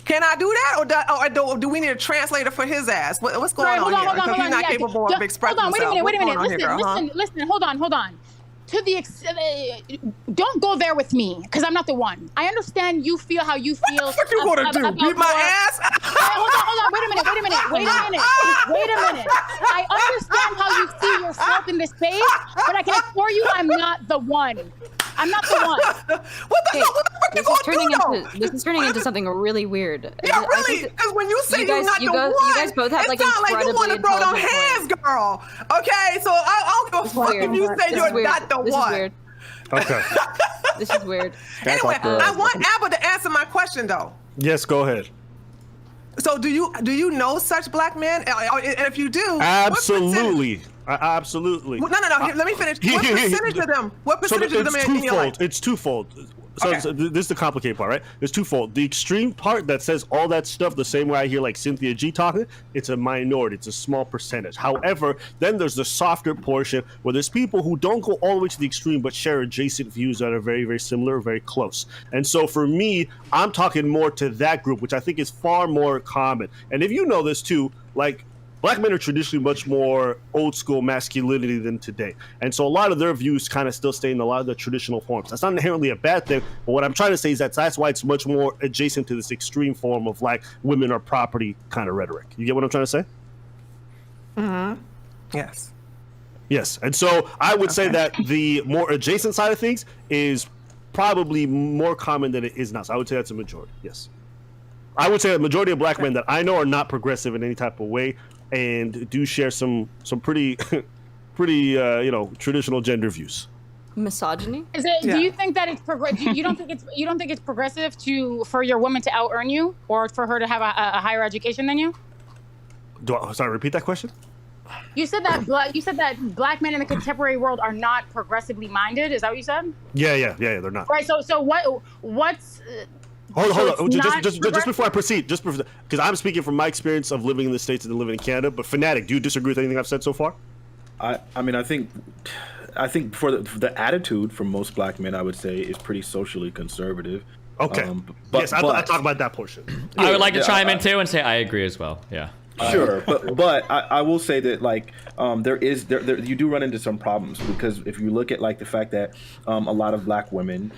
Can I do that, or do we need a translator for his ass? What's going on here? Because he's not Yeah, capable of expressing Hold on, himself. wait a minute. What's going on here, girl, huh? Listen. Hold on. To the don't go there with me, because I'm not the one. I understand you feel how you feel. What you gonna do? Beat my ass? Hold on. Wait a minute. I understand how you see yourself in this space, but I can assure you I'm not the one. I'm not the one. What the fuck you gonna do, though? This is turning into something really weird. Yeah, I really. think Because when you say you you're guys- not you the guys- one, you guys both have, it like, sounds like you want to incredibly throw them intelligent hands, girl. Okay, so I don't give a fuck weird. if you say This is you're weird. not the This one. is weird. Okay. This is weird. Anyway, awkward. I want Abba to answer my question though. Yes, go ahead. So do you know such black men? And if you do, Absolutely. Absolutely. What percentage? No. Here, let me finish. What percentage of them? What percentage of them in your life? It's twofold. So Okay. this is the complicated part, right? It's twofold. The extreme part that says all that stuff, the same way I hear like Cynthia G talking, it's a minority. It's a small percentage. However, then there's the softer portion where there's people who don't go all the way to the extreme but share adjacent views that are very, very similar, very close. And so for me, I'm talking more to that group, which I think is far more common. And if you know this too, like, black men are traditionally much more old school masculinity than today. And so a lot of their views kind of still stay in a lot of the traditional forms. That's not inherently a bad thing, but what I'm trying to say is that's why it's much more adjacent to this extreme form of like women are property kind of rhetoric. You get what I'm trying to say? Yes. Yes. And so I would say that the more adjacent side of things is probably more common than it is now. So I would say that's a majority. Yes. I would say the majority of black men that I know are not progressive in any type of way and do share some pretty traditional gender views. Misogyny? Is it? Yeah. Do you think that it's you don't think it's progressive for your woman to out earn you, or for her to have a higher education than you? Sorry, repeat that question. You said that black men in the contemporary world are not progressively minded. Is that what you said? Yeah, they're not. Right. So what's Hold so on. it's Just not before I proceed, because I'm speaking from my experience of living in the States and then living in Canada. But Fanatic, do you disagree with anything I've said so far? I mean, I think for the attitude from most black men, I would say, is pretty socially conservative. Okay. Yes, I talk about that portion. I would like to chime in too and say I agree as well. Yeah. Sure, but I will say that like there you do run into some problems, because if you look at like the fact that a lot of black women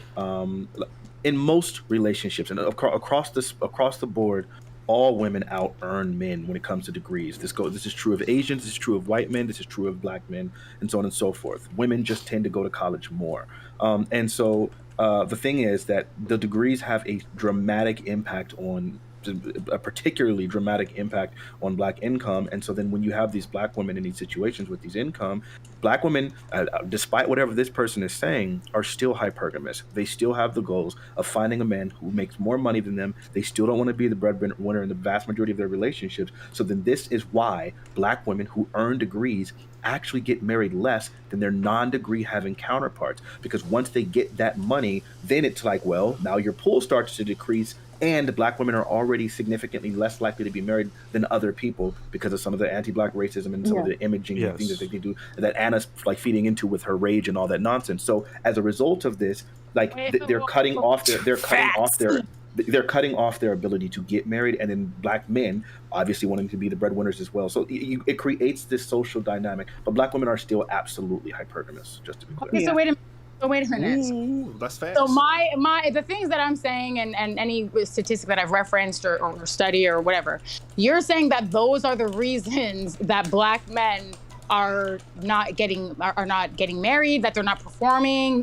in most relationships and across the board, all women out earn men when it comes to degrees. This is true of Asians, this is true of white men, this is true of black men, and so on and so forth. Women just tend to go to college more, and so the thing is that the degrees have a dramatic impact on. A particularly dramatic impact on black income. And so then when you have these black women in these situations with these income, black women, despite whatever this person is saying, are still hypergamous. They still have the goals of finding a man who makes more money than them. They still don't want to be the breadwinner in the vast majority of their relationships. So then this is why black women who earn degrees actually get married less than their non-degree having counterparts, because once they get that money, then it's like, well, now your pool starts to decrease, and black women are already significantly less likely to be married than other people because of some of the anti-black racism and some of the imaging and things that they do, that Anna's like feeding into with her rage and all that nonsense. So as a result of this, like they're cutting off their ability to get married, and then black men obviously wanting to be the breadwinners as well. So it creates this social dynamic, but black women are still absolutely hypergamous, just to be clear. Okay, so wait a minute. Ooh, that's fast. So the things that I'm saying and any statistic that I've referenced or study or whatever, you're saying that those are the reasons that black men are not getting married, that they're not performing.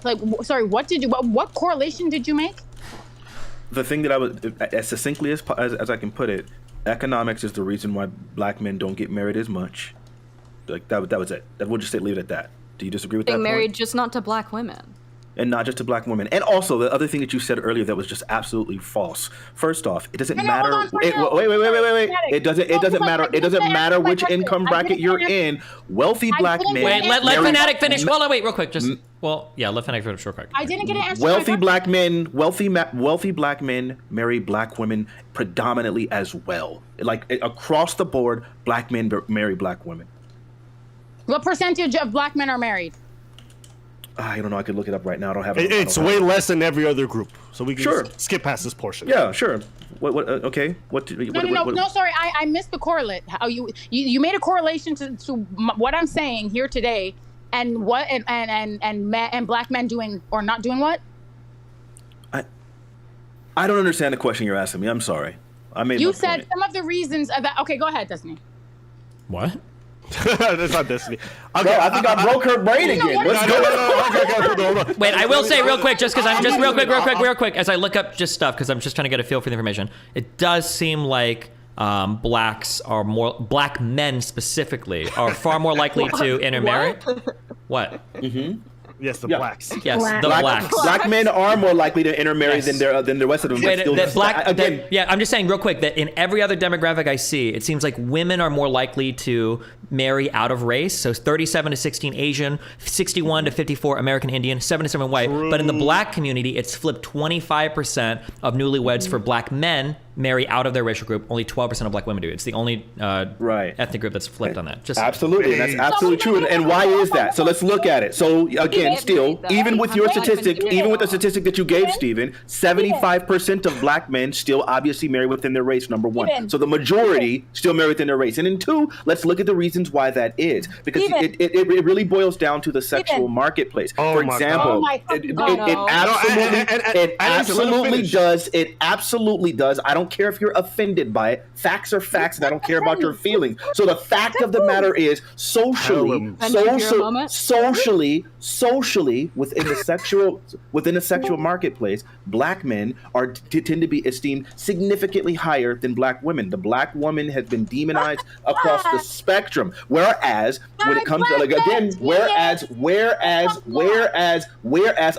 What correlation did you make? The thing that I would, as succinctly as I can put it, economics is the reason why black men don't get married as much. Like that was it. We'll just leave it at that. Do you disagree with that Being married point? just not to black women. And not just to black women. And also, the other thing that you said earlier that was just absolutely false. First off, it doesn't matter. Wait. It doesn't matter. It doesn't matter which income bracket you're in. Wealthy black men. Wait, let Fanatic finish. Well, wait, real quick. Let Fanatic finish real quick. I didn't get an answer. Wealthy black men marry black women predominantly as well. Like across the board, black men marry black women. What percentage of black men are married? I don't know. I could look it up right now. I don't have it. It's way less than every other group, so we can skip past this portion. Yeah, sure. What? Okay. No. Sorry, I missed the correlate. How you made a correlation to what I'm saying here today, and what and black men doing or not doing what? I don't understand the question you're asking me. I'm sorry. You said some of the reasons that. Okay, go ahead, Destiny. What? That's not Destiny. Okay, no, I think I broke her brain again. Let's go. Wait, I will say real quick, just because I'm just real quick, as I look up just stuff, because I'm just trying to get a feel for the information. It does seem like black men specifically are far more likely to intermarry. What? Mm-hmm. Yes, the blacks. Yes, the blacks. Black men are more likely to intermarry than the rest of them. I'm just saying real quick that in every other demographic I see, it seems like women are more likely to marry out of race. So 37 to 16 Asian, 61 to 54 American Indian, 7 to 7 white. True. But in the black community, it's flipped. 25% of newlyweds for black men marry out of their racial group. Only 12% of black women do. It's the only ethnic group that's flipped on that. Absolutely, that's absolutely true. And why is that? So let's look at it. So again, still, even with your statistic, even with the statistic that you gave, Stephen, 75% of black men still obviously marry within their race, number one. So the majority still marry within their race. And then two, let's look at the reasons why that is. Because it really boils down to the sexual marketplace. For example, it absolutely does. I don't care if you're offended by it. Facts are facts, and I don't care about your feelings. So the fact of the matter is, socially, socially within the sexual marketplace, black men tend to be esteemed significantly higher than black women. The black woman has been demonized across the spectrum. Whereas when it comes to, like, again, whereas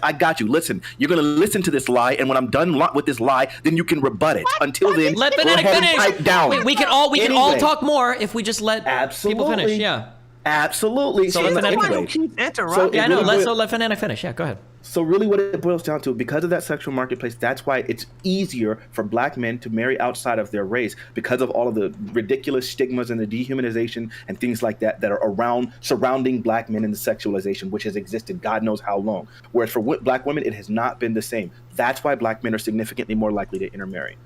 I got you. Listen, you're gonna listen to this lie, and when I'm done with this lie, then you can rebut it. Until then, Let go Fanatic ahead and finish. pipe down. We can all Anyway. talk more if we just let people finish. Absolutely. Yeah. Absolutely. So let Fanatic anyway, Keep So interrupting. Yeah, I know. really Let Fanatic finish. Yeah, go ahead. So really what it boils down to, because of that sexual marketplace, that's why it's easier for black men to marry outside of their race, because of all of the ridiculous stigmas and the dehumanization and things like that that are surrounding black men and the sexualization, which has existed God knows how long. Whereas for black women, it has not been the same. That's why black men are significantly more likely to intermarry.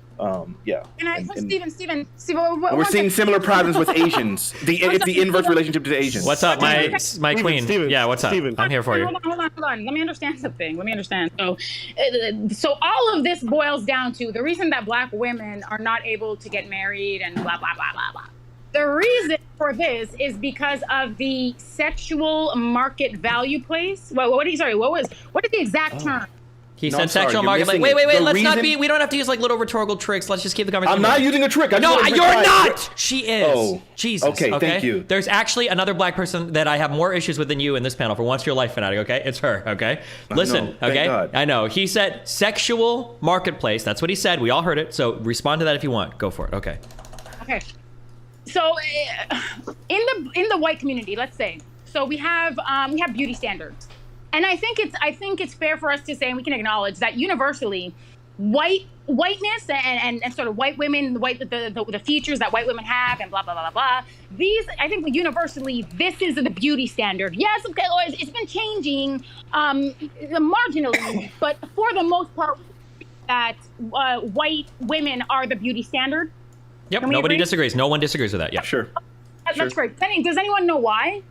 Yeah. Steven, We're seeing similar problems with Asians. It's the inverse relationship to the Asians. What's up, my queen? Steven, Yeah, what's up? Steven. I'm here for you. Hold on. Let me understand something. So all of this boils down to the reason that black women are not able to get married and blah, blah, blah, blah, blah. The reason for this is because of the sexual market value place. What is the exact term? He No, said I'm sorry, sexual you're market. missing Wait. it. The Let's not reason- be. We don't have to use like little rhetorical tricks. Let's just keep the conversation. I'm not moving. using a trick. I just No, wanna you're clarify. not. She is. Oh, Jesus. okay, thank you. There's actually another black person that I have more issues with than you in this panel. For once, your life fanatic. Okay, it's her. Okay, listen. know. Thank Okay, God. I know. He said sexual marketplace. That's what he said. We all heard it. So respond to that if you want. Go for it. Okay. Okay. So in the white community, let's say, so we have beauty standards. And I think it's fair for us to say, and we can acknowledge that universally, whiteness and sort of white women, the features that white women have, and blah blah blah blah blah. These, I think, universally, this is the beauty standard. Yes, okay, it's been changing marginally, but for the most part, that white women are the beauty standard. Yep. Can we Nobody agree? disagrees. No one disagrees with that. Yeah. Sure. That's great. Does anyone know why?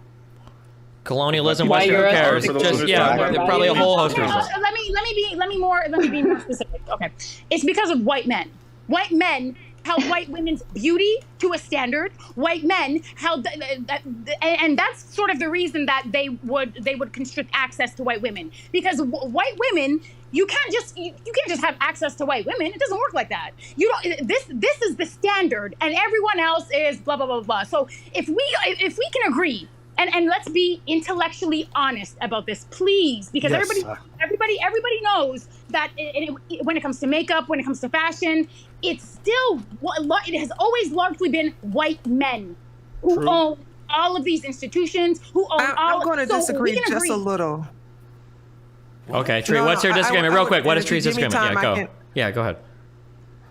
Colonialism, Why Western you're affairs. for the Just longest yeah. time. Probably a whole host of Okay, reasons. let me be more specific. Okay, it's because of white men. White men held white women's beauty to a standard. White men held, and that's sort of the reason that they would constrict access to white women, because white women. You can't just have access to white women. It doesn't work like that. You don't. This is the standard, and everyone else is blah blah blah blah. So if we can agree, and let's be intellectually honest about this, please, because Yes. everybody knows that when it comes to makeup, when it comes to fashion, it has always largely been white men who own all of these institutions, who own all. I'm going to so we disagree can just agree. a little. Okay, Tree. No, what's your I- disagreement? Real quick. What is if you Tree's give me disagreement? time, Yeah, I go. can- Yeah, go ahead.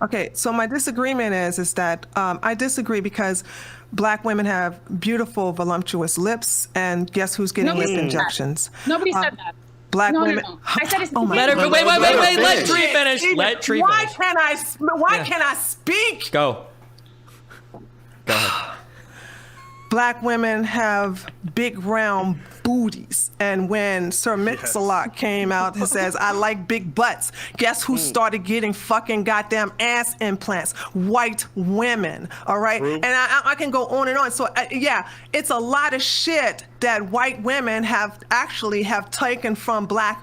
Okay, so my disagreement is that I disagree because black women have beautiful, voluptuous lips, and guess who's getting Nobody lip said that. injections? Nobody said that. Black No. women. I said it's. Oh my Let her. God. Wait. Let Let her Tree finish. Steven, Let Tree why finish. can't I speak? Go. Go ahead. Black women have big round booties, and when Sir Mix-a-Lot came out and says, "I like big butts," guess who started getting fucking goddamn ass implants? White women. All right, and I can go on and on. So yeah, it's a lot of shit that white women have taken from black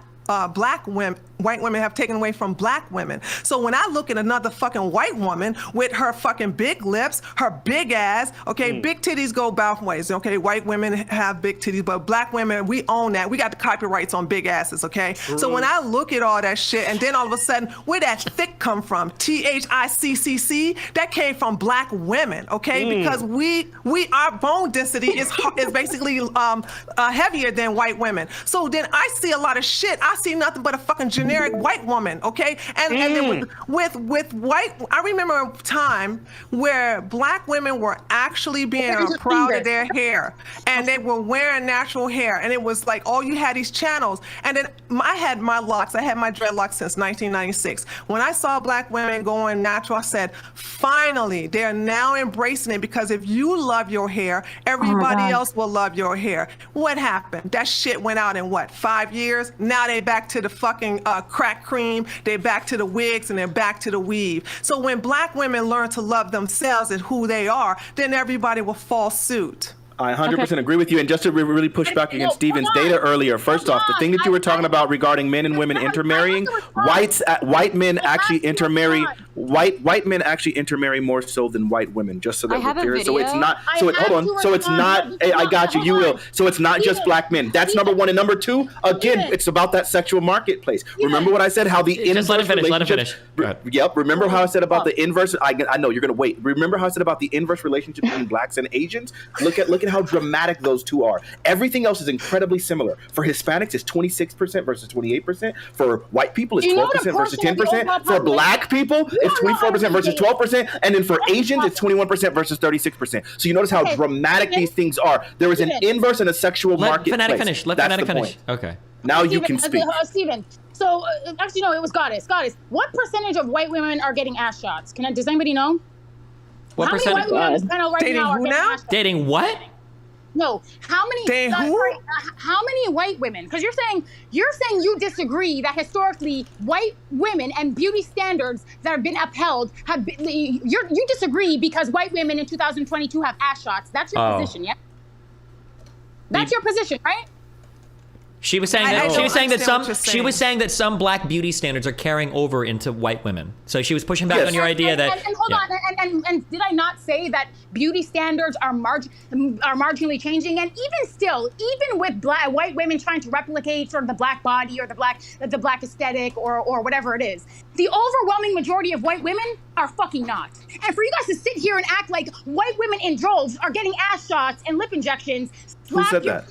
women. White women have taken away from black women. So when I look at another fucking white woman with her fucking big lips, her big ass, okay, big titties go both ways, okay? White women have big titties, but black women, we own that. We got the copyrights on big asses, okay? So when I look at all that shit, and then all of a sudden, where that thick come from? THICCC? That came from black women, okay? Because our bone density is basically heavier than white women. So then I see a lot of shit. I see nothing but a fucking generic white woman, okay? And then with white, I remember a time where black women were actually being proud of their hair, and they were wearing natural hair, and it was like, oh, you had these channels. And then I had my locks, I had my dreadlocks since 1996. When I saw black women going natural, I said, finally, they're now embracing it, because if you love your hair, everybody else will love your hair. What happened? That shit went out in what, 5 years? Now they back to the fucking crack cream, they're back to the wigs, and they're back to the weave. So when black women learn to love themselves and who they are, then everybody will fall suit. I 100% agree with you. And just to really push back against Steven's data earlier, first off, the thing that you were talking about regarding men and women intermarrying, white men actually intermarry. White men actually intermarry more so than white women. Just so that we're clear. So it's not. So hold on. So it's not. Hey, I got you. You will. So it's not just black men. That's number one. And number two, again, it's about that sexual marketplace. Remember what I said? How the inverse. Just let it finish. Yep. Remember how I said about the inverse? I know you're gonna wait. Remember how I said about the inverse relationship between blacks and Asians? Look at how dramatic those two are. Everything else is incredibly similar. For Hispanics, it's 26% versus 28%. For white people, it's 12% versus 10%. For black people, it's 24% versus 12%. And then for Asians, it's 21% versus 36%. So you notice how dramatic these things are. There is an inverse and a sexual marketplace. Let Fanatic finish. Okay. Now you can speak. Steven, so actually, no, it was Goddess. What percentage of white women are getting ass shots? Does anybody know? What How percentage? many white women on this panel right Dating now are who getting now? ass shots? Dating what? No, how many? Dating who? How many white women? Because you're saying you disagree that historically white women and beauty standards that have been upheld have been. You disagree because white women in 2022 have ass shots. That's your position, yeah? That's your position, right? She was saying I that don't understand what you're she was saying that some black beauty standards are carrying over into white women. So she was pushing back on your idea that. And hold on, and did I not say that beauty standards are marginally changing? And even still, even with white women trying to replicate sort of the black body or the black aesthetic or whatever it is, the overwhelming majority of white women are fucking not. And for you guys to sit here and act like white women in droves are getting ass shots and lip injections. Who said that?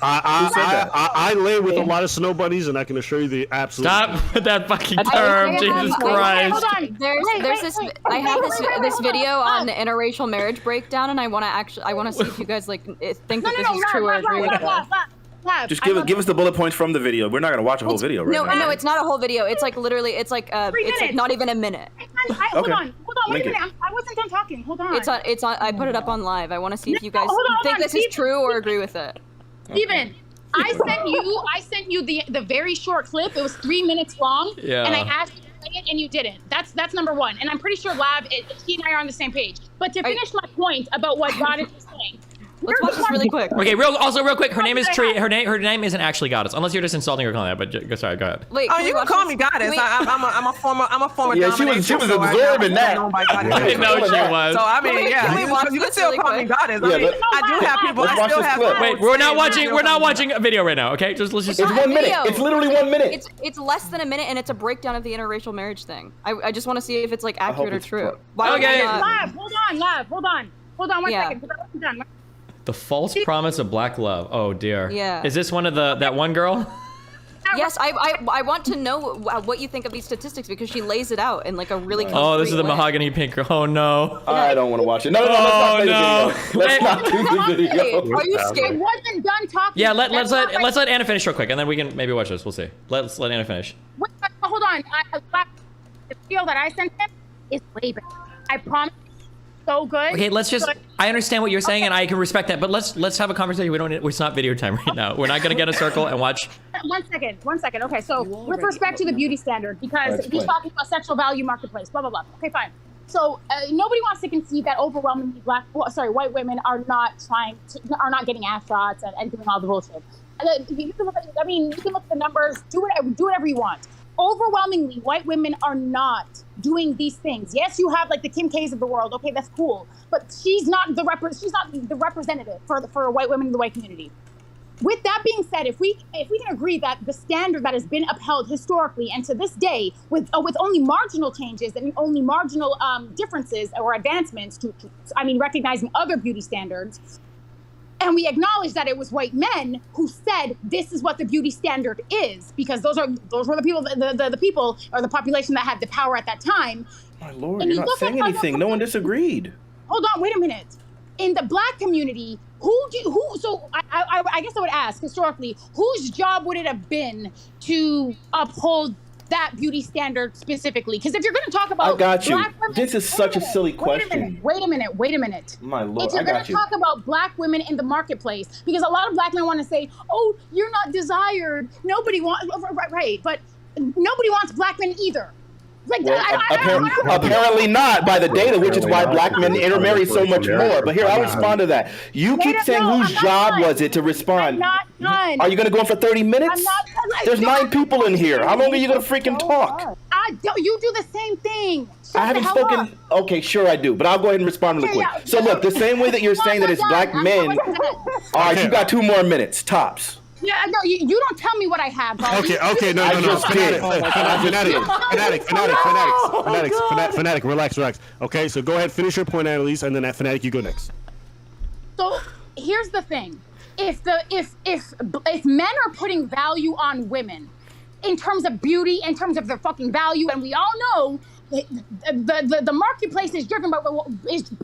I lay with a lot of snow bunnies, and I can assure you the absolute. Stop with that fucking term, Jesus Christ. Hold on. There's this. I have this video on interracial marriage breakdown, and I want to see if you guys think that this is true or agree with it. Just give us the bullet points from the video. We're not gonna watch a whole video right now. No, it's not a whole video. It's like literally, it's like not even a minute. Hold on, wait a minute. I wasn't done talking. Hold on. It's on. I put it up on live. I want to see if you guys think this is true or agree with it. Steven, I sent you the very short clip. It was 3 minutes long, and I asked you to play it, and you didn't. That's number one. And I'm pretty sure he and I are on the same page. But to finish my point about what Goddess was saying. Let's watch this really quick. Okay, real quick. Her name is Tree. Her name isn't actually Goddess, unless you're just insulting her calling that. But sorry, go ahead. Wait, you can call me Goddess. I'm a former. Yeah, she was absorbing that. I know she was. So I mean, you can still call me Goddess. I mean, I do have people. I still have. Wait, we're not watching a video right now. Okay, let's just. It's 1 minute. It's literally 1 minute. It's less than a minute, and it's a breakdown of the interracial marriage thing. I just want to see if it's like accurate or true. Okay. Live. Hold on. 1 second. Because I wasn't done. The false promise of black love. Oh dear. Yeah. Is this one of that one girl? Yes, I want to know what you think of these statistics because she lays it out in like a really. Oh, this is the way. mahogany pink girl. Oh no. I don't want to watch it. No, let's not play the video. Hey, are you scared? I wasn't done talking. Yeah, let's let Anna finish real quick, and then we can maybe watch this. We'll see. Let's let Anna finish. Wait, hold on. The video that I sent him is way better. I promise. So good. Okay, let's just. I understand what you're saying, and I can respect that. But let's have a conversation. It's not video time right now. We're not gonna get a circle and watch. 1 second. Okay, so with respect to the beauty standard, because he's talking about sexual value marketplace, blah blah blah. Okay, fine. So nobody wants to concede that overwhelmingly white women are not getting ass shots and doing all the bullshit. You can look at the numbers. Do whatever you want. Overwhelmingly, white women are not doing these things. Yes, you have like the Kim K's of the world. Okay, that's cool, but she's not the representative for white women in the white community. With that being said, if we can agree that the standard that has been upheld historically and to this day, with only marginal changes and only marginal differences or advancements recognizing other beauty standards. And we acknowledge that it was white men who said this is what the beauty standard is, because those were the people, the people or the population that had the power at that time. My Lord, you're not saying anything. No one disagreed. Hold on, wait a minute. In the black community, I guess I would ask historically, whose job would it have been to uphold that beauty standard specifically? Because if you're going to talk about, I got you. Black women, This is such a silly question. Wait a minute. My Lord, if you're going to talk about black women in the marketplace, because a lot of black men want to say, "Oh, you're not desired. Nobody wants." Right, but nobody wants black men either. Like, Well, apparently not by the data, which is why black men intermarry so much more. But here, I'll respond to that. You keep saying whose job was it to respond? I'm not done. Are you going to go on for 30 minutes? I'm not done. There's 9 people in here. How long are you going to freaking talk? You do the same thing. Shut I haven't the hell spoken. up. Okay, sure I do, but I'll go ahead and respond really quick. So look, the same way that you're saying that it's black men. All right, you got 2 more minutes, tops. Yeah, no, you don't tell me what I have. Bro. Okay, no. Fanatic, relax. Okay, so go ahead, finish your point, Annalise, and then at Fanatic, you go next. So here's the thing: if men are putting value on women in terms of beauty, in terms of their fucking value, and we all know the marketplace is driven by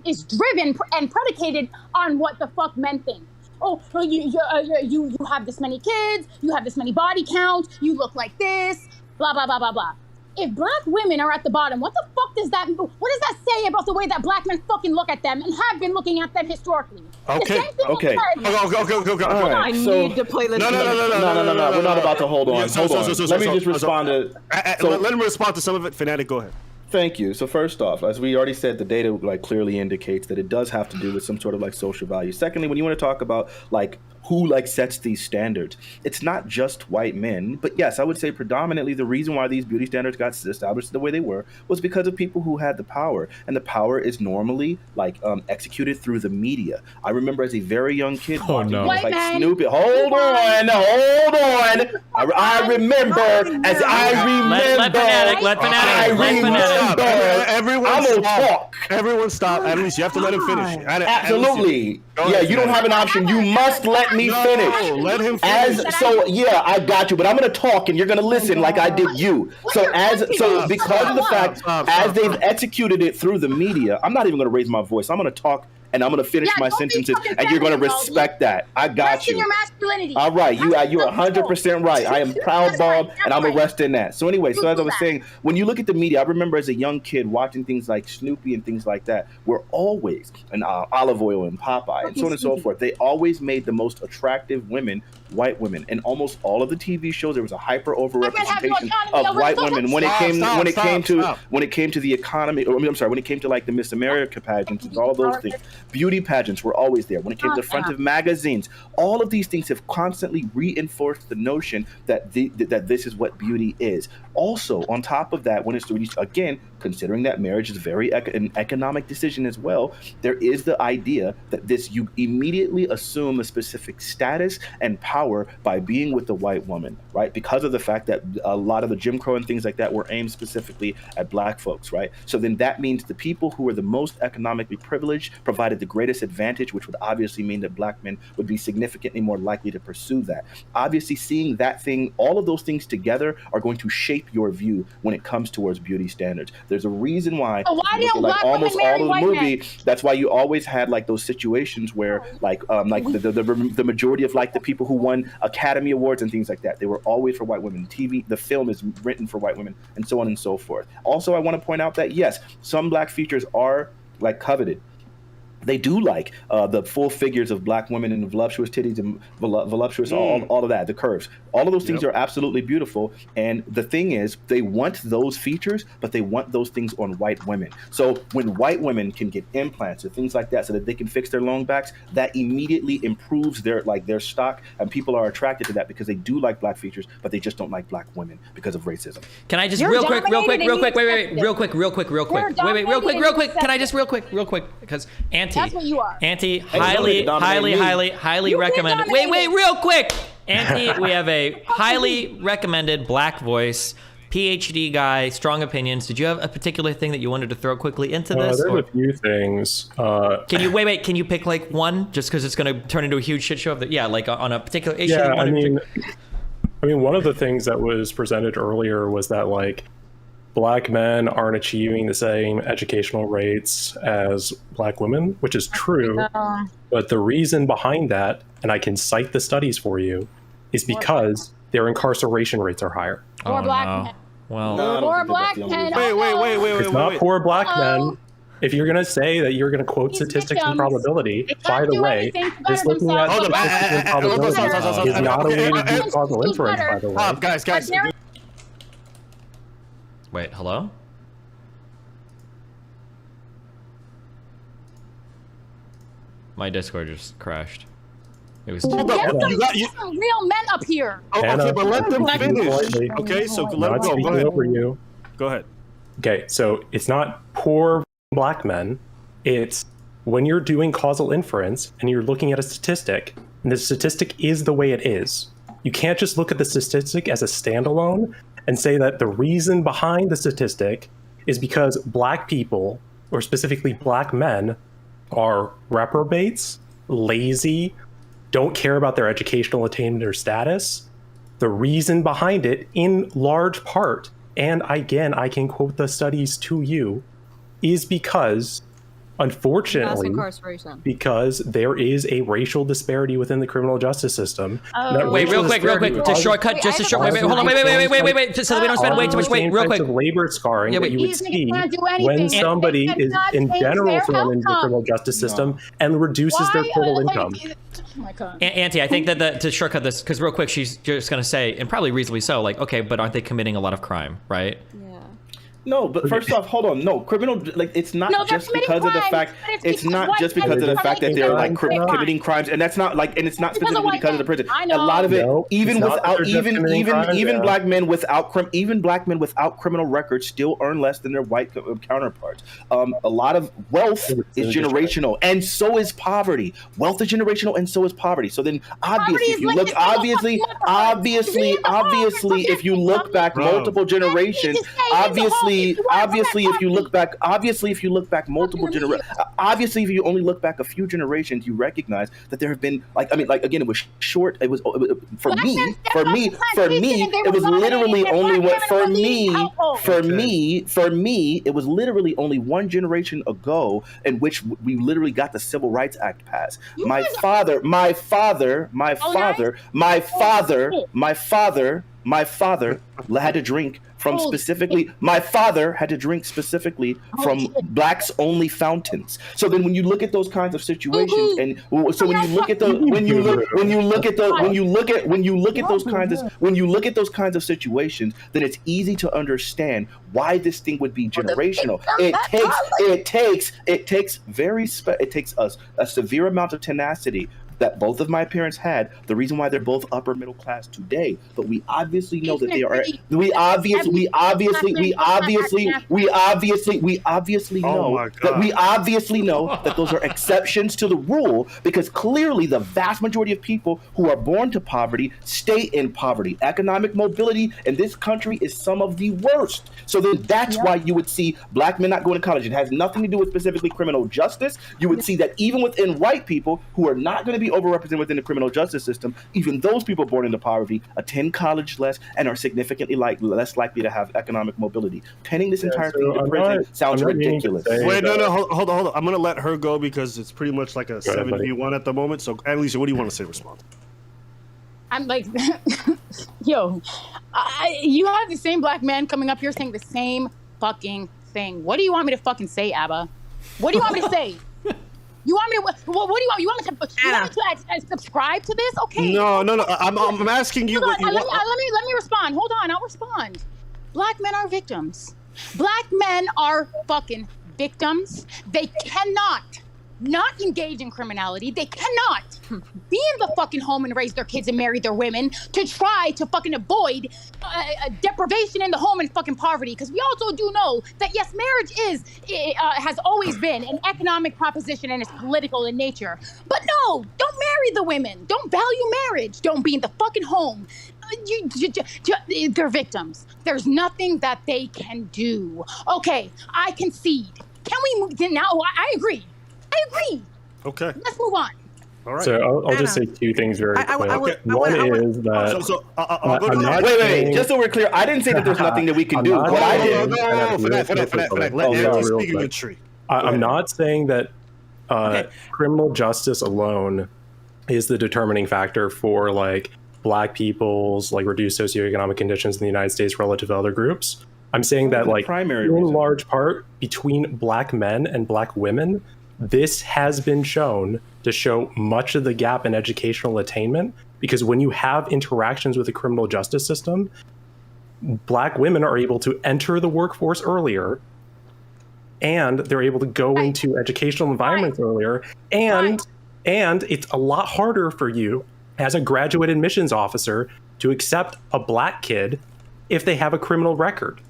is driven and predicated on what the fuck men think. Oh, you have this many kids, you have this many body count, you look like this, blah blah blah blah blah. If black women are at the bottom, what the fuck does that say about the way that black men fucking look at them and have been looking at them historically? Okay. Okay. Go. All right. I So need to play this. no. We're not about to hold on. Hold on. Let me just respond to. Let him respond to some of it. Fanatic, go ahead. Thank you. So first off, as we already said, the data like clearly indicates that it does have to do with some sort of like social value. Secondly, when you want to talk about like who like sets these standards, it's not just white men, but yes, I would say predominantly the reason why these beauty standards got established the way they were was because of people who had the power, and the power is normally like executed through the media. I remember as a very young kid watching things like Snoopy. Hold on. I remember. Everyone stop. At least you have to let him finish. Absolutely. Yeah, you don't have an option. You must let me finish. Let him finish. Yeah, I got you, but I'm gonna talk and you're gonna listen like I did you. Because of the fact as they've executed it through the media, I'm not even gonna raise my voice. I'm gonna talk and I'm gonna finish my sentences, and you're gonna respect that. I got you. Your masculinity. All right, you're 100% right. I am proud, Bob, and I'm gonna rest in that. So anyway, so as I was saying, when you look at the media, I remember as a young kid watching things like Snoopy and things like that, were always and Olive Oil and Popeye and so on and so forth. They always made the most attractive women white women. In almost all of the TV shows, there was a hyper overrepresentation of white women. When it came to the economy, or I'm sorry, when it came to like the Miss America pageants and all of those things, beauty pageants were always there. When it came to front of magazines, all of these things have constantly reinforced the notion that that this is what beauty is. Also, on top of that, when again, considering that marriage is an economic decision as well, there is the idea that you immediately assume a specific status and power by being with the white woman, right? Because of the fact that a lot of the Jim Crow and things like that were aimed specifically at black folks, right? So then that means the people who are the most economically privileged provided the greatest advantage, which would obviously mean that black men would be significantly more likely to pursue that. Obviously, seeing that thing, all of those things together are going to shape your view when it comes towards beauty standards. There's a reason why, like almost all of the movie, that's why you always had like those situations where the majority of like the people who won Academy Awards and things like that, they were always for white women. The film is written for white women, and so on and so forth. Also, I want to point out that yes, some black features are like coveted. They do like the full figures of black women and the voluptuous titties and voluptuous, all of that, the curves. All of those things are absolutely beautiful. And the thing is, they want those features, but they want those things on white women. So when white women can get implants or things like that so that they can fix their long backs, that immediately improves their stock, and people are attracted to that because they do like black features, but they just don't like black women because of racism. Can I just real quick? Can I just real quick, because that's what you are. Auntie, highly recommended. Wait, real quick. Auntie, we have a highly recommended black voice, PhD guy, strong opinions. Did you have a particular thing that you wanted to throw quickly into this? There's a few things. Can you Can you pick like one, just because it's going to turn into a huge shit show? Like on a particular issue. Yeah, I mean, one of the things that was presented earlier was that like black men aren't achieving the same educational rates as black women, which is true. But the reason behind that, and I can cite the studies for you, is because their incarceration rates are higher. Poor black men. Well, poor black men. Wait. It's not poor black men. If you're going to say that you're going to quote statistics and probability, by the way, just looking at statistics and probability is not a way to do causal inference, by the way. Guys. Wait, hello? My Discord just crashed. It was too. Get some real men up here. Oh, okay, but let them finish. Politely. Okay, so let Not them go. Go speaking ahead. over you. Go ahead. Okay, so it's not poor black men. It's when you're doing causal inference and you're looking at a statistic, and the statistic is the way it is. You can't just look at the statistic as a standalone and say that the reason behind the statistic is because black people, or specifically black men, are reprobates, lazy, don't care about their educational attainment or status. The reason behind it, in large part, and again, I can quote the studies to you, is because, Mass unfortunately, incarceration. because there is a racial disparity within the criminal justice system. That Wait, racial real quick, disparity to shortcut, Wait, just I a have short. a Wait, hold on, wait, so that we don't spend way too much. Wait, real quick. Of labor scarring Yeah, that wait. you would These niggas see can't do when anything. somebody They is cannot in change general their thrown into the outcome. criminal justice system and reduces their total income. Oh my god. Auntie, I think that to shortcut this, because real quick, she's just gonna say, and probably reasonably so, like, okay, but aren't they committing a lot of crime, right? Yeah. No, but first off, hold on. No, criminal, like, it's not No, they're just committing because of the crimes, fact. but it's It's because not white just men because of the are fact that making they're like crimes. committing crimes, and that's not like, and it's not Because of specifically white because of the men. prison. I A know. lot of it, No, even it's not that without, they're just committing crimes, even yeah. black men without even black men without criminal records still earn less than their white counterparts. A lot of wealth is generational, and so is poverty. Wealth is generational, and so is poverty. So then, obviously, is if you linked look, to the obviously, if you look back Bro. multiple generations, obviously, if you look back, multiple Fucking generations, obviously, if you only look back a few generations, you recognize that there have been, again, it was short. It was for Black me, men stepped up to plantation and they it were was literally dominating their only black what for women in me, these households. for me, it was literally only one generation ago in which we literally got the Civil Rights Act passed. My father had to drink from specifically. My father had to drink specifically from blacks only fountains. So then, when you look at those kinds of situations, and so when you look at those kinds of situations, then it's easy to understand why this thing would be generational. It takes a severe amount of tenacity that both of my parents had. The reason why they're both upper middle class today, but we obviously know that they are. We obviously Oh know that those are exceptions to the rule, because clearly the vast majority of people who are born to poverty stay in poverty. Economic mobility in this country is some of the worst. So then that's why you would see black men not going to college. It has nothing to do with specifically criminal justice. You would see that even within white people who are not going to be overrepresented within the criminal justice system, even those people born into poverty attend college less and are significantly less likely to have economic mobility. Penning this entire thing to prison sounds ridiculous. Wait, no, hold on. I'm gonna let her go because it's pretty much like a 7v1 at the moment. So, Alicia, what do you want to say? Respond. I'm like, yo, you have the same black man coming up here saying the same fucking thing. What do you want me to fucking say, Abba? What do you want me to say? You want me to? What do you want? You want me to subscribe to this? Okay. No. I'm asking you what you want. Let me respond. Hold on, I'll respond. Black men are victims. Black men are fucking victims. They cannot not engage in criminality. They cannot be in the fucking home and raise their kids and marry their women to try to fucking avoid deprivation in the home and fucking poverty. Because we also do know that, yes, marriage has always been an economic proposition and it's political in nature. But no, don't marry the women. Don't value marriage. Don't be in the fucking home. They're victims. There's nothing that they can do. Okay, I concede. Can we move now? I agree. Okay. Let's move on. All right. So I'll just say two things very quick. One is that I'll go to I'm not Wait, saying- just so we're clear, I didn't say that there's nothing that we can do. I'm What not I saying- did. Speaking of tree. I'm not saying that criminal justice alone is the determining factor for like black people's like reduced socioeconomic conditions in the United States relative to other groups. I'm saying that like in large part between black men and black women, this has been shown to show much of the gap in educational attainment, because when you have interactions with the criminal justice system, black women are able to enter the workforce earlier, and they're able to go into educational environments earlier, and And it's a lot harder for you as a graduate admissions officer to accept a black kid if they have a criminal record.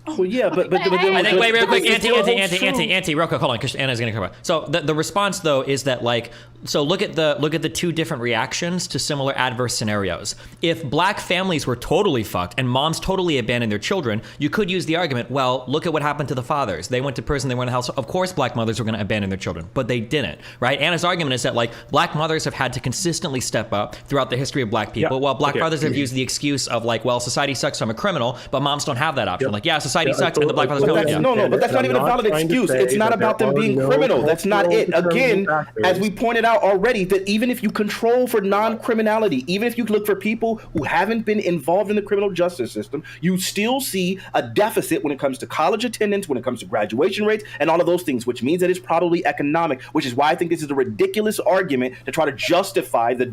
Well, yeah, but then I think, wait, real quick, it's Auntie, real quick, hold on, because Anna's going to come up. So the response, though, is that, like, so look at the two different reactions to similar adverse scenarios. If black families were totally fucked and moms totally abandoned their children, you could use the argument, well, look at what happened to the fathers. They went to prison, they went to hell. So of course black mothers were going to abandon their children, but they didn't, right? Anna's argument is that, like, black mothers have had to consistently step up throughout the history of black people, while black fathers have used the excuse of, like, well, society sucks, so I'm a criminal, but moms don't have that option. Like, yeah, society sucks, and the black fathers don't. No, but that's not even a valid excuse. It's not about them being criminal. That's not it. Again, as we pointed out already, that even if you control for non-criminality, even if you look for people who haven't been involved in the criminal justice system, you still see a deficit when it comes to college attendance, when it comes to graduation rates, and all of those things, which means that it's probably economic, which is why I think this is a ridiculous argument to try to justify the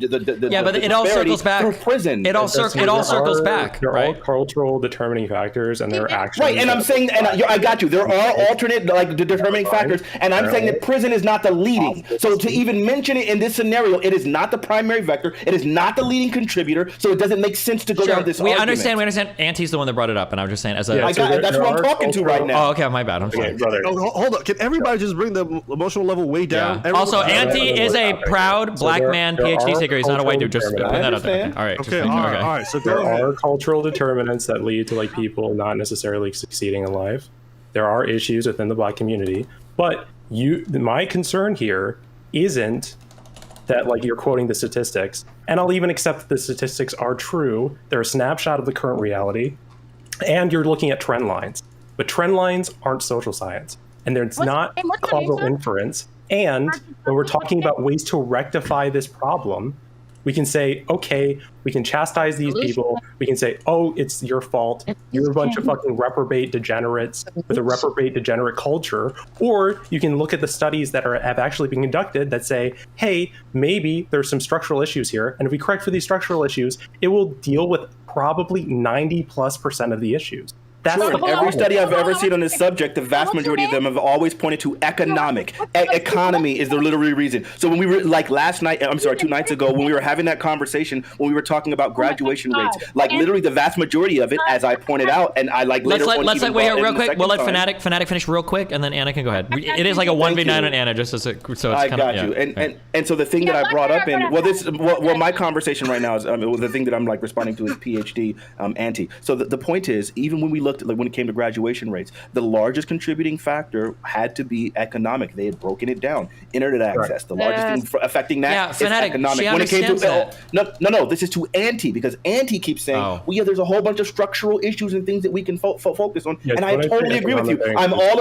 but it all circles back through prison. It all circles back. They're right? all cultural determining factors, and they're actually right. And I'm saying, and I got you. There are alternate, like, determining factors, and I'm saying that prison is not the leading. So to even mention it in this scenario, it is not the primary vector. It is not the leading contributor. So it doesn't make sense to go down this. We argument. understand. Auntie's the one that brought it up, and I was just saying, as a that's what I'm talking to right now. Oh, okay, my bad. I'm sorry. brother. Hold up. Can everybody just bring the emotional level way down? Yeah. Also, Auntie is a proud black man, PhD taker. He's not a white dude. Just put that out there. All right. Okay. All right. So there are cultural determinants that lead to, like, people not necessarily succeeding in life. There are issues within the black community, but my concern here isn't that, like, you're quoting the statistics, and I'll even accept that the statistics are true. They're a snapshot of the current reality, and you're looking at trend lines. But trend lines aren't social science, and it's not causal inference. And when we're talking about ways to rectify this problem, we can say, okay, we can chastise these people. We can say, oh, it's your fault. You're a bunch of fucking reprobate degenerates with a reprobate degenerate culture. Or you can look at the studies that have actually been conducted that say, hey, maybe there's some structural issues here. And if we correct for these structural issues, it will deal with probably 90+% of the issues. That's Sure. Every study I've ever seen on this subject, the vast majority of them have always pointed to economic. Economy is the literal reason. So when we were, like, last night, 2 nights ago, when we were having that conversation, when we were talking about graduation rates, like, literally the vast majority of it, as I pointed out, and I, like, later on. Let's wait here real quick. We'll let Fanatic finish real quick, and then Anna can go ahead. It is like a 1v9 on Anna, just so it's I kind got of, you. And so the thing that I brought up in, my conversation right now is, the thing that I'm, like, responding to is PhD Auntie. So the point is, even when we looked at, like, when it came to graduation rates, the largest contributing factor had to be economic. They had broken it down. Internet access, the largest thing affecting that is economic. When it came to no, this is to Auntie, because Auntie keeps saying, well, yeah, there's a whole bunch of structural issues and things that we can focus on. And I totally agree with you. I'm all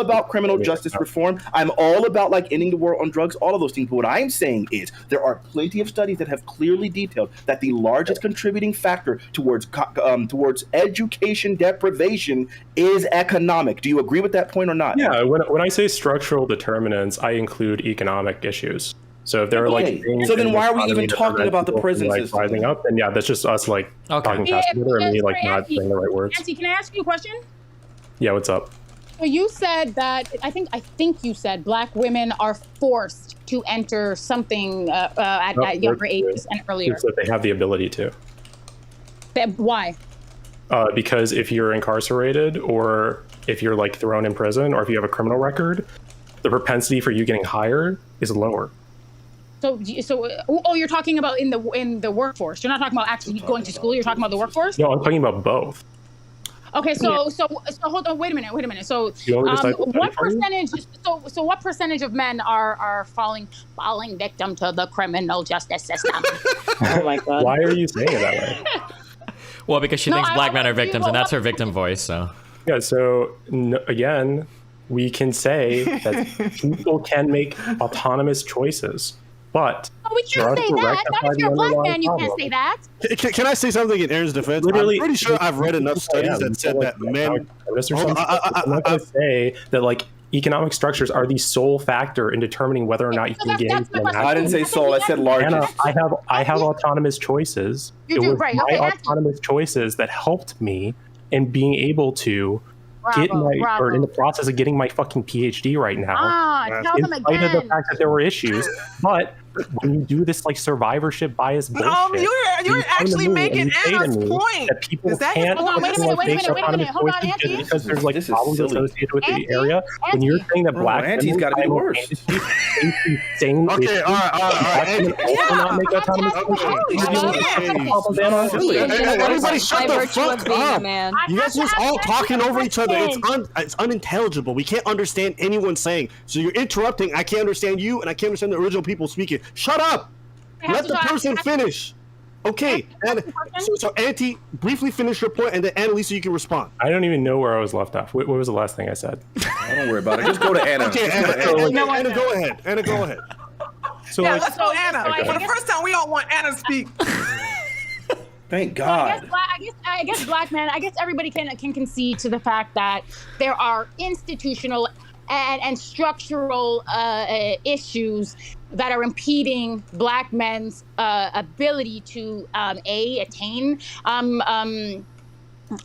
about criminal justice reform. I'm all about, like, ending the war on drugs, all of those things. But what I'm saying is there are plenty of studies that have clearly detailed that the largest contributing factor towards education deprivation is economic. Do you agree with that point or not? Yeah, when I say structural determinants, I include economic issues. So if there are, like, so then why are we even talking about the prison system? Rising up, then yeah, that's just us, like, talking past each other and me, like, not saying the right words. Auntie, can I ask you a question? Yeah, what's up? So you said that I think you said black women are forced to enter something at younger ages and earlier. So they have the ability to. Why? Because if you're incarcerated, or if you're, like, thrown in prison, or if you have a criminal record, the propensity for you getting hired is lower. So you're talking about in the workforce. You're not talking about actually going to school. You're talking about the workforce. No, I'm talking about both. Okay, so hold on. Wait a minute. So what percentage? So what percentage of men are falling victim to the criminal justice system? Oh my God! Why are you saying it that way? Well, because she thinks black men are victims, and that's her victim voice. So yeah. So again, we can say that people can make autonomous choices, but we can't say that. Not if you're a black man, you can't say that. Can I say something in Aaron's defense? Literally, I'm pretty sure I've read enough studies that said that men. I'm not going to say that, like, economic structures are the sole factor in determining whether or not you can gain. I didn't say sole. I said largest. Anna, I have autonomous choices. You do, right? My autonomous choices that helped me in being able to in the process of getting my fucking PhD right now. Tell In them spite of the again. fact that there were issues, but when you do this like survivorship bias bullshit, you're actually making Anna's point. that people Is that can't his point? Wait a minute, wait a minute, wait a minute. Hold on, just Auntie. because there's like This is problems silly. associated with Auntie, the area. When you're saying that Bro, black Auntie's women gotta be the worst. simultaneously face the same Okay, issues, all right. black women also not make autonomous Everybody shut By the virtue of fuck being a up. man. You guys just all talking over each other. It's unintelligible. We can't understand anyone saying. So you're interrupting. I can't understand you, and I can't understand the original people speaking. Shut up. Let the person finish. Okay. And so Auntie, briefly finish your point, and then Annalisa, you can respond. I don't even know where I was left off. What was the last thing I said? Don't worry about it. Just go to Anna. Okay, Anna, go ahead. Anna, go ahead. So Yeah, like, let's go Anna. I For the guess- first time, we all want Anna to speak. Thank I God. guess black men. I guess everybody can concede to the fact that there are institutional and structural issues that are impeding black men's ability to attain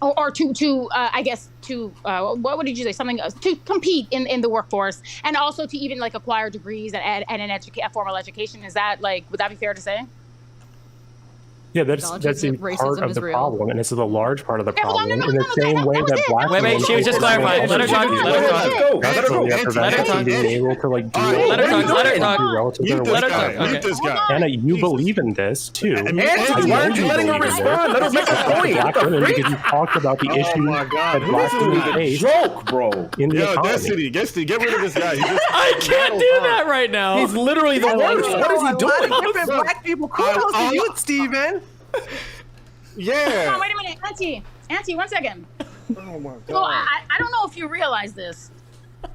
or to I guess to what did you say, something to compete in the workforce, and also to even like acquire degrees and a formal education. Is that would that be fair to say? yeah, that's Acknowledges part racism of is the real. problem, and it's the large part of the Yeah, hold on, problem. no, In the same way that black Wait, women she was just clarifying. Let her talk. Let her talk. Let her go. Let her talk. being able to like do Let her talk. Let her talk. relative to their Let her work. talk. Okay. Mute this guy. Anna, you believe in this too. Auntie, why aren't you letting her respond? Let her make a point. Black What the women, freak? because you talked about the issues my God. that black This women is a face joke, bro. in the Yo, economy. Destiny, get rid of this guy. He just I can't do that right now. He's literally the worst. What is he A lot of doing? different black people. Kudos to you, Steven. yeah. Oh, wait a minute, Auntie, 1 second. Oh my So I don't know if you realize this,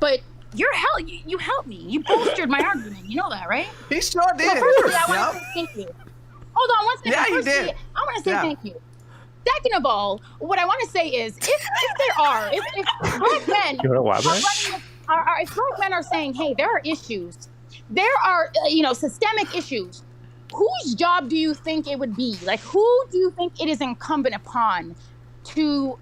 but you helped me. You bolstered my argument. You know that, right? He sure did. So firstly, I want Yep. to say thank you. Hold on 1 second. Yeah, he Firstly, did. I want to say Yeah. thank you. Second of all, what I want to say is, if black men You want to elaborate? if black men are saying, hey, there are issues, there are systemic issues. Whose job do you think it would be? Like, who do you think it is incumbent upon to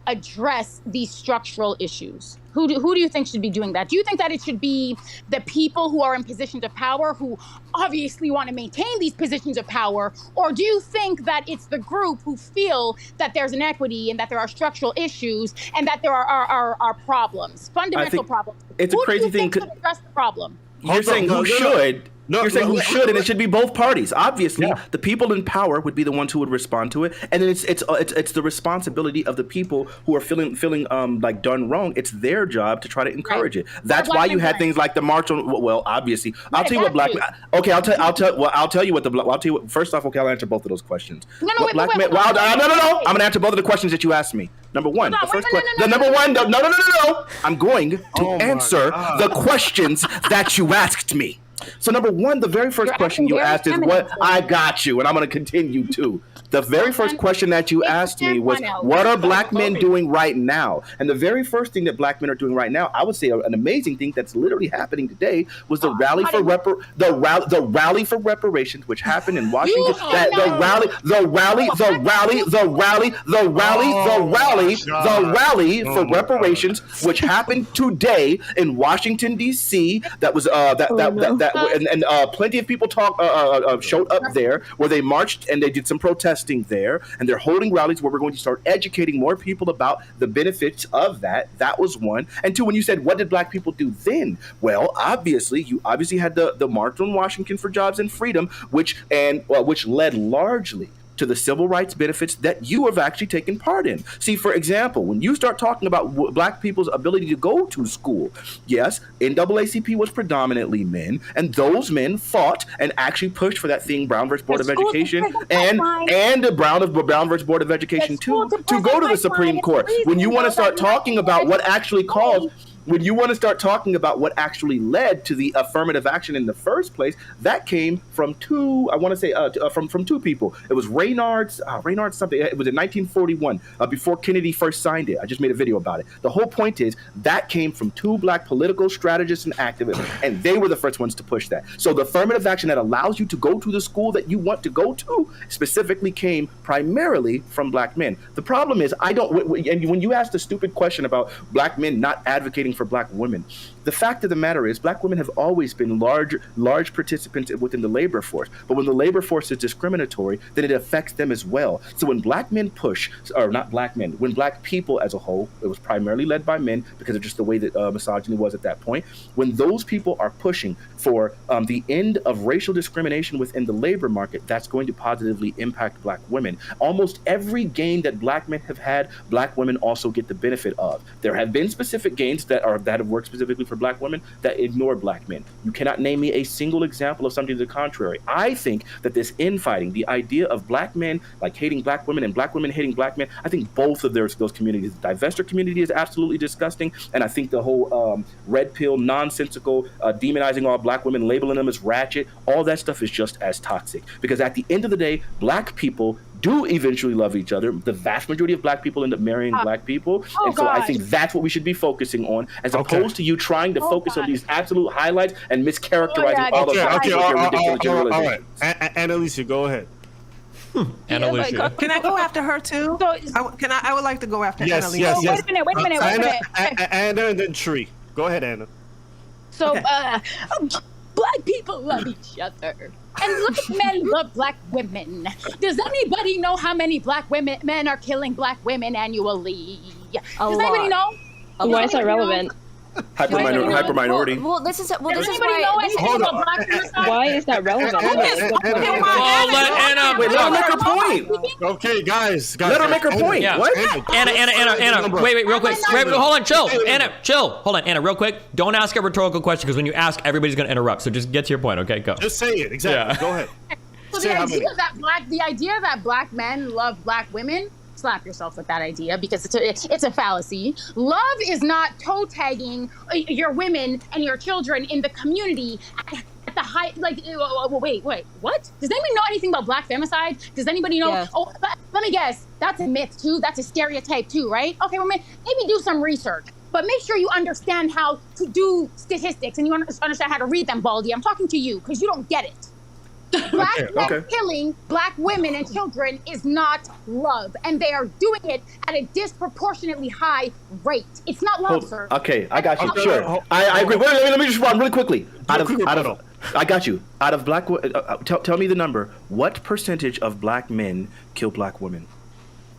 address these structural issues? Who do you think should be doing that? Do you think that it should be the people who are in positions of power, who obviously want to maintain these positions of power? Or do you think that it's the group who feel that there's inequity and that there are structural issues and that there are problems, fundamental problems? it's a Who do crazy you think thing should address the problem? You're saying who should. You're saying who should, and it should be both parties. Obviously, Yeah. the people in power would be the ones who would respond to it, and then it's the responsibility of the people who are feeling like done wrong. It's their job to try to encourage it. That's why you had things like the march on. Well, obviously, I'll tell you what black. Okay, I'll tell you what first off, okay, I'll answer both of those questions. No, What wait, black men- wait, no. I'm gonna answer both of the questions that you asked me. Number one, Hold on, the first wait, question. No. I'm going to Oh my answer God. the questions that you asked me. So number one, the very first question you asked is what I got you, and I'm going to continue to. The very first question that you asked me was, what are black men doing right now? And the very first thing that black men are doing right now, I would say an amazing thing that's literally happening today was the rally for rally for reparations, which happened in Washington. The rally for reparations, which happened today in Washington D.C. That was plenty of people showed up there, where they marched and they did some protesting there, and they're holding rallies where we're going to start educating more people about the benefits of that. That was one. And two, when you said, what did black people do then? Well, you obviously had the March on Washington for Jobs and Freedom, which led largely to the civil rights benefits that you have actually taken part in. See, for example, when you start talking about black people's ability to go to school, yes, NAACP was predominantly men, and those men fought and actually pushed for that thing, Brown versus Board of Education, and the Brown versus Board of Education too, to go to the Supreme Court. When you want to start talking about what actually caused when you want to start talking about what actually led to the affirmative action in the first place, that came from two, I want to say, from two people. It was Reynard's something. It was in 1941, before Kennedy first signed it. I just made a video about it. The whole point is that came from two black political strategists and activists, and they were the first ones to push that. So the affirmative action that allows you to go to the school that you want to go to specifically came primarily from black men. The problem is, and when you ask the stupid question about black men not advocating for black women, the fact of the matter is black women have always been large participants within the labor force. But when the labor force is discriminatory, then it affects them as well. So when black men push, or not black men, when black people as a whole, it was primarily led by men because of just the way that misogyny was at that point. When those people are pushing for the end of racial discrimination within the labor market, that's going to positively impact black women. Almost every gain that black men have had, black women also get the benefit of. There have been specific gains that have worked specifically for black women that ignore black men. You cannot name me a single example of something to the contrary. I think that this infighting, the idea of black men like hating black women and black women hating black men, I think both of those communities, the divestiture community is absolutely disgusting, and I think the whole red pill, nonsensical, demonizing all black women, labeling them as ratchet, all that stuff is just as toxic. Because at the end of the day, black people do eventually love each other. The vast majority of black people end up marrying black people. And so I think that's what we should be focusing on, as opposed to you trying to focus on these absolute highlights and mischaracterizing all of that. All right. Annalisa, go ahead. Annalisa. Can I go after her too? I would like to go after Annalisa. Yes. Wait a minute. Anna and then Tree. Go ahead, Anna. So, black people love each other. And black men love black women. Does anybody know how many black men are killing black women annually? Does anybody know? Why is that relevant? Hyper minority. Well, this is Does why. anybody know anything about black femicide? Why is that relevant? Let Anna. Wait, let her make her point. Okay, guys. Let her make her point. Yeah. What? Anna. Wait, real quick. Wait, hold on, chill. Anna, chill. Hold on, Anna, real quick. Don't ask a rhetorical question, because when you ask, everybody's going to interrupt. So just get to your point, okay? Go. Just say it. Exactly. Yeah. Go ahead. So the idea that black men love black women, slap yourself with that idea, because it's a fallacy. Love is not toe tagging your women and your children in the community at the high. Wait, what? Does anybody know anything about black femicide? Does anybody know? Yeah. Oh, let me guess. That's a myth too. That's a stereotype too, right? Okay, well, maybe do some research. But make sure you understand how to do statistics and you understand how to read them, Baldy. I'm talking to you because you don't get it. Black men killing black women and children is not love, and they are doing it at a disproportionately high rate. It's not love, sir. Okay, I got you. Sure, I agree. Wait, let me just run really quickly. I got you. Out of black, tell me the number. What percentage of black men kill black women?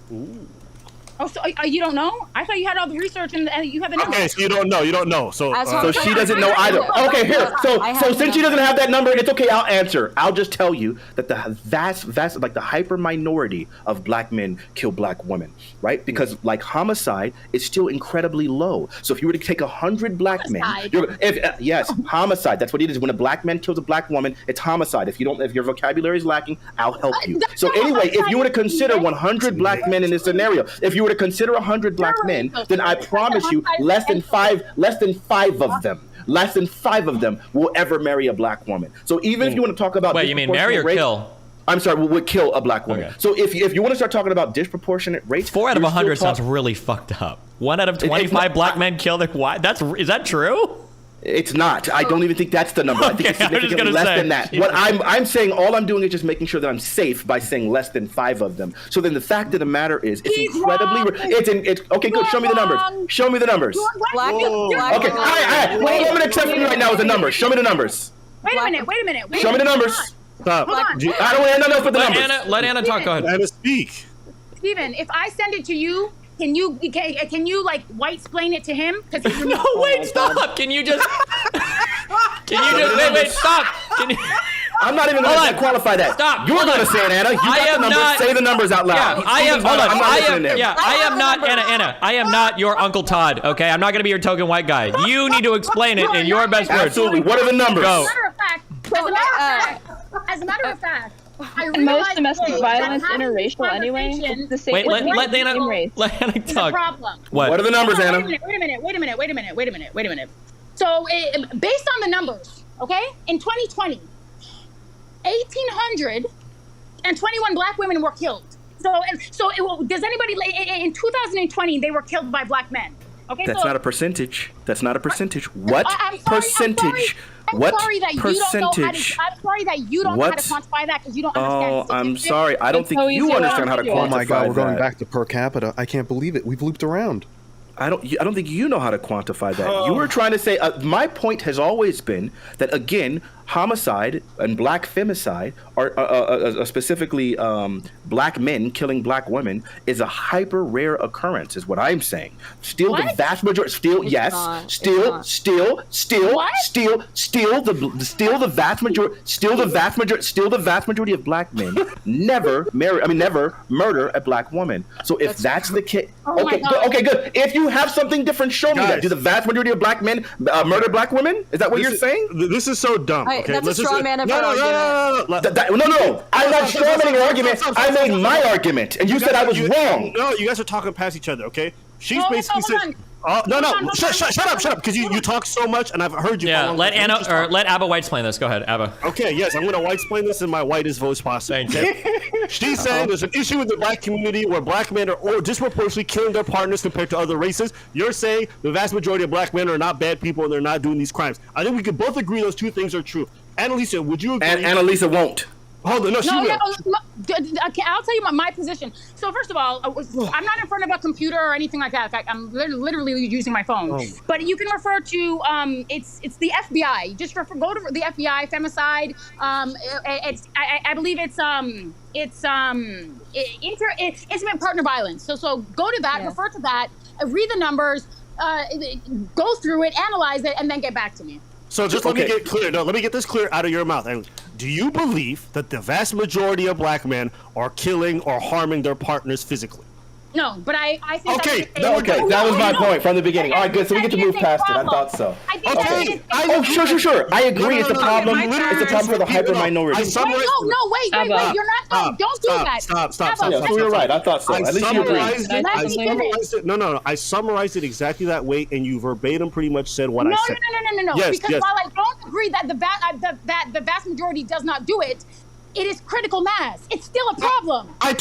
Ooh. Oh, so you don't know? I thought you had all the research and you have the number. Okay, so you don't know. So she doesn't know either. Okay, here. So since she doesn't have that number, it's okay. I'll answer. I'll just tell you that the vast, like the hyper minority of black men kill black women, right? Because like homicide is still incredibly low. So if you were to take 100 black men, yes, homicide. That's what it is. When a black man kills a black woman, it's homicide. If your vocabulary is lacking, I'll help you. So anyway, if you were to consider 100 black men in this scenario, if you were to consider 100 black men, then I promise you less than five of them will ever marry a black woman. So even if you want to talk about you mean marry or kill? I'm sorry, would kill a black woman. Okay. So if you want to start talking about disproportionate rates, 4 out of 100 sounds really fucked up. 1 out of 25 black men kill their wife. Is that true? It's not. I don't even think that's the number. I think it's significantly less than that. What I'm saying, all I'm doing is just making sure that I'm safe by saying less than 5 of them. So then the fact of the matter is, it's incredibly. It's okay. Good. Show me the numbers. Show me the numbers. Black okay. All right. What I'm gonna accept from you right now is the numbers. Show me the numbers. Wait a minute. Show me the numbers. Stop. Hold on. I don't want nothing else but the numbers. Let Anna talk. Go ahead. Anna, speak. Steven, if I send it to you, can you like white explain it to him? No, wait, stop. Can you just wait, stop. I'm not even going to qualify that. Stop. You're going to say it, Anna. You got the numbers. Say the numbers out loud. I am not your Uncle Todd, okay? I'm not going to be your token white guy. You need to explain it in your best words. Absolutely. What are the numbers? Go. As a matter of fact, I And most realize domestic today violence that having this interracial anyway. conversation It's the same. Wait, it's let the Anna same race. let Anna is a talk. problem. What? What are the numbers, Anna? Wait a minute. So, based on the numbers, okay, in 2020, 1,821 Black women were killed. Does anybody in 2020 they were killed by Black men? Okay, That's not a percentage. That's not a percentage. What I'm percentage? I'm sorry that percentage? you don't know how to. I'm sorry that you don't know how to What? quantify that because you don't understand. Oh, I'm statistics. sorry. I don't It's think so you easy understand how to around quantify here. Oh my God, we're going that. back to per capita. I can't believe it. We've looped around. I don't think you know how to quantify that. You were trying to say my point has always been that again, homicide and black femicide are specifically black men killing black women is a hyper rare occurrence is what I'm saying. Still What? the vast majority still It's yes, not. It's still not. still What? the vast majority of black men never murder a black woman. So if that's the case, Oh my okay, God. good. If you have something different, show me that. Guys. Do the vast majority of black men murder black women? Is that what you're saying? This is so dumb. Hey, Okay, that's a let's just- straw man of no, an no, no, argument. no, no, no. No. I'm not strawmanning your argument. I made my argument, and you said I was wrong. No, you guys are talking past each other. Okay, she's Hold basically on. saying. No, Hold on. shut up, because you talk so much, and I've heard you. Yeah, for a long let time. Anna Just or talk. let Abba White explain this. Go ahead, Abba. Okay, yes, I'm going to white explain this in my whitest voice possible. Thank you. She's saying there's an issue with the black community where black men are disproportionately killing their partners compared to other races. You're saying the vast majority of black men are not bad people and they're not doing these crimes. I think we could both agree those two things are true. Annalisa, would you agree? And Annalisa won't. Hold on, no, she will. Okay, I'll tell you my position. So first of all, I'm not in front of a computer or anything like that. In fact, I'm literally using my phone. Oh. But you can refer to it's the FBI. Just go to the FBI femicide. I believe it's intimate partner violence. So go to that, refer to that, read the numbers, go through it, analyze it, and then get back to me. So just let me get clear. No, let me get this clear out of your mouth. Do you believe that the vast majority of black men are killing or harming their partners physically? No, but I think Okay, That was my point from the beginning. All right, good. So we get to move past it. I thought so. Okay. Sure. I agree. It's a problem. It's a problem for the hyper minority. Wait, you're not. Don't do that. Stop. Yeah, so you're right. I thought so. At least you agree. I summarized it exactly that way, and you verbatim pretty much said what I said. No. Yes, Because while I don't agree that the vast majority does not do it, it is critical mass. It's still a problem. I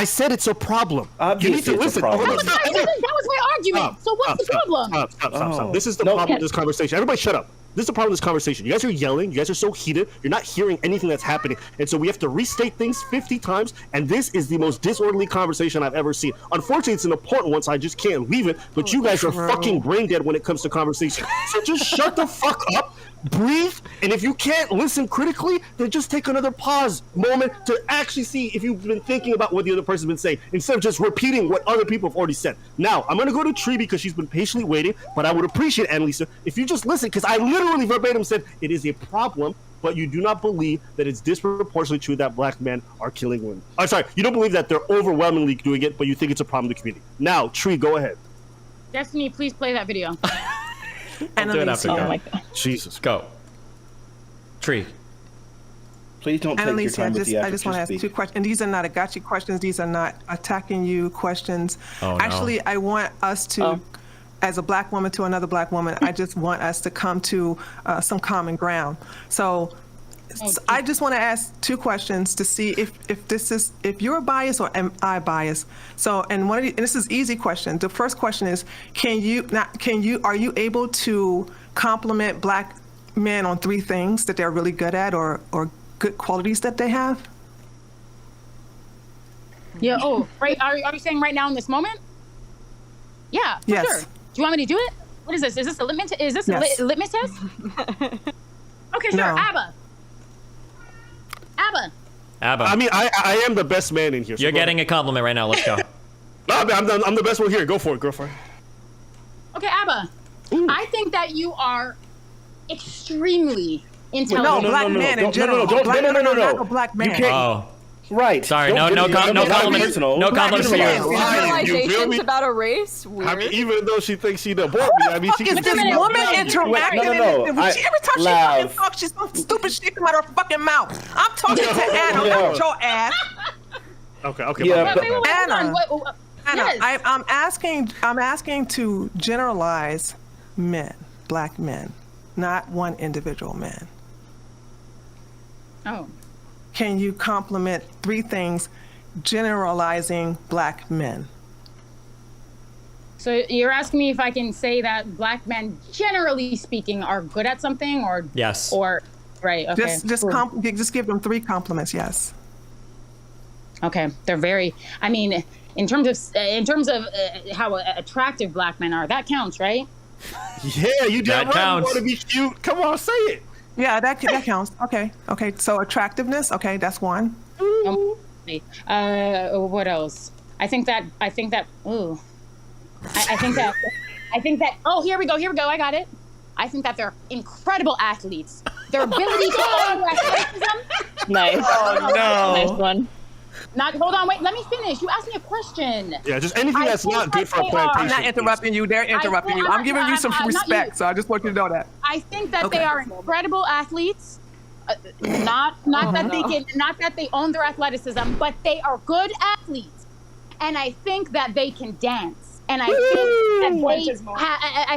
said it's a problem. Obviously, you need to it's a listen. problem. Hold on, That was my argument. So what's the problem? Stop. This is the problem with this conversation. Everybody shut up. This is the problem with this conversation. You guys are yelling. You guys are so heated. You're not hearing anything that's happening. And so we have to restate things 50 times. And this is the most disorderly conversation I've ever seen. Unfortunately, it's an important one, so I just can't leave it. But you guys are fucking brain dead when it comes to conversation. So just shut the fuck up. Breathe, and if you can't listen critically, then just take another pause moment to actually see if you've been thinking about what the other person's been saying, instead of just repeating what other people have already said. Now, I'm going to go to Tree because she's been patiently waiting, but I would appreciate, Annalisa, if you just listen, because I literally verbatim said it is a problem, but you do not believe that it's disproportionately true that black men are killing women. I'm sorry, you don't believe that they're overwhelmingly doing it, but you think it's a problem in the community. Now, Tree, go ahead. Destiny, please play that video. I'll do it after. Oh my God. Jesus. Go. Tree. Please don't take your Annalisa, time with the I just want to ask two questions. And these are not a gotcha questions. These are not attacking you questions. Oh, no. Actually, I want us to, as a black woman to another black woman, I just want us to come to some common ground. So I just want to ask two questions to see if you're biased or am I biased. So, and this is easy question. The first question is, are you able to compliment black men on three things that they're really good at or good qualities that they have? Yeah. Oh, right. Are you saying right now in this moment? Yeah. For Yes. Sure. Do you want me to do it? What is this? Is this a litmus? Is this Yes. a litmus test? Okay, sure. No. Abba. Abba. I mean, I am the best man in here. So You're go getting a compliment right now. Let's go. ahead. No, I'm the best one here. Go for it, girlfriend. Okay, Abba. I think that you are extremely intelligent. No, black men in general. No. Black man. You can't. Right. Sorry, no compliments. No compliments for you. Generalizations about a race? Weird. I mean, even though she thinks she abort me, I mean, she Is can this still woman be- interacting? Every time she fucking talks, she's some stupid shit come out of her fucking mouth. I'm talking to Anna, not your ass. Okay. Yeah, my bad. Anna, Yes. I'm asking to generalize men, black men, not one individual man. Oh. Can you compliment 3 things generalizing black men? So you're asking me if I can say that black men, generally speaking, are good at something, or Yes. or right? Okay. Just give them 3 compliments. Yes. Okay, they're very. I mean, in terms of how attractive black men are, that counts, right? Yeah, you damn right. counts. You want to be cute? Come on, say it. Yeah, that counts. Okay. So attractiveness. Okay, that's 1. What else? I think that. Ooh. I think that. Oh, here we go. I got it. I think that they're incredible athletes. Their ability to athleticism. Nice. Oh, no. Nice one. Hold on, wait. Let me finish. You asked me a question. Yeah, just anything that's not good for a plantation. I'm not interrupting you. They're interrupting you. I'm giving you some respect, so I just want you to know that. I think that they are incredible athletes. Not that they own their athleticism, but they are good athletes, and I think that they can dance. And I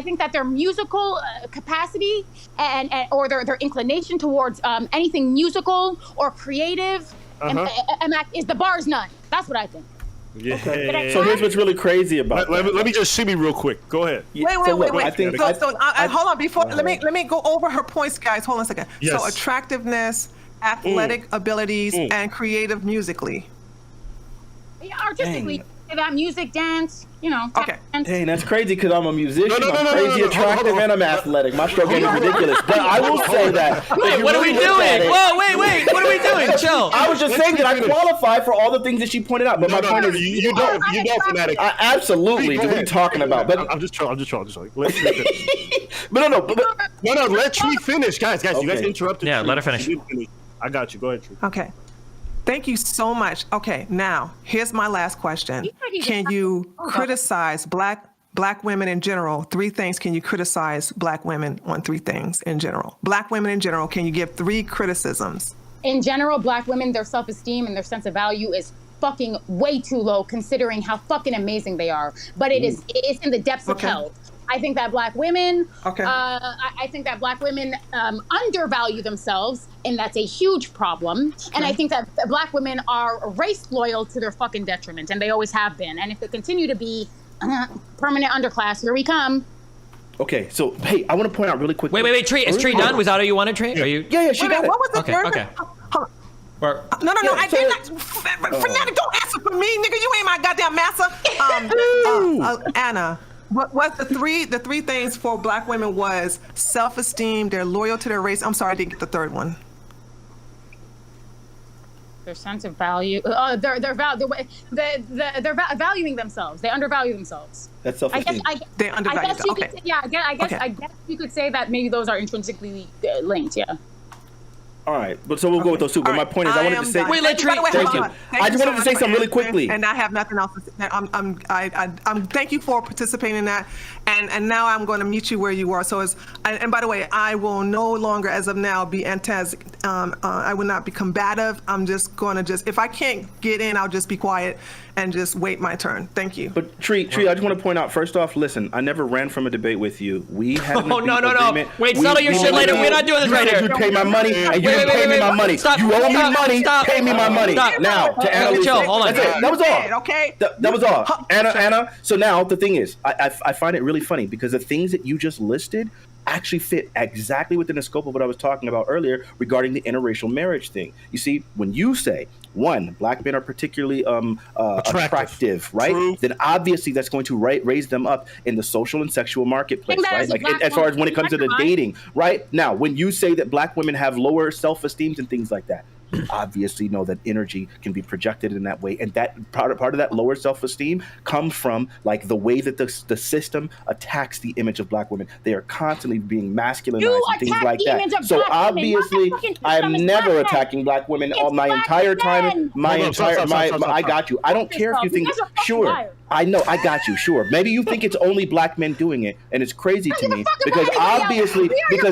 think that their musical capacity and or their inclination towards anything musical or creative is the bar's none. That's what I think. Yeah. So here's what's really crazy about let me just shimmy real quick. Go ahead. Wait. Hold on. Before let me go over her points, guys. Hold on a second. Yes. So attractiveness, athletic abilities, and creative musically. Yeah, artistically, that music, dance, Okay. Dang, that's crazy because I'm a musician. No, I'm crazy, attractive, hold on. and I'm athletic. My stroke game is ridiculous. But I will say that. Wait, what are we doing? Whoa, wait. What are we doing? Chill. I was just saying that I qualify for all the things that she pointed out. But my point is, you don't, fanatic. Absolutely. What are you talking about? But I'm just trolling. Let Tree finish. No. Let Tree finish, guys. You guys interrupted. Yeah, Tree. let her finish. I got you. Go ahead, Tree. Okay. Thank you so much. Okay, now here's my last question. Can you criticize black women in general? 3 things. Can you criticize black women on 3 things in general? Black women in general. Can you give 3 criticisms? In general, black women, their self-esteem and their sense of value is fucking way too low, considering how fucking amazing they are. But it's in the depths of hell. I think that black women, I think that black women undervalue themselves, and that's a huge problem. And I think that black women are race loyal to their fucking detriment, and they always have been. And if they continue to be permanent underclass, here we come. Okay, so hey, I want to point out really quickly. Wait, Tree. Is Tree done? Was that all you wanted, Tree? Are you? Yeah, she got it. What was the third? Okay. Hold on. No, I did not. Fanatic, don't answer for me, nigga. You ain't my goddamn master. Anna. What the three things for black women was self-esteem, they're loyal to their race. I'm sorry, I didn't get the third one. Their sense of value. They're valuing themselves. They undervalue themselves. That's self-esteem. They undervalue. I guess you could say that maybe those are intrinsically linked. Yeah. All right, but so we'll go with those 2. But my point is, I wanted to say. Wait, let Tree. Thank you. I just wanted to say something really quickly. And I have nothing else to say. I'm thank you for participating in that. And now I'm going to meet you where you are. So and by the way, I will no longer, as of now, be I will not be combative. I'm just going to if I can't get in, I'll just be quiet and just wait my turn. Thank you. But Tree, I just want to point out, first off, listen, I never ran from a debate with you. We had an no. agreement. Wait, settle your shit later. We're not doing this right here. You pay my money, and you didn't pay me my money. Stop. You owe me money. Pay me my money. Now, to Anna. Chill. Hold on. That's it. That was all. Okay. That was all. Anna. So now the thing is, I find it really funny because the things that you just listed actually fit exactly within the scope of what I was talking about earlier regarding the interracial marriage thing. You see, when you say, 1, black men are particularly attractive, right? True. Then obviously that's going to raise them up in the social and sexual marketplace, right? Like as far as when it comes to the dating, right? Now, when you say that black women have lower self-esteem and things like that, obviously know that energy can be projected in that way, and that part of that lower self-esteem comes from like the way that the system attacks the image of black women. They are constantly being masculinized and things like that. So obviously, I'm never attacking black women all my entire time. I got you. I don't care if you think sure. I know, I got you, sure. Maybe you think it's only black men doing it, and it's crazy to me because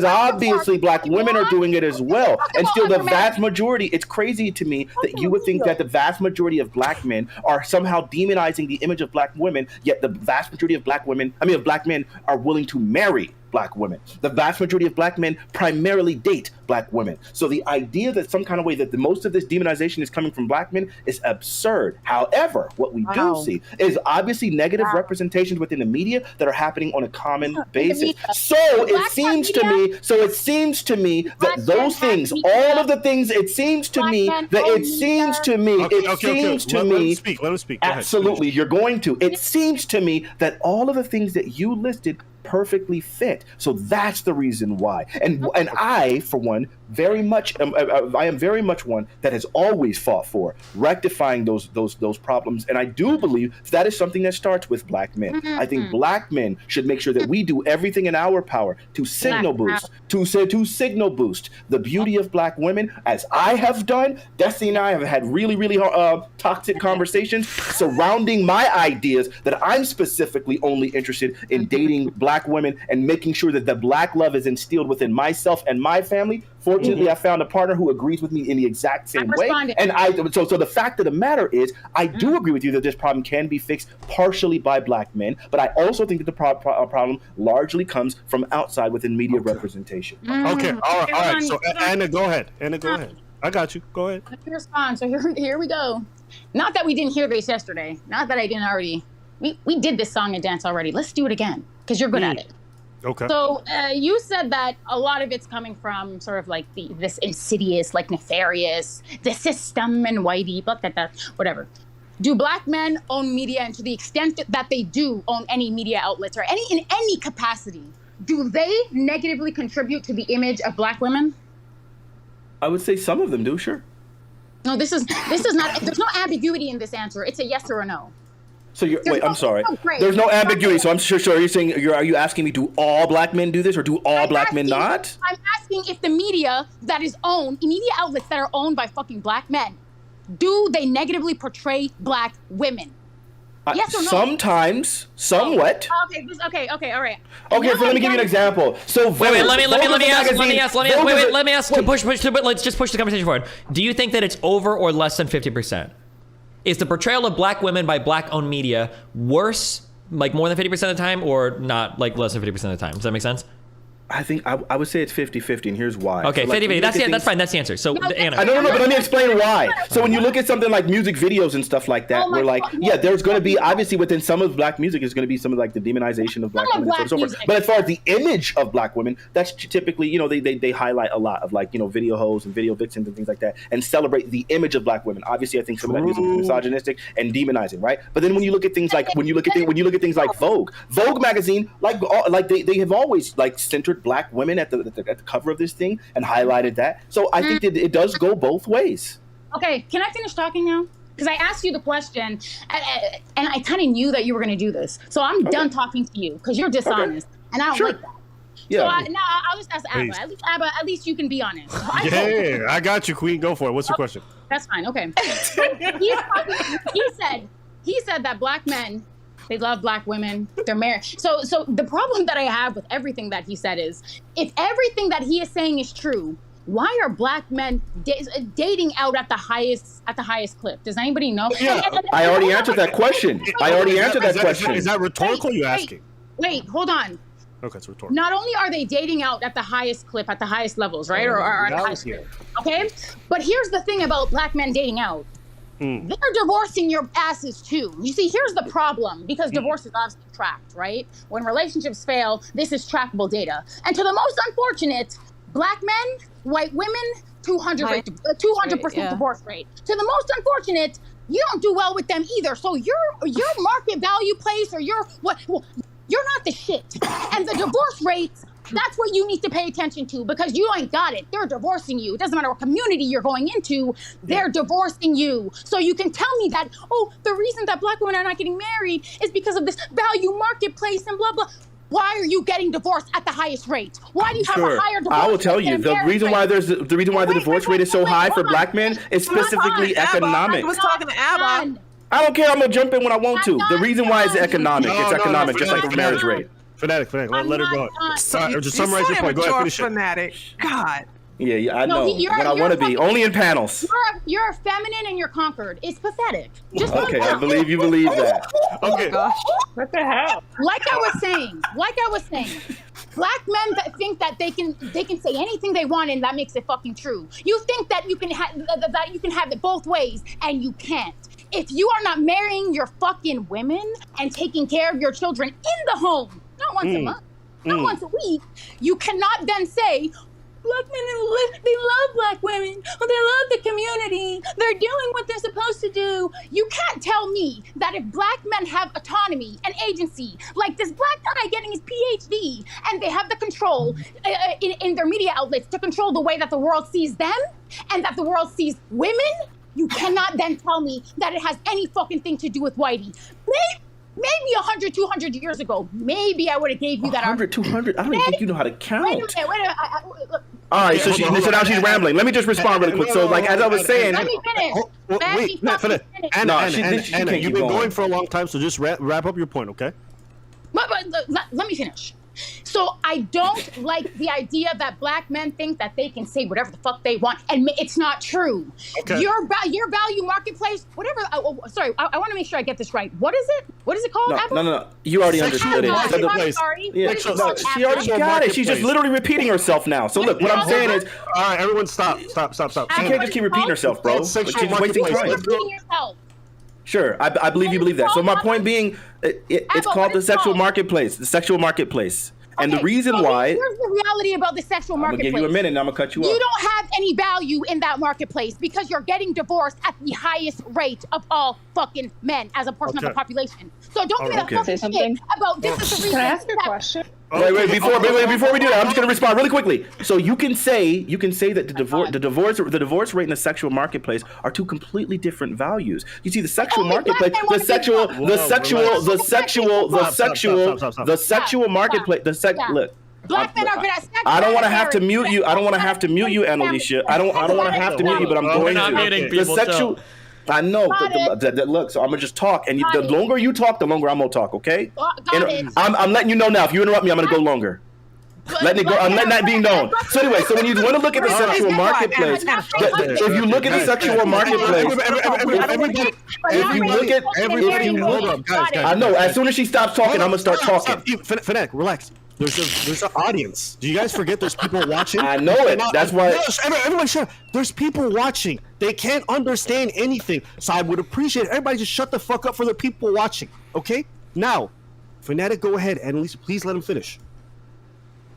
obviously black women are doing it as well. And still the vast majority, it's crazy to me that you would think that the vast majority of black men are somehow demonizing the image of black women, yet the vast majority of black men are willing to marry black women. The vast majority of black men primarily date black women. So the idea that some kind of way that the most of this demonization is coming from black men is absurd. However, what we do see is obviously negative representations within the media that are happening on a common basis. So it seems to me that those things, all of the things, it seems to me. Let him speak. Absolutely, you're going to. It seems to me that all of the things that you listed perfectly fit. So that's the reason why. And I, for one, I am very much one that has always fought for rectifying those problems. And I do believe that is something that starts with black men. I think black men should make sure that we do everything in our power to signal boost the beauty of black women, as I have done. Destiny and I have had really, really toxic conversations surrounding my ideas that I'm specifically only interested in dating black women and making sure that the black love is instilled within myself and my family. Fortunately, I found a partner who agrees with me in the exact same way. And so the fact of the matter is, I do agree with you that this problem can be fixed partially by black men, but I also think that the problem largely comes from outside within media representation. Okay, all right. So Anna, go ahead. I got you. Go ahead. Let me respond. So here we go. Not that we didn't hear this yesterday. Not that I didn't already. We did this song and dance already. Let's do it again because you're good at it. Okay. So you said that a lot of it's coming from sort of like this insidious, like nefarious, the system and whitey, blah, blah, blah, whatever. Do black men own media, and to the extent that they do own any media outlets or in any capacity, do they negatively contribute to the image of black women? I would say some of them do, sure. No, this is not. There's no ambiguity in this answer. It's a yes or a no. So I'm sorry. There's no ambiguity. So I'm sure. Are you asking me, do all black men do this, or do all black men not? I'm asking if the media that is owned, media outlets that are owned by fucking black men, do they negatively portray black women? Yes or no? Sometimes, somewhat. Okay, all right. Okay, so let me give you an example. So wait, let me ask. Let's just push the conversation forward. Do you think that it's over or less than 50%? Is the portrayal of black women by black-owned media worse, like more than 50% of the time, or not, like less than 50% of the time? Does that make sense? I think I would say it's 50-50, and here's why. Okay, so 50-50. That's fine. That's the answer. So, Anna. No, but let me explain why. So when you look at something like music videos and stuff like that, we're like, yeah, there's going to be, obviously within some of black music, there's going to be some of like the demonization of black women and so forth. But as far as the image of black women, that's typically, they highlight a lot of like, video hoes and video vixens and things like that, and celebrate the image of black women. Obviously, I think some of that music is misogynistic and demonizing, right? But then when you look at things like Vogue magazine, like they have always like centered black women at the cover of this thing and highlighted that. So I think that it does go both ways. Okay, can I finish talking now? Because I asked you the question, and I kind of knew that you were going to do this. So I'm done talking to you because you're dishonest, and I don't like that. Yeah. So I'll just ask Abba. At least you can be honest. Yeah, I got you, Queen. Go for it. What's the question? That's fine. Okay. So he said that black men, they love black women. They're married. So the problem that I have with everything that he said is, if everything that he is saying is true, why are black men dating out at the highest clip? Does anybody know? Yeah, I already answered that question. Is that rhetorical? You asking? Wait, hold on. Okay, it's rhetorical. Not only are they dating out at the highest clip, at the highest levels, right? Or at the highest clip. Okay? But here's the thing about black men dating out. They're divorcing your asses too. You see, here's the problem, because divorce is obviously tracked, right? When relationships fail, this is trackable data. And to the most unfortunate, black men, white women, 200% divorce rate. To the most unfortunate, you don't do well with them either. So your market value place, or you're not the shit. And the divorce rates That's what you need to pay attention to, because you ain't got it. They're divorcing you. It doesn't matter what community you're going into, they're divorcing you. So you can tell me that, oh, the reason that black women are not getting married is because of this value marketplace and blah, blah. Why are you getting divorced at the highest rate? Why do you have a higher divorce rate? I will tell you the reason why the divorce rate is so high for black men is specifically economic. I was talking to Abba. I don't care. I'm gonna jump in when I want to. The reason why is economic. It's economic, just like the marriage rate. Fanatic. Let her go. Just summarize your point. Go ahead, finish it. Fanatic. God. Yeah, I know what I want to be. Only in panels. You're feminine and you're conquered. It's pathetic. Just okay, I believe you believe that. Okay. What the hell? Like I was saying, black men that think that they can say anything they want and that makes it fucking true. You think that you can have it both ways, and you can't. If you are not marrying your fucking women and taking care of your children in the home, not once a month, not once a week, you cannot then say, black men, they love black women, or they love the community, they're doing what they're supposed to do. You can't tell me that if black men have autonomy and agency, like this black guy getting his PhD, and they have the control in their media outlets to control the way that the world sees them, and that the world sees women, you cannot then tell me that it has any fucking thing to do with whitey. Maybe 100, 200 years ago, maybe I would have gave you that 100, 200? I don't even think you know how to count. Wait a minute. Look. All right, so now she's rambling. Let me just respond really quick. So, like, as I was saying... Let me finish. Wait, Anna, you've been going for a long time, so just wrap up your point, okay? But let me finish. So I don't like the idea that black men think that they can say whatever the fuck they want, and it's not true. Okay. Your value marketplace, whatever. Sorry, I want to make sure I get this right. What is it? What is it called? No. You already understood it. I'm sorry. Yeah, she already got it. She's just literally repeating herself now. So look, what I'm saying is, all right, everyone, stop. She can't just keep repeating herself, bro. She's wasting time. Repeating yourself. Sure, I believe you believe that. So my point being, it's called the sexual marketplace. The sexual marketplace. And the reason why... Here's the reality about the sexual marketplace. I'm going to give you a minute and I'm going to cut you off. You don't have any value in that marketplace because you're getting divorced at the highest rate of all fucking men as a portion of the population. So don't give me that fucking shit about this is the reason... Can I ask a question? Wait, before we do that, I'm just gonna respond really quickly. So you can say that the divorce rate and the sexual marketplace are two completely different values. You see, the sexual marketplace, the sexual marketplace, look. Black men are good at sex. I don't want to have to mute you. Annalicia. I don't want to have to mute you, but I'm going to. The sexual. I know. Look, so I'm gonna just talk, and the longer you talk, the longer I'm gonna talk. Okay? I'm letting you know now. If you interrupt me, I'm gonna go longer. Letting it go. I'm letting that be known. So anyway, so when you want to look at the sexual marketplace, if you look at the sexual marketplace, hold up, guys. I know. As soon as she stops talking, I'm gonna start talking. Fanatic, relax. There's an audience. Do you guys forget there's people watching? I know it. That's why. Everyone, shut up. There's people watching. They can't understand anything. So I would appreciate everybody just shut the fuck up for the people watching. Okay? Now, Fanatic, go ahead, and at least please let him finish.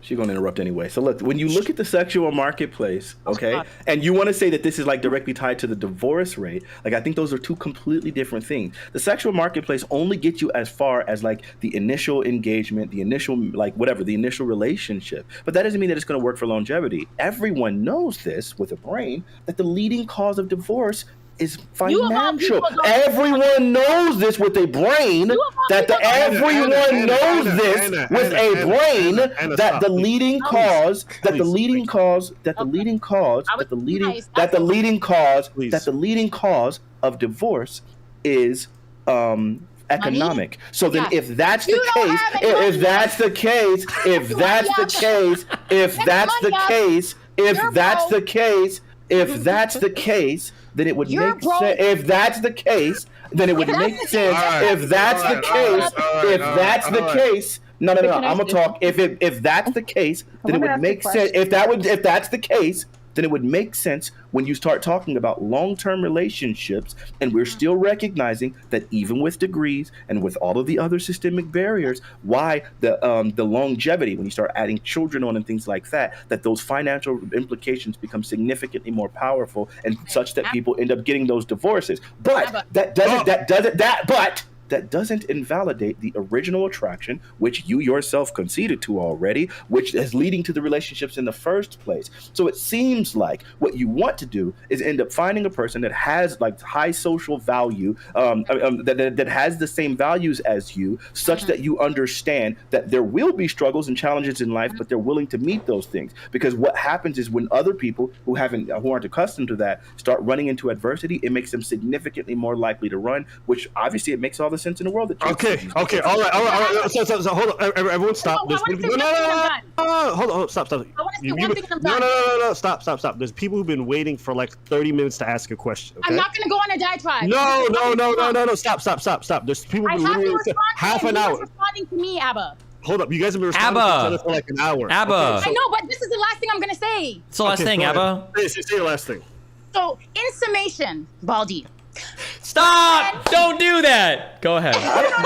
She's going to interrupt anyway. So look, when you look at the sexual marketplace, okay, and you want to say that this is like directly tied to the divorce rate, like I think those are two completely different things. The sexual marketplace only gets you as far as like the initial engagement, the initial the initial relationship. But that doesn't mean that it's going to work for longevity. Everyone knows this with a brain that the leading cause of divorce is financial. Everyone knows this with a brain that the leading cause of divorce is economic. So then if that's the case, then it would make sense. If that's the case, then it would make sense. If that's the case, no. I'm gonna talk. If that's the case, then it would make sense. If that's the case, then it would make sense when you start talking about long-term relationships, and we're still recognizing that even with degrees and with all of the other systemic barriers, why the longevity, when you start adding children on and things like that those financial implications become significantly more powerful and such that people end up getting those divorces. But that doesn't invalidate the original attraction, which you yourself conceded to already, which is leading to the relationships in the first place. So it seems like what you want to do is end up finding a person that has like high social value, that has the same values as you, such that you understand that there will be struggles and challenges in life, but they're willing to meet those things. Because what happens is when other people who aren't accustomed to that start running into adversity, it makes them significantly more likely to run, which obviously it makes all the sense in the world. That Okay, all right. So hold on, everyone, stop. No, Hold on, stop. I want to say one thing and I'm done. No, stop. There's people who've been waiting for like 30 minutes to ask a question. Okay? I'm not going to go on a diatribe. No, stop. There's people I who've have been to literally respond half to an you. hour. Responding to me, Abba. Hold up, you guys have been responding to each other for like an hour. Abba. Okay, I know, but this is the last thing I'm going to say. It's the last thing, go Abba. ahead. Say your last thing. So, in summation, Baldy. Stop! Don't do that. Go ahead.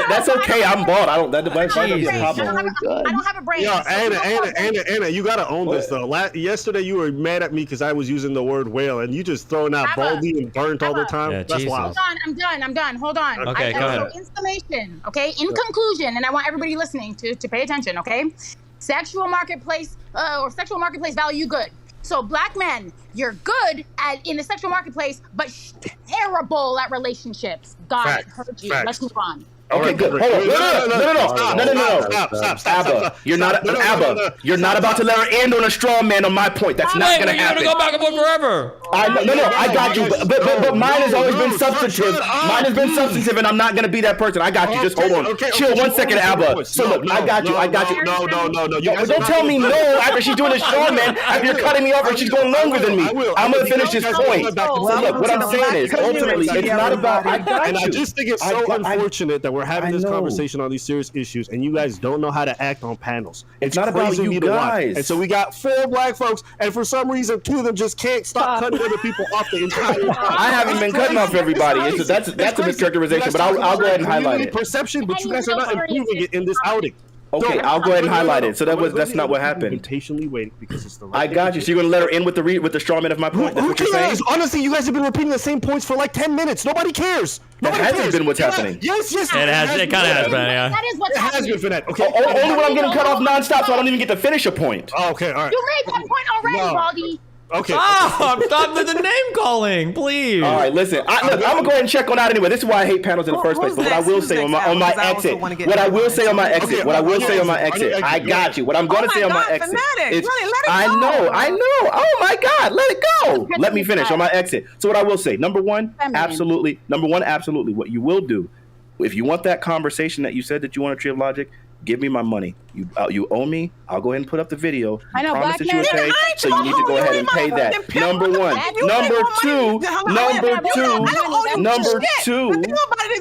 That's okay. I'm bald. That device might be a I problem. don't have a brain. Yo, So Anna, you gotta own this though. Yesterday you were mad at me because I was using the word whale, and you just throwing out Abba. baldy and burnt all the time. Yeah, That's Jesus. wild. I'm done. Hold on. Okay, go ahead. So in summation, okay, in conclusion, and I want everybody listening to pay attention, okay? Sexual marketplace value good. So black men, you're good in the sexual marketplace, but terrible at relationships. Got it. Heard you. Facts. Let's move on. Okay, good. Hold on. No. Stop. Abba, you're not about to let her end on a straw man on my point. That's not gonna happen. You're gonna go back and forth forever. I got you. But mine has always been substantive. Mine has been substantive, and I'm not gonna be that person. I got you. Just hold on. Chill 1 second, Abba. So look, I got you. No. Don't tell me no after she's doing a straw man. After you're cutting me off, and she's going longer than me. I'm gonna finish this point. So look, what I'm saying is, ultimately, it's not about. I got you. And I just think it's so unfortunate that we're having this conversation on these serious issues, and you guys don't know how to act on panels. It's not about crazy you me to watch. guys. And so we got 4 black folks, and for some reason 2 of them just can't stop cutting other people off the entire time. I haven't been cutting off everybody. That's a mischaracterization, but I'll go ahead and highlight it. Perception, but you guys are not improving it in this outing. Okay, I'll go ahead and highlight it. So that's not what happened. Patiently waiting because it's the right I got you. So you're gonna let her in with the straw man of my point? That's Who what you're saying? cares? Honestly, you guys have been repeating the same points for like 10 minutes. Nobody cares. That hasn't been what's happening. Yes. It kind of has been, yeah. That is what's It has happening. been for that. Okay. Only when I'm getting cut off nonstop, so I don't even get to finish a point. Oh, okay, all right. You made that point already, No. Baldy. Okay. Stop the name calling, please. All right, listen. I'm gonna go ahead and check on out anyway. This is why I hate panels in the first place. But what I will say on my exit, I got you. What I'm gonna say on my exit is, I know. Oh my God, let it go. Let me finish on my exit. So what I will say, number one, absolutely. What you will do, if you want that conversation that you said that you want to Tree of Logic, give me my money. You owe me. I'll go ahead and put up the video. I know, Promise black that you would men- pay, so you need to go ahead and pay that. Number one. Number two.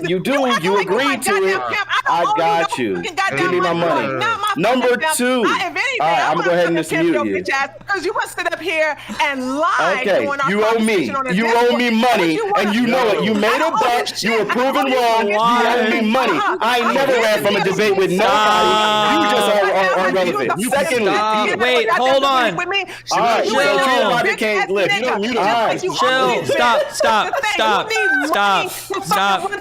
You do. You agreed to it. I got you. Give me my money. Number two. All right, I'm gonna go ahead and just mute you. Because you must sit up here and lie. Okay, you owe me. You owe me money, and you know it. You made a bet. You were proven wrong. You owe me money. I never ran from a debate with nobody. You just are irrelevant. Secondly, Wait, hold on. all right, so Tree of Logic can't live. All right, Chill. Stop.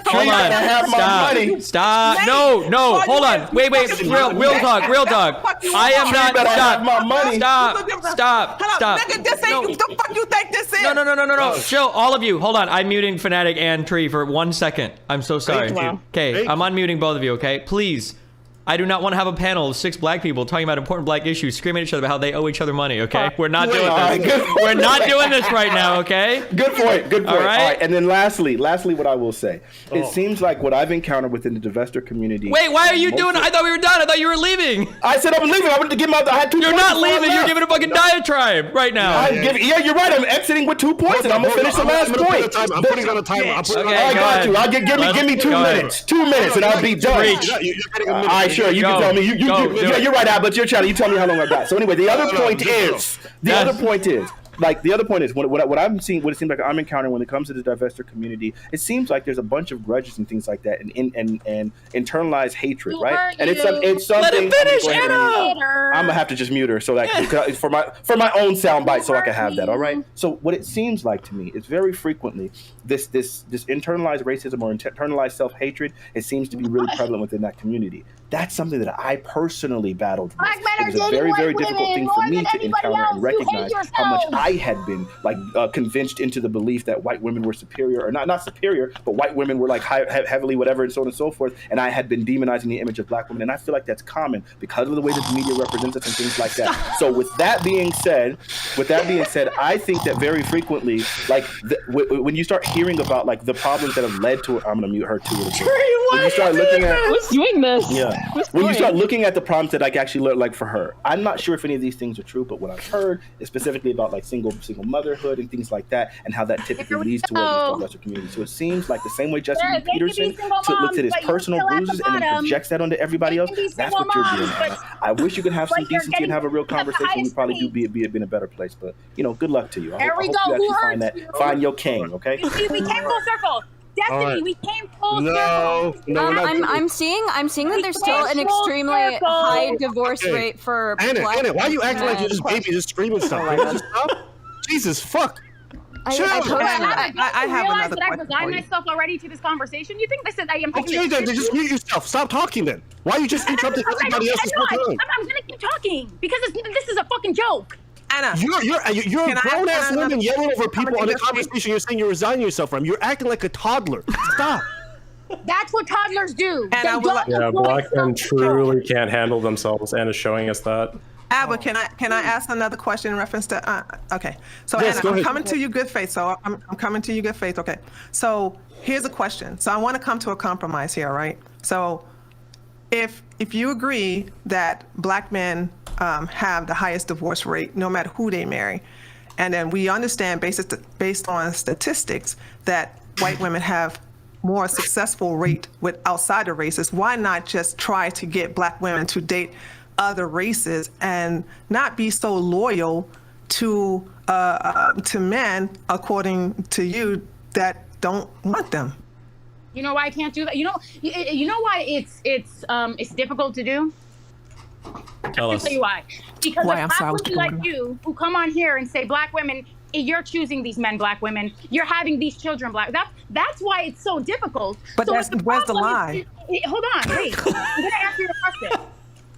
Hold on. have my money. Stop. No. Hold on. Wait. Real talk. I am not. better have Stop. my money. Stop. Nigga, this ain't the fuck you think this is. No. Chill, all of you. Hold on. I'm muting Fnatic and Tree for 1 second. I'm so sorry. Thank you. Okay, I'm unmuting both of you, okay? Please. I do not want to have a panel of 6 black people talking about important black issues, screaming at each other about how they owe each other money, okay? We're not doing this. We're not doing this right now, okay? Good point. All right? And then lastly, what I will say. It seems like what I've encountered within the Divestor community. Wait, why are you doing it? I thought we were done. I thought you were leaving. I said I was leaving. I wanted to give my. I had 2 You're points not before I leaving. You're left. giving a fucking diatribe right now. Yeah, you're right. I'm exiting with 2 points, and I'm gonna finish the last point. I'm putting on a timer. I got you. I'll give me 2 minutes. 2 minutes, and I'll be done. All right, sure. You can tell me. You're right, Al, but you're trying. You tell me how long I got. So anyway, the other point is. like the other point is what I'm seeing, what it seems like I'm encountering when it comes to the divestiture community, it seems like there's a bunch of grudges and things like that, and internalized hatred, right? And it's something. Let him finish, Anna. I'm gonna have to just mute her so that for my own soundbite, so I can have that. All right. So what it seems like to me is very frequently this internalized racism or internalized self-hatred. It seems to be really prevalent within that community. That's something that I personally battled with. It was a very, very difficult thing for me to encounter and recognize how much I had been convinced into the belief that white women were superior, or not superior, but white women were like heavily whatever and so on and so forth. And I had been demonizing the image of black women. And I feel like that's common because of the way that the media represents us and things like that. So with that being said, I think that very frequently, like when you start hearing about like the problems that have led to, I'm gonna mute her too. When you start looking at Who's doing this? Yeah. When you start looking at the problems that actually look like for her, I'm not sure if any of these things are true, but what I've heard is specifically about like single motherhood and things like that, and how that typically leads towards these divestiture communities. So it seems like the same way Justin Peterson looks at his personal bruises and then projects that onto everybody else. That's what you're doing. I wish you could have some decency and have a real conversation. We probably do be in a better place, but good luck to you. I hope you actually find your king. Okay. You see, we came full circle. Destiny, right. We came full circle. I'm seeing that there's still an extremely high divorce rate for Anna, black why are you acting like you're just baby just screaming stuff? Can you just stop? Jesus fuck. I have another that I question resigned for you. myself already to this conversation. You think this is I am taking Okay, this then just mute yourself. Stop talking then. Why are you just interrupting everybody else's time? I'm gonna keep talking because this is a fucking joke. Anna, you're a grown ass woman yelling over people on a conversation you're saying you're resigning yourself from. You're acting like a toddler. Stop. That's what toddlers do. Yeah, black men truly can't handle themselves, and is showing us that. Abba, can I ask another question in reference to? Okay, so Yes, Anna, I'm coming to you, good faith. So I'm coming to you, good faith. Okay, so here's a question. So I want to come to a compromise here, right? So if you agree that black men have the highest divorce rate, no matter who they marry, and then we understand based on statistics that white women have more successful rate with outsider races, why not just try to get black women to date other races and not be so loyal to men, according to you, that don't want them? You know why I can't do that? You know why it's difficult to do? Tell us. I'll tell you why. Because Why? of black women like you who come on here and say black women, you're choosing these men, black women, you're having these children, black. That's why it's so difficult. But so where's the lie? Hold on, wait. I'm going to answer your question.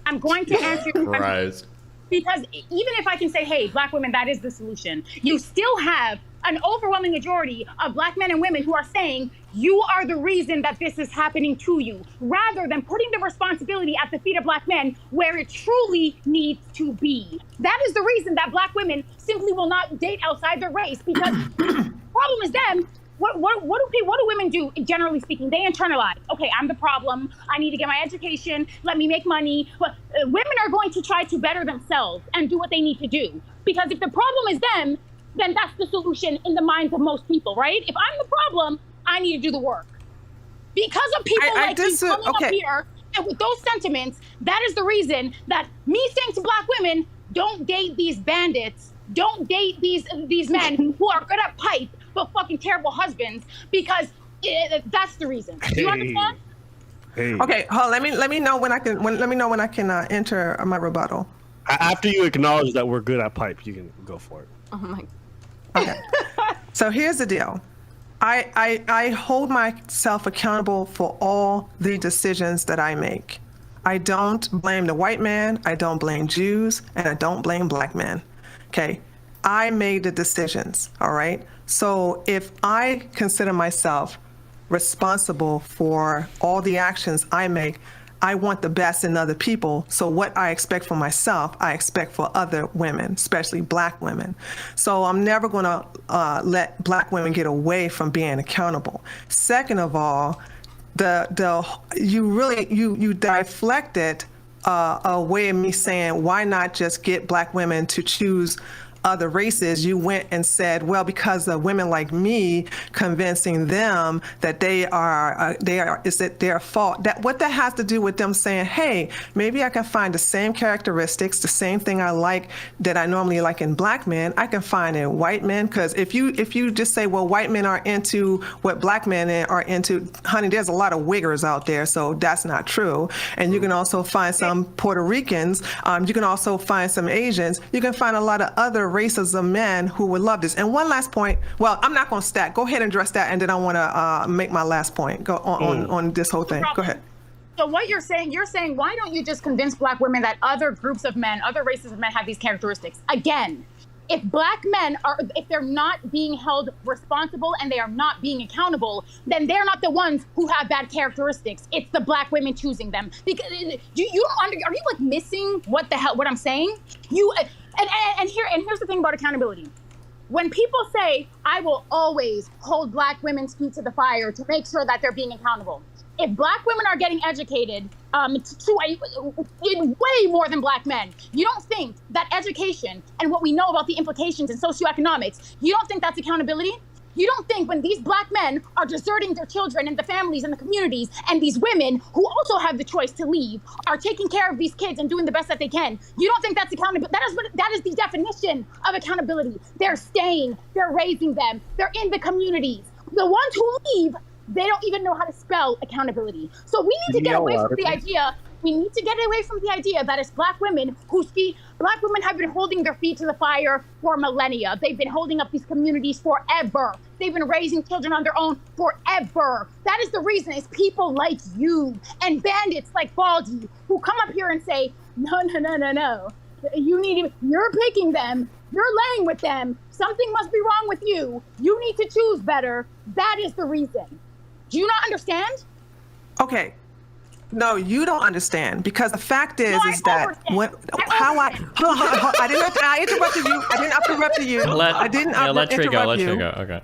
I'm going to answer your question. Because even if I can say, hey, black women, that is the solution, you still have an overwhelming majority of black men and women who are saying you are the reason that this is happening to you, rather than putting the responsibility at the feet of black men where it truly needs to be. That is the reason that black women simply will not date outside their race, because the problem is them. What do women do, generally speaking? They internalize, okay, I'm the problem. I need to get my education. Let me make money. But women are going to try to better themselves and do what they need to do. Because if the problem is them, then that's the solution in the minds of most people, right? If I'm the problem, I need to do the work. Because of people like you coming up here and with those sentiments, that is the reason that me saying to black women, don't date these bandits, don't date these men who are good at pipe, but fucking terrible husbands, because that's the reason. Do you understand? Hey. Okay, let me know when I can enter my rebuttal. After you acknowledge that we're good at pipe, you can go for it. Oh my. Okay. So here's the deal. I hold myself accountable for all the decisions that I make. I don't blame the white man, I don't blame Jews, and I don't blame black men. Okay. I made the decisions, all right? So if I consider myself responsible for all the actions I make, I want the best in other people. So what I expect for myself, I expect for other women, especially black women. So I'm never going to let black women get away from being accountable. Second of all, you deflected a way of me saying, why not just get black women to choose other races, you went and said, well, because of women like me convincing them that it's their fault. What that has to do with them saying, hey, maybe I can find the same characteristics, the same thing I like that I normally like in black men, I can find in white men. Because if you just say, well, white men are into what black men are into, honey, there's a lot of wiggers out there, so that's not true. And you can also find some Puerto Ricans. You can also find some Asians. You can find a lot of other races of men who would love this. And one last point. Well, I'm not going to stack. Go ahead and address that, and then I want to make my last point. Go on this whole thing. Go ahead. So what you're saying, why don't you just convince black women that other groups of men, other races of men have these characteristics? Again, if black men if they're not being held responsible and they are not being accountable, then they're not the ones who have bad characteristics. It's the black women choosing them. Because are you like missing what I'm saying? Here's the thing about accountability. When people say, I will always hold black women's feet to the fire to make sure that they're being accountable. If black women are getting educated way more than black men, you don't think that education and what we know about the implications in socioeconomics, you don't think that's accountability? You don't think when these black men are deserting their children and the families and the communities, and these women who also have the choice to leave are taking care of these kids and doing the best that they can, you don't think that's accountability? That is the definition of accountability. They're staying, they're raising them, they're in the communities. The ones who leave, they don't even know how to spell accountability. So we need to get away from the idea. We need to get away from the idea that it's black women black women have been holding their feet to the fire for millennia. They've been holding up these communities forever. They've been raising children on their own forever. That is the reason. It's people like you and bandits like Baldy who come up here and say, no. You're picking them. You're laying with them. Something must be wrong with you. You need to choose better. That is the reason. Do you not understand? Okay. No, you don't understand, because the fact is I interrupted you. I didn't interrupt you. Let Trey go. Okay.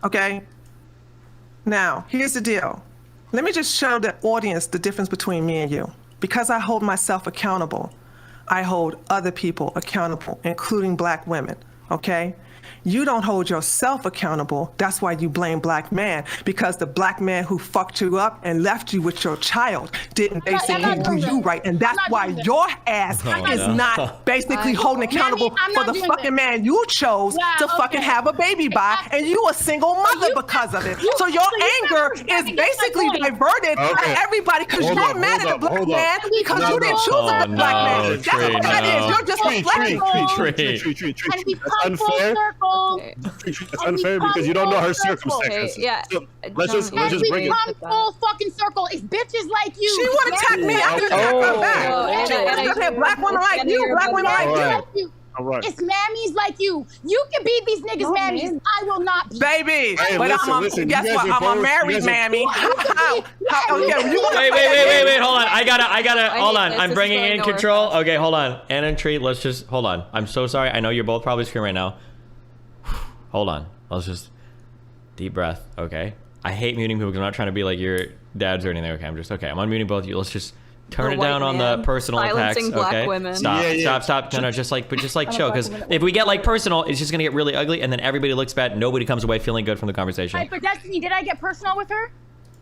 Okay. Now, here's the deal. Let me just show the audience the difference between me and you. Because I hold myself accountable, I hold other people accountable, including black women. Okay? You don't hold yourself accountable. That's why you blame black man, because the black man who fucked you up and left you with your child didn't basically do you right. And that's why your ass is not basically holding accountable for the fucking man you chose to fucking have a baby by, and you a single mother because of it. So your anger is basically diverted by everybody because you're mad at the black man because you didn't choose the black man. That's what that is. You're just reflecting. That's unfair. It's unfair because you don't know her circumstances. Okay, yeah. So let's just bring it. Come full fucking circle. It's bitches like you. She want to attack me. I can attack her back. Black women like you. Black women like you. All right. It's mammies like you. You can be these niggas mammies. I will not be. Baby, hey, but listen, guess what? I'm a married mammy. Wait, hold on. I gotta, hold on. I'm bringing in control. Okay, hold on. Anna and Tree, let's just, hold on. I'm so sorry. I know you're both probably screaming right now. Hold on. Let's just, deep breath. Okay. I hate muting people because I'm not trying to be like your dads or anything. Okay, I'm unmuting both of you. Let's just turn it down on the personal attacks. Black Okay. women. Stop. No, just like chill. Because if we get like personal, it's just gonna get really ugly, and then everybody looks bad. Nobody comes away feeling good from the conversation. Right, but Destiny, did I get personal with her?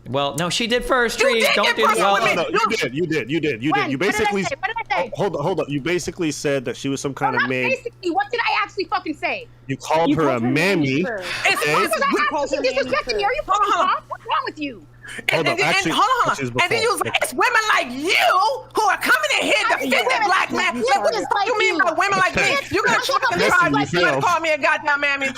Well, no, she did first. Tree, did don't get do this. personal Well, with me. No, you did. You basically. What did I say? Hold up. You basically said that she was some kind of Not man. basically. What did I actually fucking say? You called her a mammy. It's She disrespected me. Are you fucking off? What's wrong with you? Hold on. And then you was like, it's women like you who are coming in here defending black men. What the fuck you mean by women like me? You're gonna call me a goddamn mammy.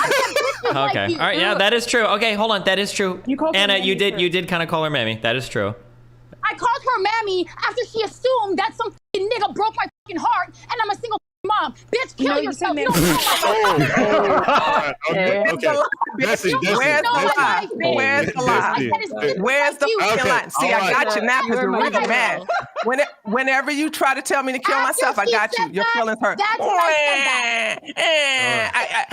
Okay. All right. Yeah, that is true. Okay, hold on. That is true. Anna, you did kind of call her mammy. That is true. I called her mammy after she assumed that some nigga broke my fucking heart and I'm a single mom. Bitch, kill yourself. You don't know my Okay. Destiny. Where's the lie? Where's the fucking lie? See, I got you now because you're really mad. Whenever you try to tell me to kill myself, I got you. Your feelings hurt. That's when I said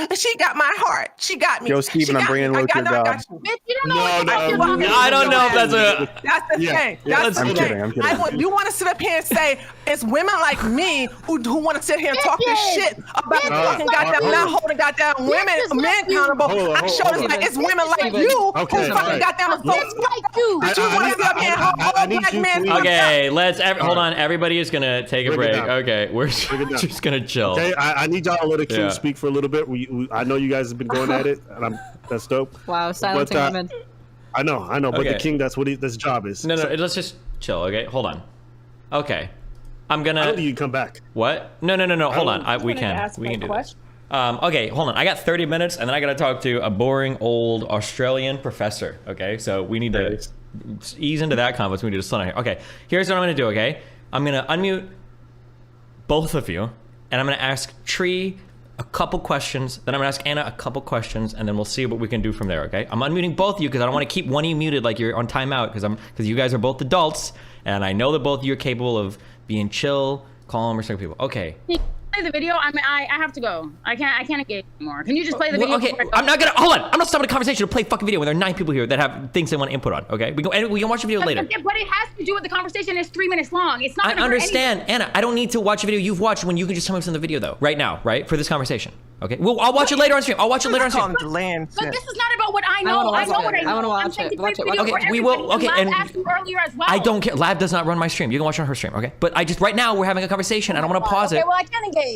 that. She got my heart. She got me. Yo, Steven, She I'm got bringing me. Luke your job. Bitch, you don't know what the fuck you're I don't know if that's a. That's the thing. That's the I'm thing. kidding. You want to sit up here and say it's women like me who want to sit here and talk this shit about fucking goddamn not holding goddamn women, men accountable. I'm sure it's women like you who fucking goddamn assault. But you want to sit up here and hold all black men. Okay, hold on. Everybody is gonna take a break. Okay, we're just gonna chill. Okay, I need y'all to let a king speak for a little bit. I know you guys have been going at it, and that's dope. Wow, silencing women. I know, but the king, that's what his job is. No, let's just chill. Okay, hold on. Okay, I'm gonna. I don't think you can come back. What? No. Hold on. We can do this. Okay, hold on. I got 30 minutes, and then I gotta talk to a boring old Australian professor. Okay, so we need to ease into that conference. We need to slow down here. Okay, here's what I'm gonna do. Okay, I'm gonna unmute both of you, and I'm gonna ask Tree a couple questions. Then I'm gonna ask Anna a couple questions, and then we'll see what we can do from there. Okay, I'm unmuting both of you because I don't want to keep one of you muted like you're on timeout because you guys are both adults, and I know that both of you are capable of being chill, calm, respectful people. Okay. Play the video. I have to go. I can't engage anymore. Can you just play the video? Okay, I'm not gonna hold on. I'm not stopping the conversation to play fucking video when there are 9 people here that have things they want to input on. Okay, we can watch the video later. But it has to do with the conversation. It's 3 minutes long. It's not. I understand, Anna. I don't need to watch a video you've watched when you can just tell me what's in the video though, right now, right, for this conversation. Okay, well, I'll watch it later on stream. But this is not about what I know. I know what I know. I want to watch it. Watch it. Okay, we will. Okay, and and asked you earlier as well. I don't care. Lab does not run my stream. You can watch it on her stream. Okay, but right now we're having a conversation. I don't want to pause it. Okay, well I can engage.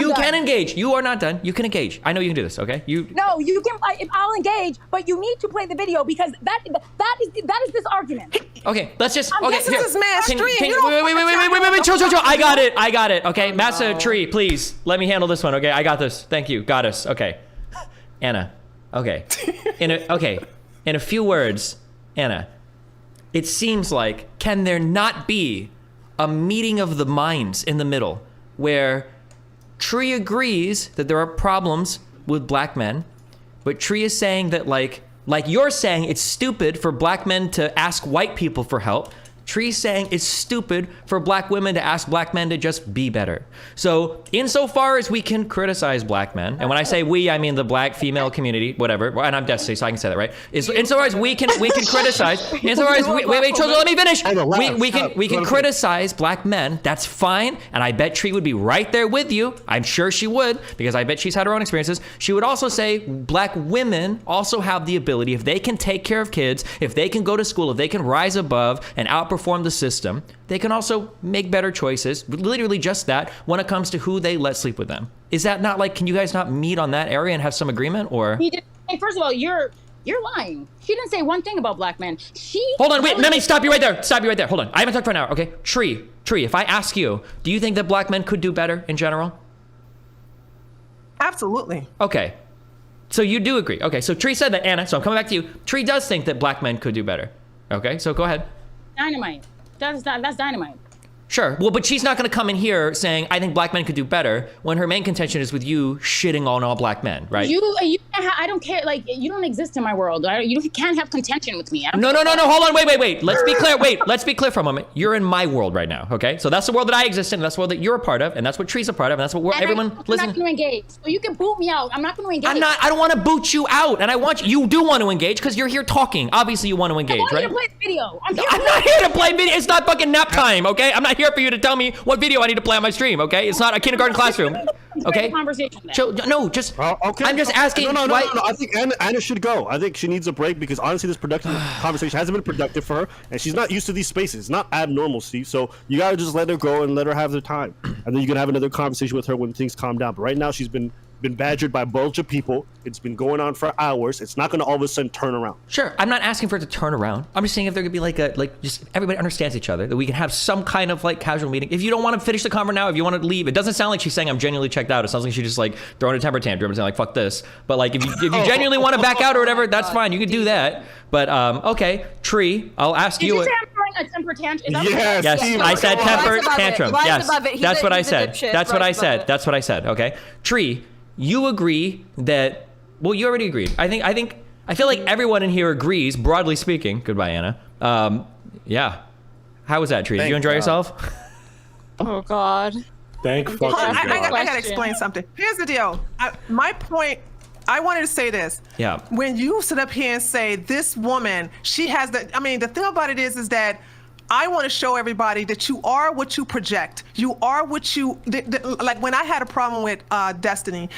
You can engage. You are not done. You can engage. I know you can do this. Okay, No, you can. I'll engage, but you need to play the video because that is this argument. Okay, let's just. This is man's stream. Wait. Chill. I got it. Okay, Massa Tree, please let me handle this one. Okay, I got this. Thank you. Got us. Okay, Anna. Okay. In a few words, Anna. It seems like can there not be a meeting of the minds in the middle where Tree agrees that there are problems with black men, but Tree is saying that like you're saying it's stupid for black men to ask white people for help. Tree's saying it's stupid for black women to ask black men to just be better. So insofar as we can criticize black men, and when I say we, I mean the black female community, whatever, and I'm Destiny, so I can say that, right? Insofar as we can criticize, insofar as wait, Chozo, let me finish. We can criticize black men, that's fine, and I bet Tree would be right there with you. I'm sure she would, because I bet she's had her own experiences. She would also say black women also have the ability, if they can take care of kids, if they can go to school, if they can rise above and outperform the system, they can also make better choices, literally just that, when it comes to who they let sleep with them. Is that not like, can you guys not meet on that area and have some agreement, or? Hey, first of all, you're lying. She didn't say one thing about black men. Hold on, wait, let me stop you right there. Hold on, I haven't talked for an hour, okay? Tree, if I ask you, do you think that black men could do better in general? Absolutely. Okay, so you do agree. Okay, so Tree said that, Anna, so I'm coming back to you. Tree does think that black men could do better. Okay, so go ahead. Dynamite. That's dynamite. Sure. Well, but she's not going to come in here saying, I think black men could do better, when her main contention is with you shitting on all black men, right? I don't care. Like, you don't exist in my world. You can't have contention with me. No. Hold on. Wait. Let's be clear. Let's be clear for a moment. You're in my world right now, okay? So that's the world that I exist in. That's the world that you're a part of, and that's what Tree's a part of, and that's what everyone listening. I'm not going to engage. So you can boot me out. I'm not going to engage. I don't want to boot you out, and you do want to engage because you're here talking. Obviously, you want to engage, right? I'm here to play the video. I'm not here to play video. It's not fucking nap time, okay? I'm not here for you to tell me what video I need to play on my stream, okay? It's not a kindergarten classroom, okay? No, just okay. I'm just asking. No. I think Anna should go. I think she needs a break because honestly, this productive conversation hasn't been productive for her, and she's not used to these spaces. It's not abnormal, Steve. So you gotta just let her go and let her have the time, and then you can have another conversation with her when things calm down. But right now, she's been badgered by a bunch of people. It's been going on for hours. It's not going to all of a sudden turn around. Sure, I'm not asking for it to turn around. I'm just saying if there could be just everybody understands each other, that we can have some kind of casual meeting. If you don't want to finish the convo now, if you want to leave, it doesn't sound like she's saying I'm genuinely checked out. It sounds like she's just throwing a temper tantrum and saying fuck this. But if you genuinely want to back out or whatever, that's fine. You can do that. But okay, Tree, I'll ask you. Did you say I'm throwing a temper tantrum? Yes, I said temper tantrum. Yes, that's what I said. That's what I said. Okay, Tree. You agree that, well, you already agreed. I feel like everyone in here agrees, broadly speaking. Goodbye, Anna. Yeah. How was that, Tree? Did you enjoy yourself? Oh God. Thank Hold fucking on, I God. gotta explain something. Here's the deal. My point, I wanted to say this. Yeah. When you sit up here and say this woman, she has the thing about it is that I want to show everybody that you are what you project. You are what you, like when I had a problem with Destiny,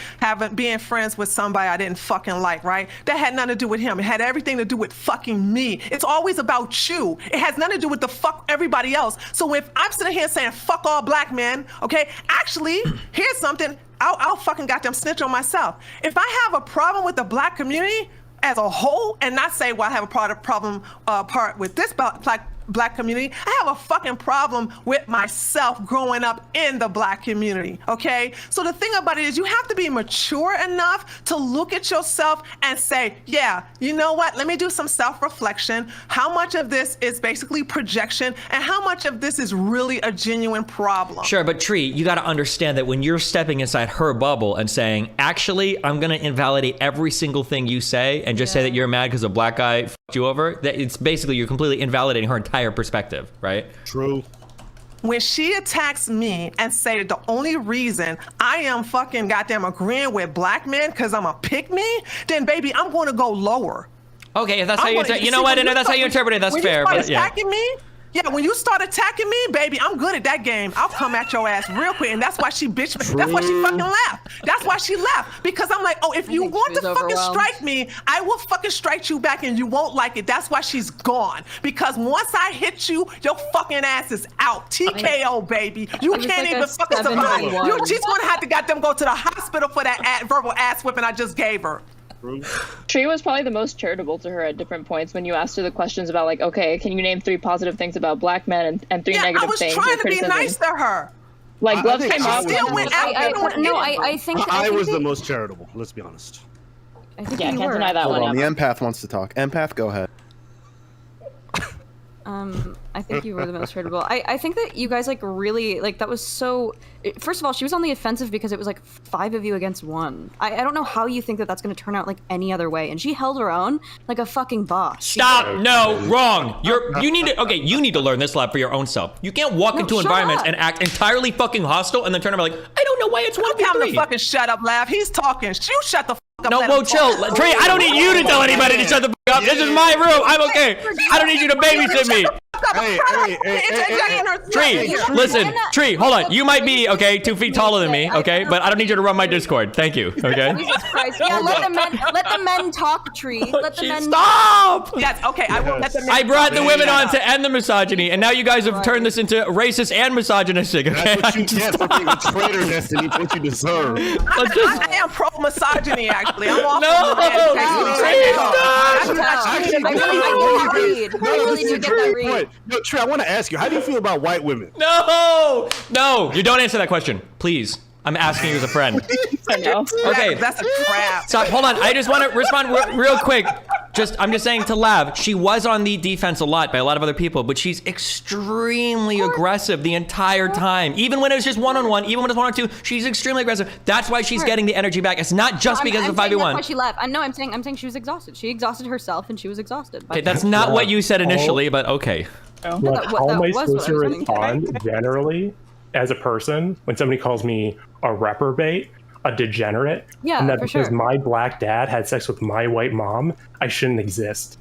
being friends with somebody I didn't fucking like, right? That had nothing to do with him. It had everything to do with fucking me. It's always about you. It has nothing to do with the fuck everybody else. So if I'm sitting here saying fuck all black men, okay, actually, here's something, I'll fucking goddamn snitch on myself. If I have a problem with the black community as a whole, and not say, well, I have a problem with this black community, I have a fucking problem with myself growing up in the black community, okay? So the thing about it is you have to be mature enough to look at yourself and say, yeah, you know what? Let me do some self-reflection. How much of this is basically projection and how much of this is really a genuine problem? Sure, but Tree, you got to understand that when you're stepping inside her bubble and saying, actually, I'm going to invalidate every single thing you say and just say that you're mad because a black guy fucked you over, that it's basically you're completely invalidating her entire perspective, right? True. When she attacks me and say that the only reason I am fucking goddamn agreeing with black men because I'm a pick me, then baby, I'm going to go lower. Okay, if that's how you interpret it, you know what? No, that's how you interpret it. That's fair. When you But start attacking me, yeah, when you start attacking me, baby, I'm good at that game. I'll come at your ass real quick, and that's why she bitched me. That's why she fucking left. That's why she left. Because I'm like, oh, if you want to fucking strike me, I will fucking strike you back, and you won't like it. That's why she's gone. Because once I hit you, your fucking ass is out. TKO, baby. You can't even fucking survive. She's gonna have to goddamn go to the hospital for that verbal ass whipping I just gave her. Tree was probably the most charitable to her at different points when you asked her the questions about like, okay, can you name 3 positive things about black men and 3 negative things? I was trying to be nice to her. Like gloves came off. I think I was the most charitable. Let's be honest. I think yeah, you can't were. deny that Hold one. on, the empath wants to talk. Empath, go ahead. I think you were the most charitable. I think that you guys like really like that was so. First of all, she was on the offensive because it was like 5 of you against 1. I don't know how you think that that's going to turn out like any other way, and she held her own like a fucking boss. Stop! No, wrong. You need to learn this lab for your own self. You can't walk into environments and act entirely fucking hostile and then turn around like, I don't know why it's 1v3. Tell him to fucking shut up, Lav. He's talking. You shut the fuck up. No, whoa, chill. Trey, I don't need you to tell anybody to shut the fuck up. This is my room. I'm okay. I don't need you to babysit me. Tree, listen, Tree, hold on. You might be, okay, 2 feet taller than me, okay? But I don't need you to run my Discord. Thank you, okay? Jesus Christ. Yeah, let the men talk, Tree. Let the men Stop! Yes, okay, I will let the men I brought the talk. women on to end the misogyny, and now you guys have turned this into racist and misogynistic, okay? That's what you get for being a traitor, Destiny. What you deserve. I am pro-misogyny, actually. I'm all No! for read. I really do get that read. No, Trey, I want to ask you, how do you feel about white women? No, you don't answer that question, please. I'm asking you as a friend. I know. Okay. That's a trap. Stop. Hold on. I just want to respond real quick. I'm just saying to Lav, she was on the defense a lot by a lot of other people, but she's extremely aggressive the entire time. Even when it was just one-on-one, even when it's 1-on-2, she's extremely aggressive. That's why she's getting the energy back. It's not just because of 5v1. That's why she left. I'm saying she was exhausted. She exhausted herself and she was exhausted. Okay, that's not what you said initially, but okay. Like, how am I supposed to respond generally as a person when somebody calls me a reprobate, a degenerate, yeah, and that for because sure. my black dad had sex with my white mom, I shouldn't exist?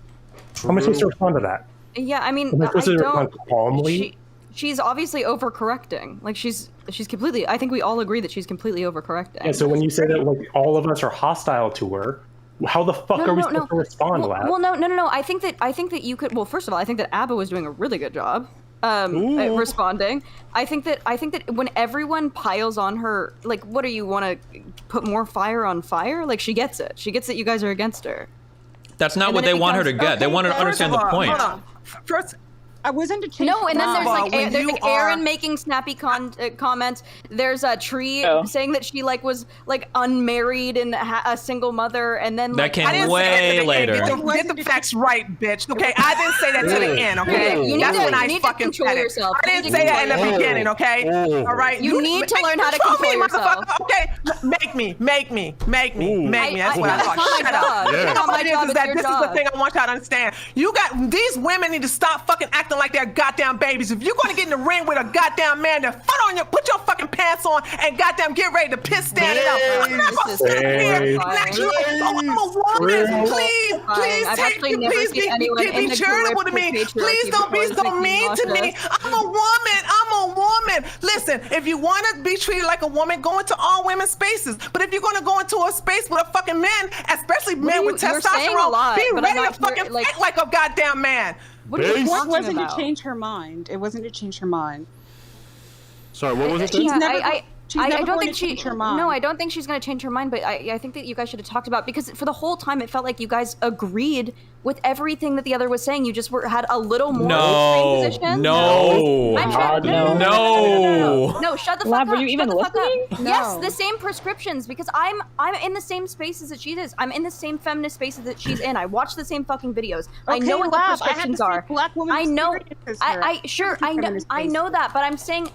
How am I supposed to respond to that? Yeah, I mean, Am I supposed to I respond don't. calmly? She's obviously overcorrecting. Like she's completely. I think we all agree that she's completely overcorrecting. Yeah. So when you say that like all of us are hostile to her, how the fuck are we supposed to respond, Lav? Well, no. I think that you could. Well, first of all, I think that Abba was doing a really good job at responding. I think that when everyone piles on her, like, what do you want to put more fire on fire? Like, she gets it. She gets that you guys are against her. That's not what they want her to get. They want her to understand the point. Hold on. First, I wasn't to change. No, and then there's like when there's you like are- Aaron making snappy comments. There's a Tree saying that she like was like unmarried and a single mother, and then like, That I came didn't say that way to the later. end. Get the facts right, bitch. Okay, I didn't say that to the end. Okay, You need that's to- when you I need to fucking control said it. yourself. I You didn't need to say that in the control beginning. Okay, all right. You need to learn how to control yourself. motherfucker. Okay, make me. That's what I that's thought. not my Shut up. job. You It's know not what my it is job, is it's that your this is the job. thing I want y'all to understand. You got these women need to stop fucking acting acting like they're goddamn babies. If you're going to get in the ring with a goddamn man, then put your fucking pants on and goddamn get ready to piss standing up. I'm not going to sit here let you. Oh, I'm a woman. Please be charitable to me. Please don't be so mean to me. I'm a woman. Listen, if you want to be treated like a woman, go into all women's spaces. But if you're going to go into a space with a fucking man, especially men with testosterone, be ready to fucking fight like a goddamn man. What are you It talking wasn't about? to change her mind. It wasn't to change her mind. Sorry, what was it? She's Yeah, never. She's never I don't going think to change her mind. No, I don't think she's going to change her mind. But I think that you guys should have talked about, because for the whole time it felt like you guys agreed with everything that the other was saying. You just had a little more extreme position. No. I'm sure, no, shut the fuck Lab, up. were you even Shut the fuck up. listening? Yes, No. the same prescriptions, because I'm in the same spaces that she is. I'm in the same feminist spaces that she's in. I watch the same fucking videos. I know what the prescriptions are. Black woman I know. experience as her. I know that, but I'm saying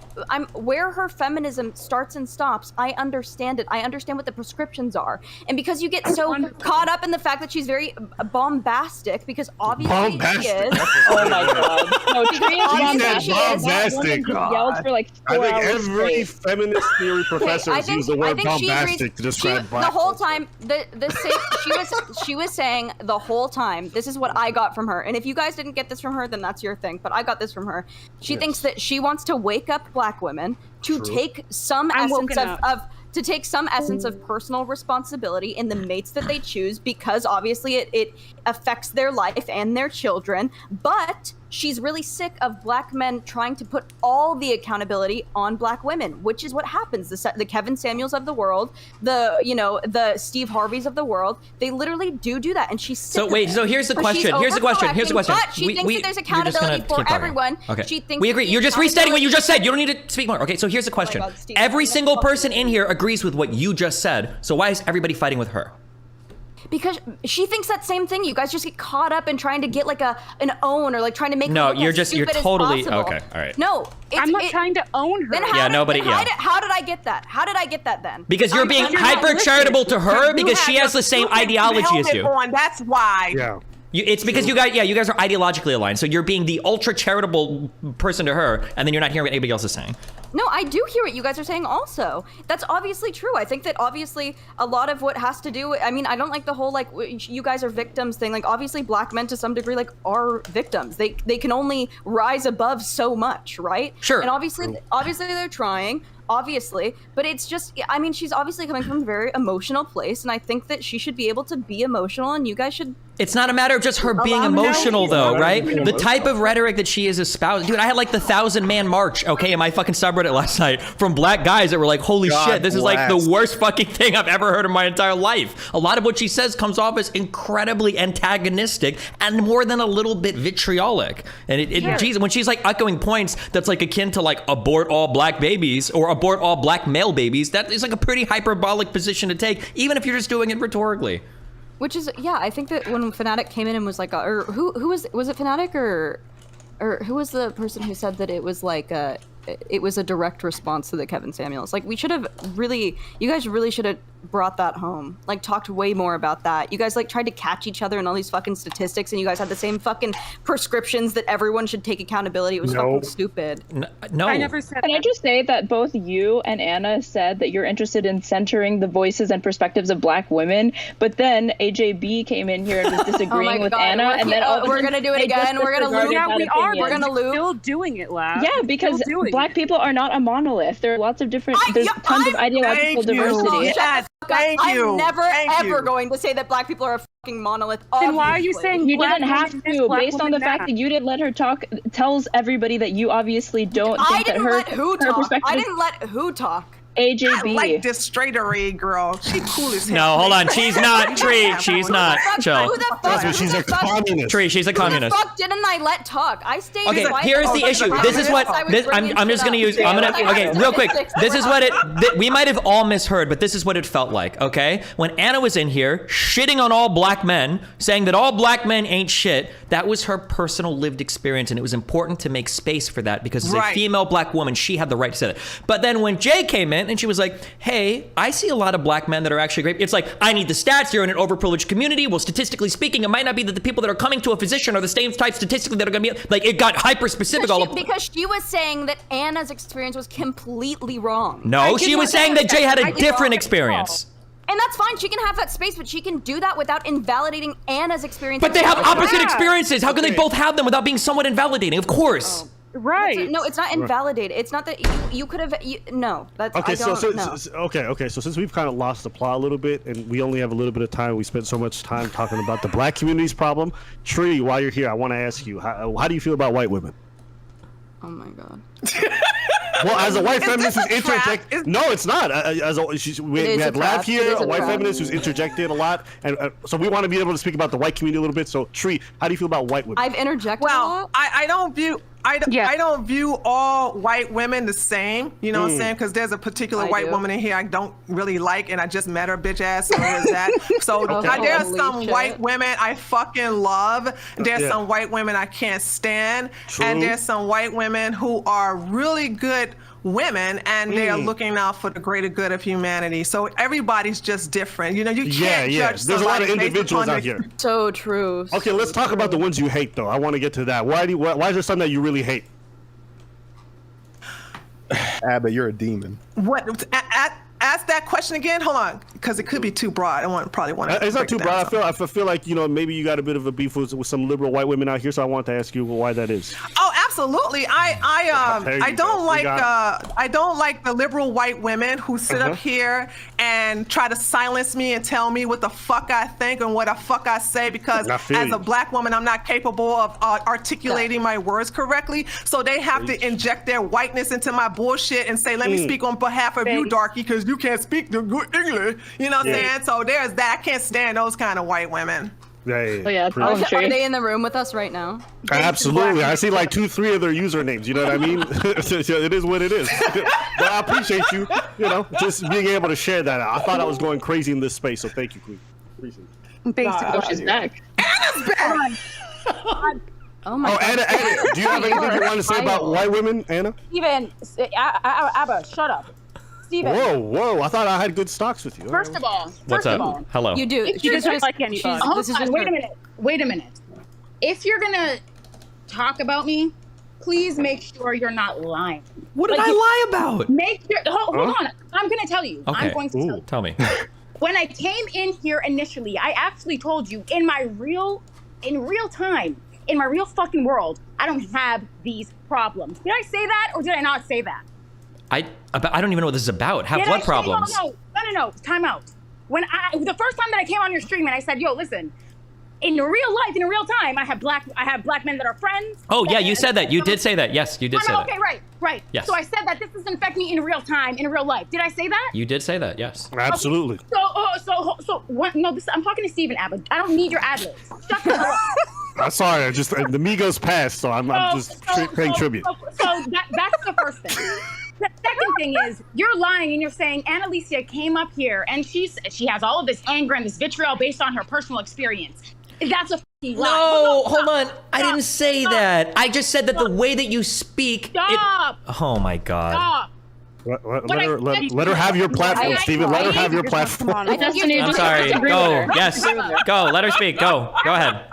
where her feminism starts and stops. I understand it. I understand what the prescriptions are, and because you get so caught up in the fact that she's very bombastic, because obviously she is. Oh my god. No, Tree is Obviously bombastic. she is. Yelled for like 4 I think hours every straight. feminist theory professor has used the word she agrees. bombastic to describe black the whole folks. time she was saying the whole time, this is what I got from her, and if you guys didn't get this from her, then that's your thing, but I got this from her. She thinks that she wants to wake up black women to take some essence to take some essence of personal responsibility in the mates that they choose, because obviously it affects their life and their children. But she's really sick of black men trying to put all the accountability on black women, which is what happens. The Kevin Samuels of the world, the Steve Harveys of the world, they literally do that, and she's sick So of wait, it. so here's the So question. she's Here's the question. overcorrecting, But she thinks that there's accountability for everyone. Okay. She thinks we that agree. the You're just restating what you just said. You don't accountability- need to speak more. Okay, so here's the question. God, Steve, Every I'm single fucking person in here agrees with what you just said. So why is everybody fighting with her? Because she thinks that same thing. You guys just get caught up in trying to get like an own, or like trying to make No, her look you're as just- you're stupid as totally- possible. okay, all right. No, I'm not trying to own her. Then how Yeah, did, nobody- then how yeah. did- how did I get that? How did I get that then? Because you're being you're not hyper listening. charitable to her You because she have has the your same stupid ideology as helmet you. on, that's why. Yeah. It's because you guys are ideologically aligned. So you're being the ultra charitable person to her, and then you're not hearing what anybody else is saying. No, I do hear what you guys are saying also. That's obviously true. I think that obviously a lot of what has to do, I mean, I don't like the whole like you guys are victims thing. Like obviously black men to some degree like are victims. They can only rise above so much, right? Sure. And obviously they're trying, obviously, but it's just, I mean, she's obviously coming from a very emotional place, and I think that she should be able to be emotional, and you guys should. It's not a matter of just her being emotional, though, right? The type of rhetoric that she is espousing. Dude, I had like the 1,000-man march, okay, in my fucking subreddit last night from black guys that were like, holy God shit, this is like the bless. worst fucking thing I've ever heard in my entire life. A lot of what she says comes off as incredibly antagonistic and more than a little bit vitriolic. And geez, when she's like echoing points that's like akin to like abort all black babies or abort all black male babies, that is like a pretty hyperbolic position to take, even if you're just doing it rhetorically. Which is, yeah, I think that when Fnatic came in and was like, or who was it Fnatic or who was the person who said that it was like it was a direct response to the Kevin Samuels? Like you guys really should have brought that home. Like talked way more about that. You guys like tried to catch each other in all these fucking statistics, and you guys had the same fucking prescriptions that everyone should take accountability. It was fucking stupid. No. I never said Can I just say that both you and Anna said that you're interested in centering the voices and perspectives of black women, but then AJB came in here and was disagreeing with God, Anna, and then all of a we're sudden gonna do it they again. We're gonna disregarded loop. Yeah, that we are. opinion. We're gonna loop. Still doing it, Lab. Yeah, We're because still doing black it. people are not a monolith. There are lots of different. There's tons of ideological Thank you. diversity. Yes, thank you. I'm never Thank ever you. going to say that black people are a fucking monolith. Then why are you obviously. saying You black didn't have women this, to, black based on women the fact that you didn't let her talk. Tells everybody that you obviously don't I think that didn't her let who her talk. perspective I is didn't let who talk. AJB. I like this straighterade girl. She cool as hell. No, hold on. She's not. Tree, she's not. Chill. Who the fuck? That's who what she's the a fuck- communist. Tree, she's a Who the communist. fuck didn't I let talk? I stayed Okay, quiet. here's the issue. This is what I'm just gonna use. I'm gonna okay, real quick. This is what we might have all misheard, but this is what it felt like. Okay, when Anna was in here shitting on all black men, saying that all black men ain't shit, that was her personal lived experience, and it was important to make space for that because as a Right. female black woman, she had the right to say that. But then when Jay came in, statement and she was like, hey, I see a lot of black men that are actually great. It's like, I need the stats. You're in an overprivileged community. Well, statistically speaking, it might not be that the people that are coming to a physician are the same type statistically that are going to be like, it got hyper specific. Because she was saying that Anna's experience was completely wrong. No, she was saying that Jay had a different experience. And that's fine. She can have that space, but she can do that without invalidating Anna's experience. But they have opposite experiences. How can they both have them without being somewhat invalidating? Of course. Right. No, it's not invalidated. It's not that you could have. No, that's Okay, I don't know. okay. So since we've kind of lost the plot a little bit, and we only have a little bit of time, we spent so much time talking about the black community's problem. Tree, while you're here, I want to ask you, how do you feel about white women? Oh my god. Well, as a white feminist who's this a trap? interjected, no, it's not. We had Lav here, a white feminist who's interjected a lot, and so we want to be able to speak about the white community a little bit. So, Tree, how do you feel about white women? I've interjected. Well, I don't view I don't view all white women the same. You know what I'm saying? Because there's a particular white woman in here I don't really like, and I just met her bitch ass. So there's that. So there's some white women I fucking love. There's some white women I can't stand, and there's some white women who are really good women, and they are looking out for the greater good of humanity. So everybody's just different. You know, you can't judge. There's a lot of somebody based individuals upon out here. So true. Okay, let's talk about the ones you hate, though. I want to get to that. Why is there some that you really hate? Abba, you're a demon. What? Ask that question again. Hold on, because it could be too broad. Probably want to. It's not too broad. I feel like, you know, maybe you got a bit of a beef with some liberal white women out here. So I wanted to ask you why that is. Oh, absolutely. I don't like the liberal white women who sit up here and try to silence me and tell me what the fuck I think and what the fuck I say, because as a black woman, I'm not capable of articulating my words correctly. So they have to inject their whiteness into my bullshit and say, let me speak on behalf of you, darky, because you can't speak the good English. You know what I'm saying? So there's that. I can't stand those kind of white women. Are they in the room with us right now? Absolutely. I see like 2-3 of their usernames. You know what I mean? It is what it is. But I appreciate you, you know, just being able to share that. I thought I was going crazy in this space, so thank you, Queen. Appreciate it. Basically, she's back. Anna's back. Oh my God. Anna, do you have anything you want to say about white women, Anna? Steven, Abba, shut up. Steven. Whoa! I thought I had good stocks with you. First of all, Hello. You do. She doesn't like anybody. Wait a minute. If you're gonna talk about me, please make sure you're not lying. What did I lie about? Make sure. Hold on. I'm gonna tell you. Okay. I'm going to tell you. Tell me. When I came in here initially, I actually told you in real time, in my real fucking world, I don't have these problems. Did I say that or did I not say that? I don't even know what this is about. Have blood problems. No. Time out. The first time that I came on your stream and I said, yo, listen, in real life, in real time, I have black men that are friends. Oh yeah, you said that. You did say that. Yes, you did say that. Okay, right. Yes. So I said that this doesn't affect me in real time, in real life. Did I say that? You did say that. Yes. Absolutely. So what? No, I'm talking to Steven Abba. I don't need your ad-libs. Shut the hell up. I'm sorry. The Migos passed, so I'm just paying tribute. So that's the first thing. The second thing is you're lying and you're saying Annalicia came up here and she has all of this anger and this vitriol based on her personal experience. That's a fucking lie. No, hold on. I didn't say that. I just said that the way that you speak. Stop. Oh my God. Stop. Let her have your platform, Steven. Let her have your platform. I'm sorry. Go. Yes. Go. Let her speak. Go ahead.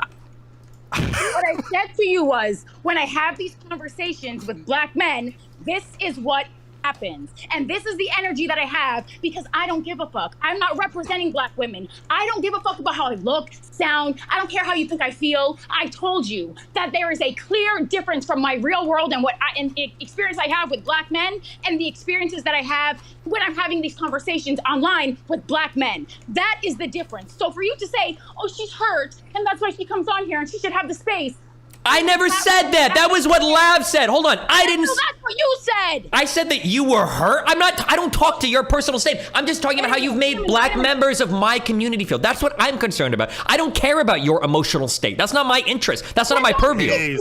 What I said to you was, when I have these conversations with black men, this is what happens. And this is the energy that I have because I don't give a fuck. I'm not representing black women. I don't give a fuck about how I look, sound. I don't care how you think I feel. I told you that there is a clear difference from my real world and the experience I have with black men and the experiences that I have when I'm having these conversations online with black men. That is the difference. So for you to say, oh, she's hurt, and that's why she comes on here and she should have the space. I never said that. That was what Lav said. Hold on. I didn't. So that's what you said. I said that you were hurt. I don't talk to your personal state. I'm just talking about how you've made black members of my community feel. That's what I'm concerned about. I don't care about your emotional state. That's not my interest. That's not my purview.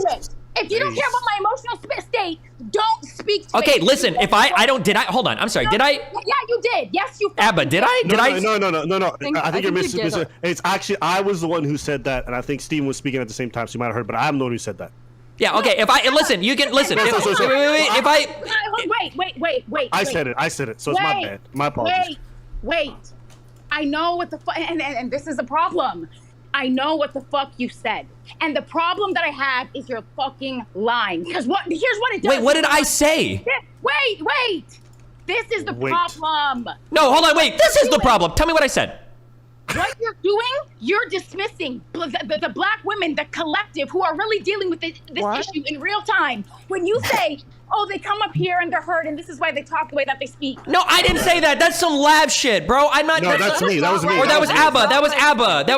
If you don't care about my emotional state, don't speak to me. Okay, listen. If I don't, did I? Hold on. I'm sorry. Did I? Yeah, you did. Yes, you. Abba, did I? No. I think you're missing. It's actually I was the one who said that, and I think Steven was speaking at the same time, so you might have heard. But I'm the one who said that. Yeah, okay. If I listen, you can listen. If Wait. I said it. So it's my bad. My apologies. Wait. I know what the fuck, and this is a problem. I know what the fuck you said, and the problem that I have is you're fucking lying. Because here's what it does. Wait, what did I say? Wait. This is the problem. No, hold on. Wait, this is the problem. Tell me what I said. What you're doing, you're dismissing the black women, the collective, who are really dealing with this issue in real time. When you say, oh, they come up here and they're hurt, and this is why they talk the way that they speak. No, I didn't say that. That's some lab shit, bro. I'm not. No, that's me. That was me. Or that was ABBA. That was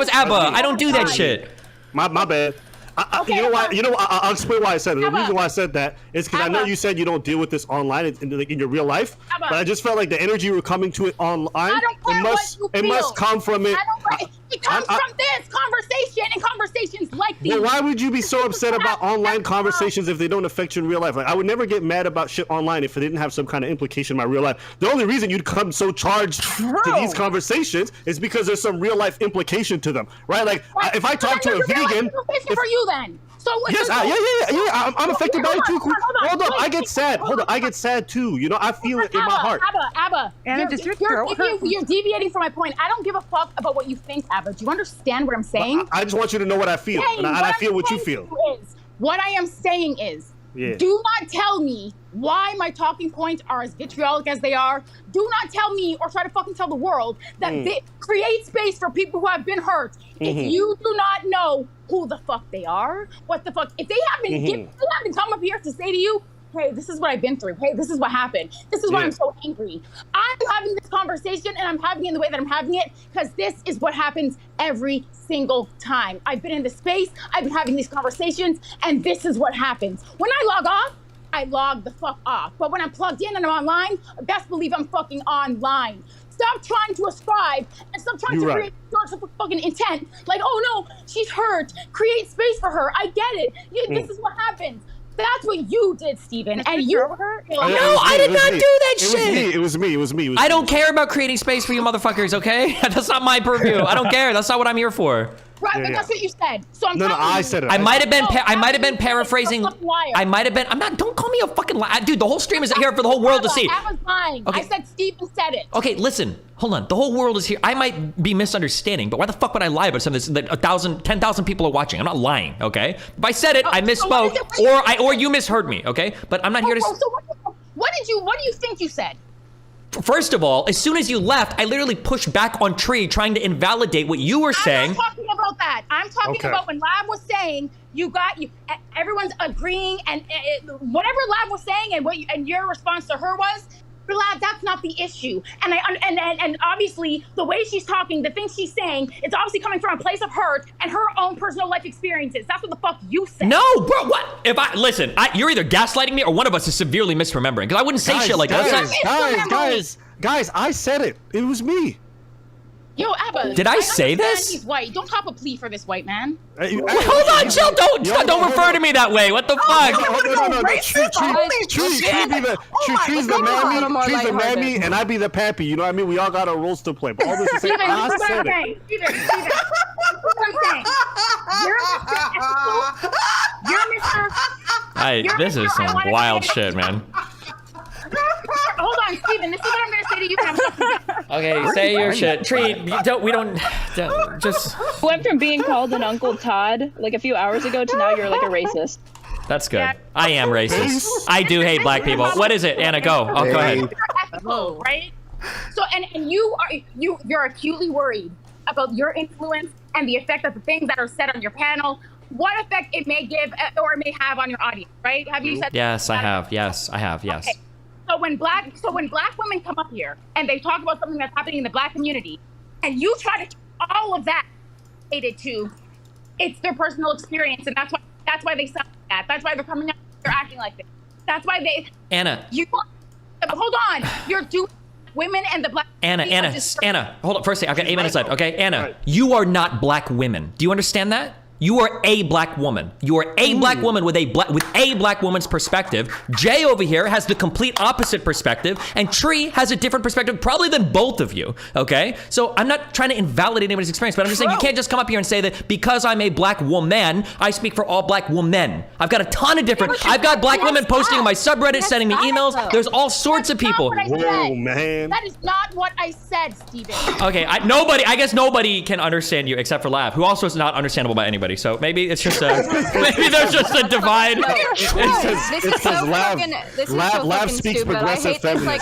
ABBA. I don't do that shit. My bad. You know why? I'll explain why I said it. The reason why I said that is because I know you said you don't deal with this online in your real life, but I just felt like the energy you were coming to it online. It must come from it. It comes from this conversation and conversations like these. Well, why would you be so upset about online conversations if they don't affect you in real life? Like, I would never get mad about shit online if it didn't have some kind of implication in my real life. The only reason you'd come so charged to these conversations is because there's some real life implication to them, right? Like, if I talk to a vegan, for you then. So yes, yeah. I'm affected by it too. Hold up, I get sad. Hold up, I get sad too. You know, I feel it in my heart. Abba, you're deviating from my point. I don't give a fuck about what you think, Abba. Do you understand what I'm saying? I just want you to know what I feel, and I feel what you feel. What I am saying is, do not tell me why my talking points are as vitriolic as they are. Do not tell me or try to fucking tell the world that they create space for people who have been hurt. If you do not know who the fuck they are, what the fuck, if they haven't come up here to say to you, hey, this is what I've been through. Hey, this is what happened. This is why I'm so angry. I'm having this conversation and I'm having it in the way that I'm having it because this is what happens every single time. I've been in this space, I've been having these conversations, and this is what happens. When I log off, I log the fuck off. But when I'm plugged in and I'm online, best believe I'm fucking online. Stop trying to ascribe and stop trying to create some fucking intent. Like, oh no, she's hurt. Create space for her. I get it. This is what happens. That's what you did, Steven. And you hurt. No, I did not do that shit. It was me. I don't care about creating space for you motherfuckers, okay? That's not my purview. I don't care. That's not what I'm here for. Right, but that's what you said. So I'm I said it. I might have been paraphrasing. I might have been. I'm not. Don't call me a fucking liar, dude. The whole stream is here for the whole world to see. I was lying. Okay. I said Steven said it. Okay, listen. Hold on. The whole world is here. I might be misunderstanding, but why the fuck would I lie about something that 10,000 people are watching? I'm not lying. Okay. If I said it, I misspoke, or you misheard me. Okay. But I'm not here to. So what do you think you said? First of all, as soon as you left, I literally pushed back on Tree trying to invalidate what you were saying. I'm not talking about that. I'm talking about when Lab was saying everyone's agreeing and whatever Lab was saying and your response to her was, Lab, that's not the issue. And obviously the way she's talking, the things she's saying, it's obviously coming from a place of hurt and her own personal life experiences. That's what the fuck you said. No, bro, what? You're either gaslighting me or one of us is severely misremembering because I wouldn't say shit like that. Guys, I said it. It was me. Yo, Abba. Did I say this? He's white. Don't cop a plea for this white man. Hold on, chill. Don't refer to me that way. What the fuck? No. Tree's the mammy, and I be the pappy. You know what I mean? We all got our roles to play. But all this is Steven, this is what I'm saying. You're This is some wild shit, man. Hold on, Steven. This is what I'm going to say to you. Okay, say your shit. Tree, we don't just. Went from being called an Uncle Todd like a few hours ago to now you're like a racist. That's good. I am racist. I do hate black people. What is it, Anna? Go. Oh, go ahead. Ethical, right? So, and you're acutely worried about your influence and the effect of the things that are said on your panel. What effect it may give or it may have on your audience, right? Have you said? Yes, I have. Yes, I have. Yes. Okay. So when black women come up here and they talk about something that's happening in the black community, and you try to all of that related to, it's their personal experience, and that's why they sound like that. That's why they're coming up, they're acting like this. That's why they. Anna. Hold on. You're doing women and the black. Anna. Hold on. First, okay, 8 minutes left. Okay, Anna, you are not black women. Do you understand that? You are a black woman. You are a black woman with a black woman's perspective. Jay over here has the complete opposite perspective, and Tree has a different perspective, probably than both of you. Okay, so I'm not trying to invalidate anybody's experience, but I'm just saying you can't just come up here and say that because I'm a black woman, I speak for all black women. I've got a ton of different. I've got black women posting in my subreddit, sending me emails. There's all sorts of people. Whoa, man. That is not what I said, Steven. Okay, I guess nobody can understand you except for Lav, who also is not understandable by anybody. So maybe it's just maybe there's just a divide. This is so fucking speaks stupid. I hate this. Like,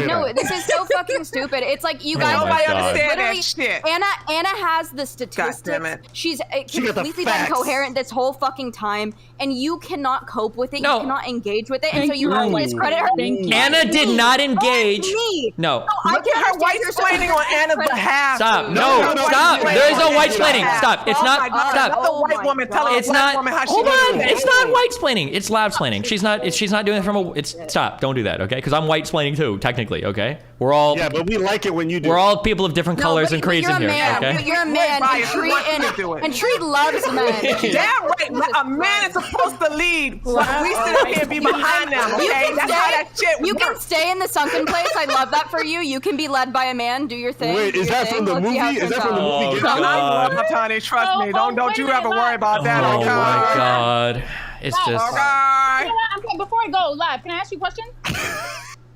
no, this is so fucking stupid. It's like you guys. Nobody understand literally, that shit. Anna has the statistics. damn it. She's She got the completely been facts. coherent this whole fucking time, and you cannot cope with it. No. You cannot engage with it, and Thank so you you. have to discredit her. Anna did not engage. Me. No. I Look at her white explaining on Anna's behalf. Stop. dude. No, Look at her stop. white There is no explaining white on explaining. Anna's Stop. It's behalf. not. Oh my God. Stop. Another white woman telling a It's black not. woman how she Hold should on. do It's it. not white explaining. It's loud explaining. She's not doing it from a. Stop. Don't do that. Okay. Because I'm white explaining too. Technically. Okay. We're all. Yeah, but we like it when you do. We're all people of different colors and creeds in here. Okay. You're a man, Bias. and You want me to do it. Tree loves men. Damn right. A man is supposed to lead. So we sit up here and be behind them. Okay, that's how that shit You can works. stay in the sunken place. I love that for you. You can be led by a man. Do your thing. Wait, do is your that thing. from the Let's see how it movie? Is that turns from the out. movie? Get Oh, Out? God. Tony, trust me. Don't wait you a ever minute, worry about that. Oh Okay. my God. It's just. You Okay. know what? Before I go live, can I ask you a question?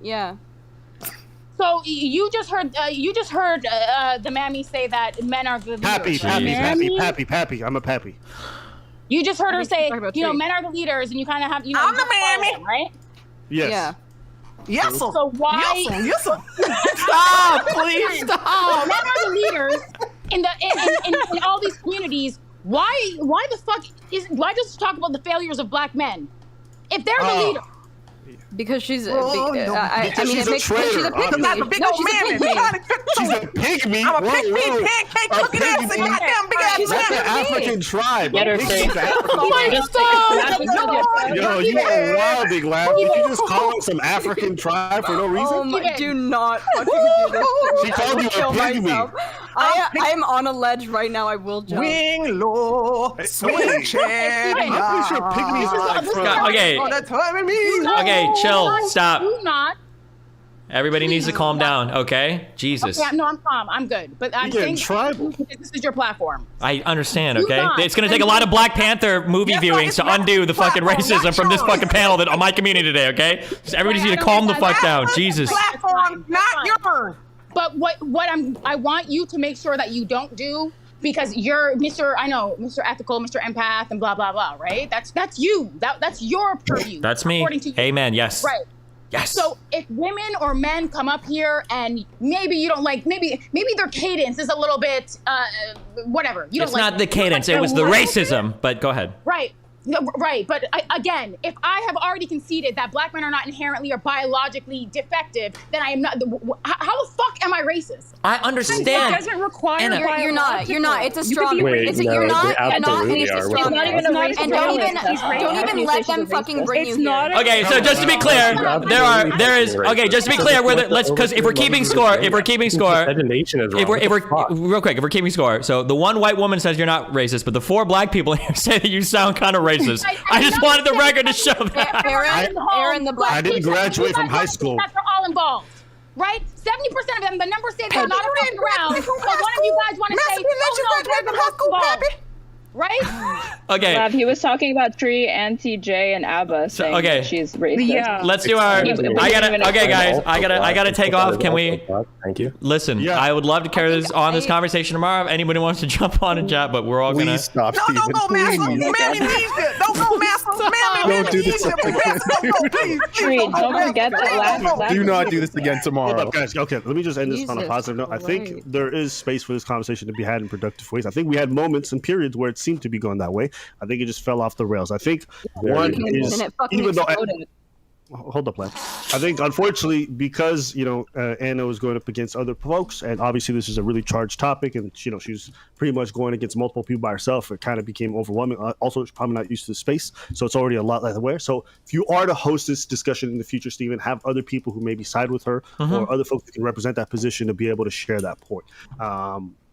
Yeah. So you just heard the mammy say that men are the leaders. Pappy. I'm a pappy. You just heard her say, talking about you know, Tree. men are the leaders, and you kind of have, you know, I'm you the just follow mammy. them, right? Yes. Yeah. Yes, sir. So why? Yes, sir. Stop! Please stop! Men are the leaders in all these communities. Why the fuck why just talk about the failures of black men? If they're the leader. Because she's. Oh, no. I mean, she's it a makes sense. She's a traitor. pygmy. I'm not a big No, old she's a man. pygmy. She's a pygmy. I'm a Whoa, pygmy, whoa. pancake A cooking ass, and pygmy. goddamn big ass That's man. the African tribe. Get her Pygmies face. are African. Yo, you are wilding, Lab. Did you just call him some African tribe for no reason? Oh my! Do not fucking do this. She called you a Kill pygmy. myself. I am on a ledge right now. I will jump. Wing low, swing wait. chair. I'm pretty sure pygmies are like from. Okay. Oh, that's what I mean. Okay, chill. Stop. Do not. Everybody needs to calm down. Okay. Jesus. Okay, no, I'm calm. I'm good. But I'm You're getting saying tribal. this is your platform. I understand, Do okay? not. It's gonna take a lot of Black Panther movie Yes, viewings it's to not undo the fucking platform, racism not from this yours. fucking panel that on my community today, okay? Just everybody needs to calm the fuck down. Jesus. Platform, not yours. But what I want you to make sure that you don't do, because you're Mr. Ethical, Mr. Empath, and blah blah blah, right? That's you. That's your purview. That's me. According to you. Amen. Yes. Right. Yes. So if women or men come up here and maybe you don't like, maybe their cadence is a little bit whatever. You It's don't like not the cadence, it was the racism, but go ahead. Right. No, right. But again, if I have already conceded that black men are not inherently or biologically defective, then I am not. How the fuck am I racist? I understand. It doesn't require. Anna. You're not. You're not. It's a You could strong. be Wait, It's a, no, you're not. they You're not. absolutely It's a are. strong. It's not even a race And don't even let them fucking bring you here. Okay, so just to be clear, there is okay. Just to be clear, let's because if we're keeping score, Nation is wrong. if we're real quick, if we're keeping score, so the one white woman says you're not racist, but the 4 black people here say that you sound kind of racist. I just wanted the record to show that. Aaron, the black. I didn't graduate from high school. That they're all involved, right? 70% of them. The numbers say they're not fucking around. But one of you guys want to say, "Oh no, they're not involved." Right? Okay. Lab, he was talking about Tree and TJ and Abba saying okay. that she's racist. Yeah. Let's do our. Okay, guys. I gotta take off. Can we? Thank you. Listen, Yeah. I would love to carry this conversation tomorrow if anybody wants to jump on and chat, but we're all gonna. Please stop, No, Steven. don't go, Master. Please. Mammy needs it. Don't go, Master. Mammy Don't do needs this. it. Master, don't go, please. Tree, don't forget that last. Do not do this again Hold tomorrow. up, guys. Okay, let me just end this on a Jesus positive note. I think Christ. there is space for this conversation to be had in productive ways. I think we had moments and periods where it seemed to be going that way. I think it just fell off the rails. I think one is And it fucking even though exploded. hold up, lad. I think unfortunately because Anna was going up against other folks, and obviously this is a really charged topic, and she's pretty much going against multiple people by herself. It kind of became overwhelming. Also, she's probably not used to the space, so it's already a lot less aware. So if you are to host this discussion in the future, Stephen, have other people who maybe side with her or other folks that can represent that position to be able to share that point.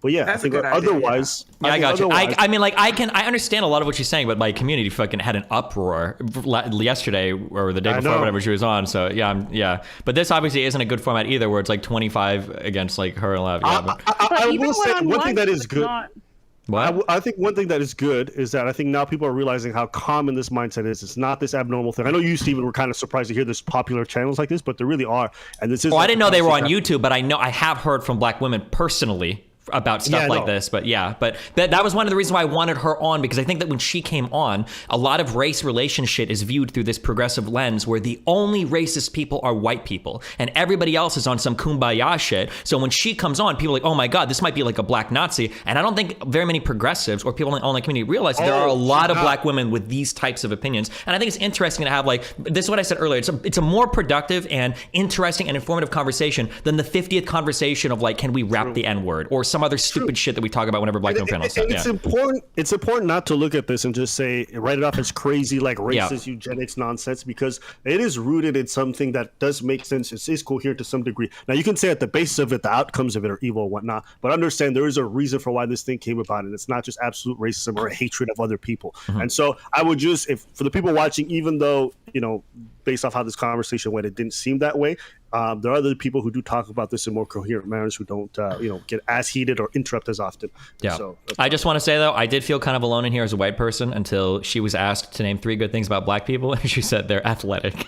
But yeah, That's I think a good idea, otherwise, Yeah, I got you. otherwise- I mean, like, I understand a lot of what she's saying, but my community fucking had an uproar yesterday or the day I before, know. whatever she was on. So yeah. But this obviously isn't a good format either, where it's like 25 against like her and Lev. Yeah, but, I will say one thing that is it's good. not- what? I think one thing that is good is that I think now people are realizing how common this mindset is. It's not this abnormal thing. I know you, Steven, were kind of surprised to hear there's popular channels like this, but there really are. And this is. Oh, I didn't know they were on YouTube. YouTube, but I have heard from black women personally about stuff Yeah, like no. this. But that was one of the reasons why I wanted her on, because I think that when she came on, a lot of race relation shit is viewed through this progressive lens where the only racist people are white people and everybody else is on some kumbaya shit. So when she comes on, people are like, oh my God, this might be like a black Nazi. And I don't think very many progressives or people in the online community realize that there are a lot of black women with these types of opinions. And I think it's interesting to have, like, this is what I said earlier. It's a more productive and interesting and informative conversation than the 50th conversation of like, can we rap the N-word or some other stupid shit that we talk about whenever black people panel stuff. It's important. It's important not to look at this and just say write it off as crazy, like racist eugenics nonsense, because it is rooted in something that does make sense. It is coherent to some degree. Now you can say at the basis of it, the outcomes of it are evil and whatnot, but understand there is a reason for why this thing came about, and it's not just absolute racism or hatred of other people. And so I would just, if for the people watching, even though based off how this conversation went, it didn't seem that way. There are other people who do talk about this in more coherent manners who don't, get as heated or interrupt as often. Yeah. So I just want to say, though, I did feel kind of alone in here as a white person until she was asked to name 3 good things about black people, and she said they're athletic.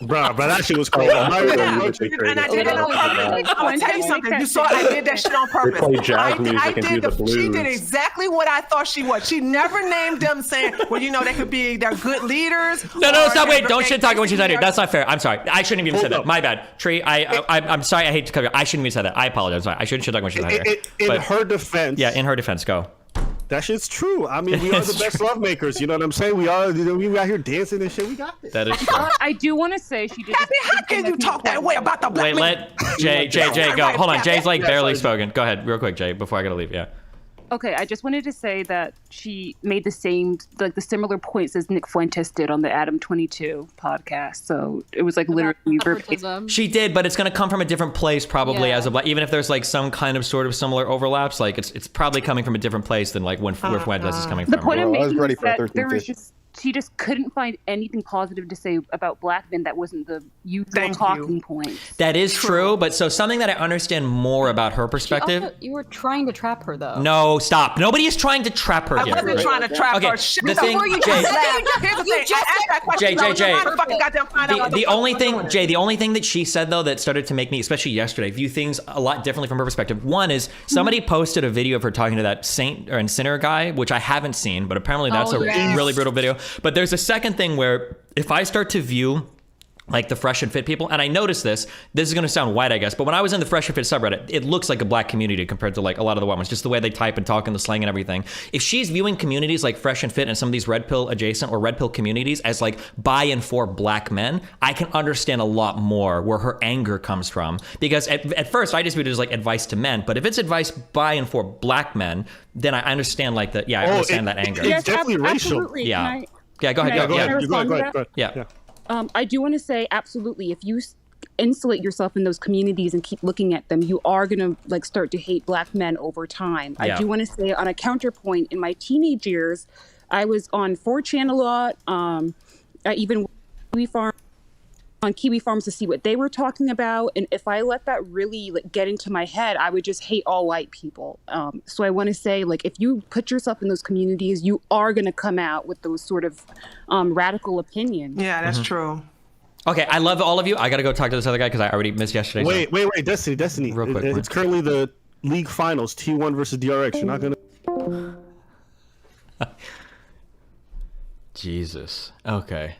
Bro, that shit was cool. And I did it on purpose. I'm gonna tell you something. You saw I did that shit on purpose. They play jazz music and do the blues. She did exactly what I thought she would. She never named them saying, well, they could be, they're good leaders. No, stop, wait, don't shit talk when she's not here. That's not fair. I'm sorry. I shouldn't have even said Hold that. up. My bad. Tree, I'm sorry. I hate to cover you. I shouldn't have even said that. I apologize. Sorry. I shouldn't shit talk when she's not here. In But- her defense, yeah, in her defense, go. that shit's true. I mean, we are the best love makers. You know what I'm saying? We are. We out here dancing and shit. We got this. That is true. I do want to say she did. How can you talk that way about the black Wait, man? let Jay go. Hold on. Jay's like barely spoken. Go ahead, real quick, Jay, before I gotta leave. Yeah. Okay, I just wanted to say that she made the similar points as Nick Fuentes did on the Adam 22 podcast. So it was like literally verbatim. She did, but it's going to come from a different place probably Yeah. as a black, even if there's like some kind of sort of similar overlaps, like it's probably coming from a different place than like where Fuentes is coming The from. point I'm Well, I was making ready is for a that 13 there was fish. she just couldn't find anything positive to say about black men that wasn't the usual Thank talking you. points. That is true, but so something that I understand more about her perspective. Also, you were trying to trap her though. No, stop. Nobody is trying to trap her I here. wasn't trying to trap Okay, her. Shit, the thing- before you Jay- just laughed. Here's the thing. I asked that question. Jay. The only thing that she said though that started to make me, especially yesterday, view things a lot differently from her perspective. One is somebody posted a video of her talking to that saint and sinner guy, which I haven't seen, but apparently that's Oh, a yes. really brutal video. But there's a second thing where if I start to view like the Fresh and Fit people, and I noticed this is going to sound white, I guess, but when I was in the Fresh and Fit subreddit, it looks like a black community compared to like a lot of the white ones, just the way they type and talk and the slang and everything. If she's viewing communities like Fresh and Fit and some of these red pill adjacent or red pill communities as like by and for black men, I can understand a lot more where her anger comes from. Because at first I just viewed it as like advice to men, but if it's advice by and for black men, then I understand like that. Yeah, I understand that anger. It's definitely racial. Absolutely. Yeah. Can I- Yeah, go ahead. Can I- Go can I ahead. respond to that? Yeah. I do want to say absolutely. If you insulate yourself in those communities and keep looking at them, you are going to like start to hate black men over time. Yeah. I do want to say on a counterpoint, in my teenage years, I was on 4chan a lot. I even on Kiwi Farms to see what they were talking about. And if I let that really like get into my head, I would just hate all white people. So I want to say, like, if you put yourself in those communities, you are going to come out with those sort of radical opinions. Yeah, that's true. Okay, I love all of you. I got to go talk to this other guy because I already missed yesterday. Wait, Destiny. Real quick, It's currently the league finals, T1 versus DRX. You're not gonna. Jesus. Okay.